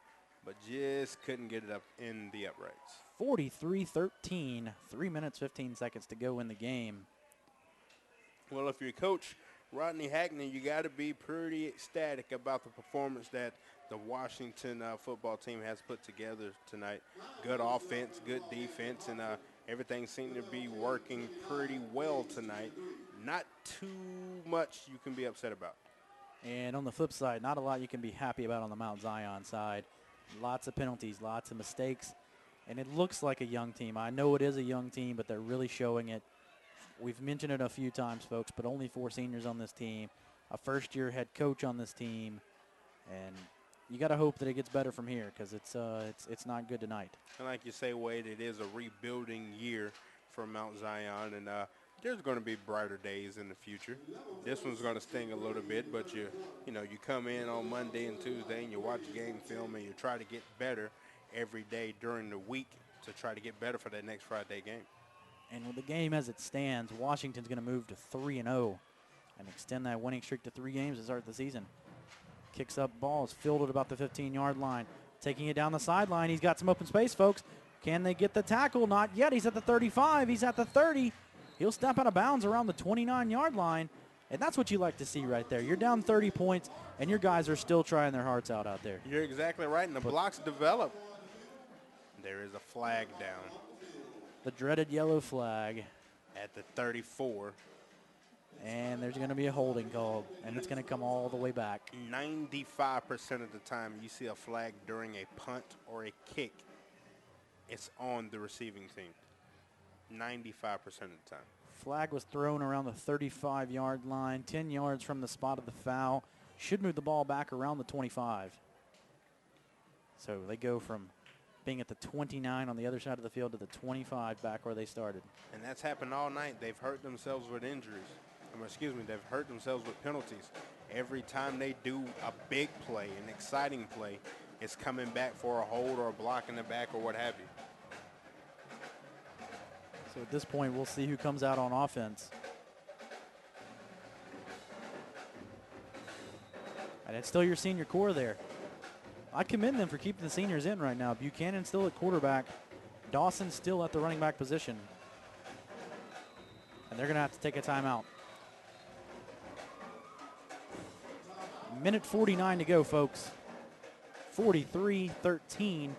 but just couldn't get it up in the uprights. 43-13, 3 minutes, 15 seconds to go in the game. Well, if you're Coach Rodney Hackney, you got to be pretty ecstatic about the performance that the Washington football team has put together tonight. Good offense, good defense, and everything seemed to be working pretty well tonight. Not too much you can be upset about. And on the flip side, not a lot you can be happy about on the Mount Zion side. Lots of penalties, lots of mistakes, and it looks like a young team. I know it is a young team, but they're really showing it. We've mentioned it a few times, folks, but only 4 seniors on this team, a first-year head coach on this team, and you got to hope that it gets better from here because it's not good tonight. And like you say, Wade, it is a rebuilding year for Mount Zion, and there's going to be brighter days in the future. This one's going to sting a little bit, but you come in on Monday and Tuesday and you watch game film and you try to get better every day during the week to try to get better for that next Friday game. And with the game as it stands, Washington's going to move to 3-0 and extend that winning streak to 3 games to start the season. Kicks up, ball is fielded about the 15-yard line. Taking it down the sideline. He's got some open space, folks. Can they get the tackle? Not yet. He's at the 35. He's at the 30. He'll step out of bounds around the 29-yard line. And that's what you like to see right there. You're down 30 points, and your guys are still trying their hearts out there. You're exactly right, and the blocks develop. There is a flag down. The dreaded yellow flag. At the 34. And there's going to be a holding called, and it's going to come all the way back. 95% of the time you see a flag during a punt or a kick, it's on the receiving team. 95% of the time. Flag was thrown around the 35-yard line, 10 yards from the spot of the foul. Should move the ball back around the 25. So they go from being at the 29 on the other side of the field to the 25 back where they started. And that's happened all night. They've hurt themselves with injuries. They've hurt themselves with penalties. Every time they do a big play, an exciting play, it's coming back for a hold or a block in the back or what have you. So at this point, we'll see who comes out on offense. And it's still your senior core there. I commend them for keeping the seniors in right now. Buchanan still at quarterback. Dawson still at the running back position. And they're going to have to take a timeout. Minute 49 to go, folks. 43-13.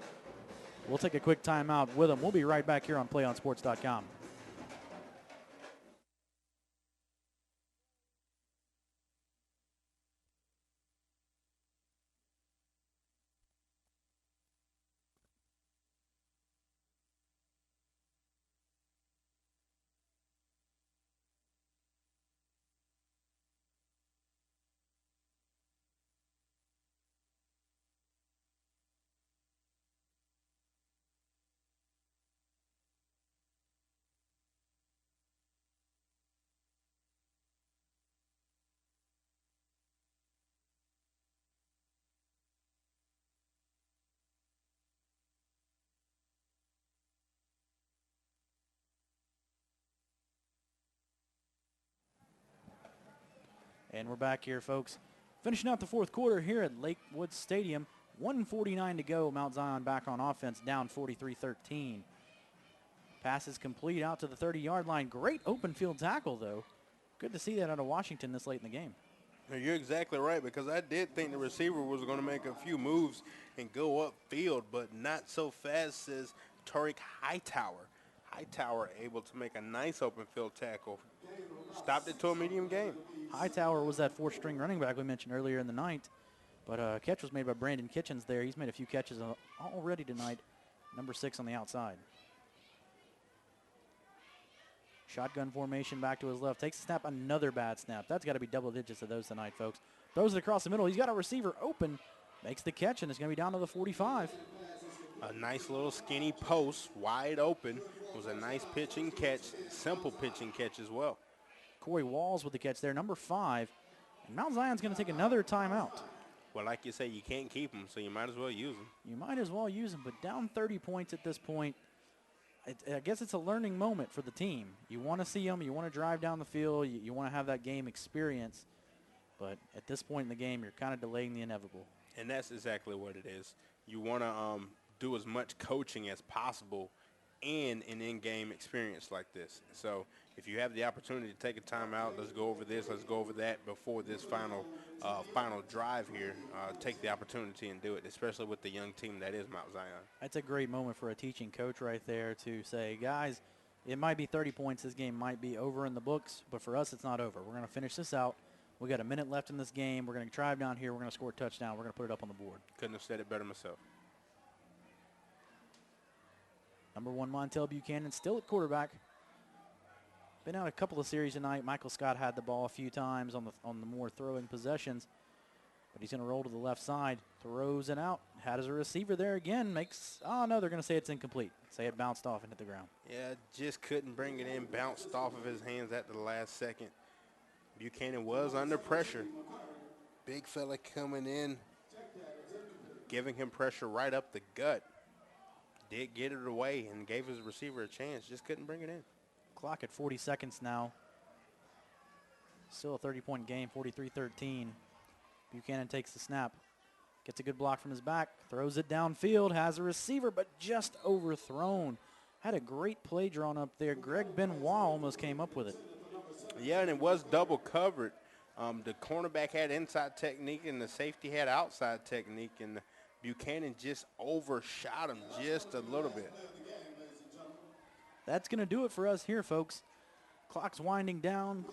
We'll take a quick timeout with them. We'll be right back here on PlayOnSports.com. And we're back here, folks. Finishing out the fourth quarter here at Lakewood Stadium. 1:49 to go. Mount Zion back on offense, down 43-13. Pass is complete out to the 30-yard line. Great open field tackle, though. Good to see that out of Washington this late in the game. You're exactly right, because I did think the receiver was going to make a few moves and go upfield, but not so fast as Tariq Hightower. Hightower able to make a nice open field tackle. Stopped it to a medium gain. Hightower was that fourth-string running back we mentioned earlier in the night, but a catch was made by Brandon Kitchens there. He's made a few catches already tonight, number 6 on the outside. Shotgun formation back to his left. Takes a snap, another bad snap. That's got to be double digits of those tonight, folks. Throws it across the middle. He's got a receiver open. Makes the catch, and it's going to be down to the 45. A nice little skinny post, wide open. It was a nice pitch and catch, simple pitch and catch as well. Corey Walls with the catch there, number 5. And Mount Zion's going to take another timeout. Well, like you say, you can't keep them, so you might as well use them. You might as well use them, but down 30 points at this point, I guess it's a learning moment for the team. You want to see them. You want to drive down the field. You want to have that game experience. But at this point in the game, you're kind of delaying the inevitable. And that's exactly what it is. You want to do as much coaching as possible in an in-game experience like this. So if you have the opportunity to take a timeout, let's go over this, let's go over that before this final drive here. Take the opportunity and do it, especially with the young team that is Mount Zion. That's a great moment for a teaching coach right there to say, guys, it might be 30 points. This game might be over in the books, but for us, it's not over. We're going to finish this out. We got a minute left in this game. We're going to drive down here. We're going to score a touchdown. We're going to put it up on the board. Couldn't have said it better myself. Number 1, Montel Buchanan, still at quarterback. Been out a couple of series tonight. Michael Scott had the ball a few times on the more throwing possessions. But he's going to roll to the left side. Throws it out. Had as a receiver there again. No, they're going to say it's incomplete. Say it bounced off and hit the ground. Yeah, just couldn't bring it in. Bounced off of his hands at the last second. Buchanan was under pressure. Big fella coming in, giving him pressure right up the gut. Did get it away and gave his receiver a chance. Just couldn't bring it in. Clock at 40 seconds now. Still a 30-point game, 43-13. Buchanan takes the snap. Gets a good block from his back. Throws it downfield. Has a receiver, but just overthrown. Had a great play drawn up there. Greg Benoit almost came up with it. Yeah, and it was double covered. The cornerback had inside technique and the safety had outside technique, and Buchanan just overshot him just a little bit. That's going to do it for us here, folks. Clock's winding down,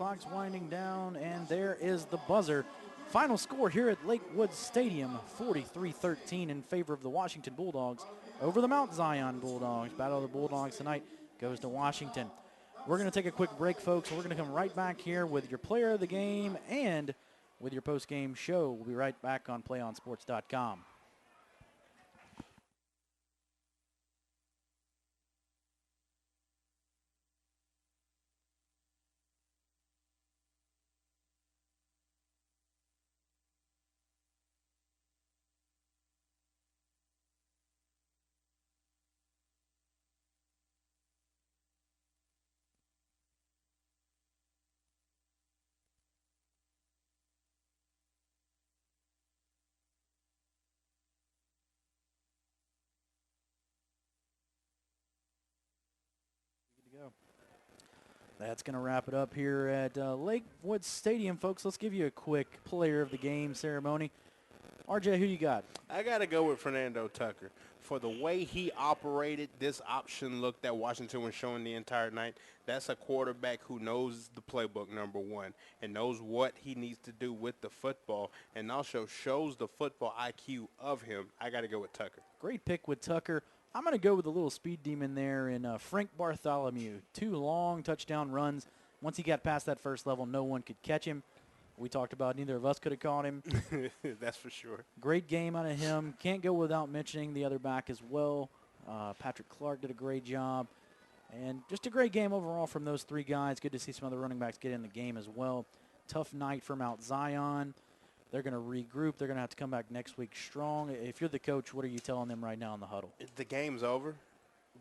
and there is the buzzer. Final score here at Lakewood Stadium, 43-13 in favor of the Washington Bulldogs over the Mount Zion Bulldogs. Battle of the Bulldogs tonight goes to Washington. We're going to take a quick break, folks. We're going to come right back here with your player of the game and with your post-game show. We'll be right back on PlayOnSports.com. That's going to wrap it up here at Lakewood Stadium, folks. Let's give you a quick player of the game ceremony. RJ, who you got? I got to go with Fernando Tucker. For the way he operated this option look that Washington was showing the entire night, that's a quarterback who knows the playbook, number one, and knows what he needs to do with the football, and also shows the football IQ of him. I got to go with Tucker. Great pick with Tucker. I'm going to go with a little speed demon there in Frank Bartholomew. 2 long touchdown runs. Once he got past that first level, no one could catch him. We talked about neither of us could have caught him. That's for sure. Great game out of him. Can't go without mentioning the other back as well. Patrick Clark did a great job. And just a great game overall from those 3 guys. Good to see some other running backs get in the game as well. Tough night for Mount Zion. They're going to regroup. They're going to have to come back next week strong. If you're the coach, what are you telling them right now in the huddle? The game's over.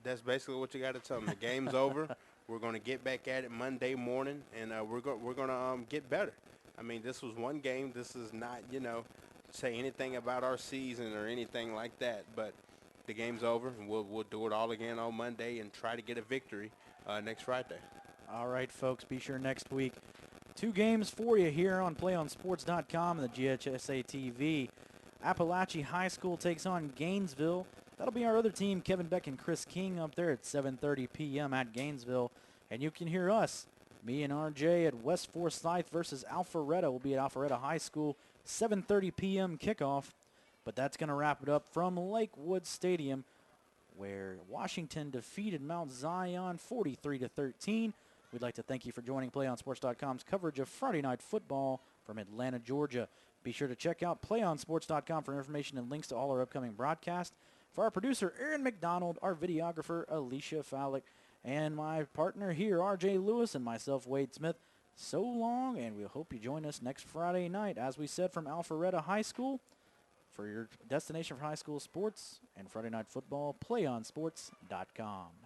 That's basically what you got to tell them. The game's over. We're going to get back at it Monday morning, and we're going to get better. I mean, this was one game. This is not, say anything about our season or anything like that. But the game's over, and we'll do it all again on Monday and try to get a victory next Friday. All right, folks, be sure next week. 2 games for you here on PlayOnSports.com and the GHSA TV. Appalachia High School takes on Gainesville. That'll be our other team, Kevin Beck and Chris King, up there at 7:30 p.m. at Gainesville. And you can hear us, me and RJ, at West Forsyth versus Alpharetta. We'll be at Alpharetta High School, 7:30 p.m. kickoff. But that's going to wrap it up from Lakewood Stadium, where Washington defeated Mount Zion 43-13. We'd like to thank you for joining PlayOnSports.com's coverage of Friday Night Football from Atlanta, Georgia. Be sure to check out PlayOnSports.com for information and links to all our upcoming broadcasts. For our producer, Aaron McDonald, our videographer, Alicia Fallick, and my partner here, RJ Lewis, and myself, Wade Smith, so long, and we hope you join us next Friday night. As we said, from Alpharetta High School, For your destination for high school sports and Friday night football, playonsports.com.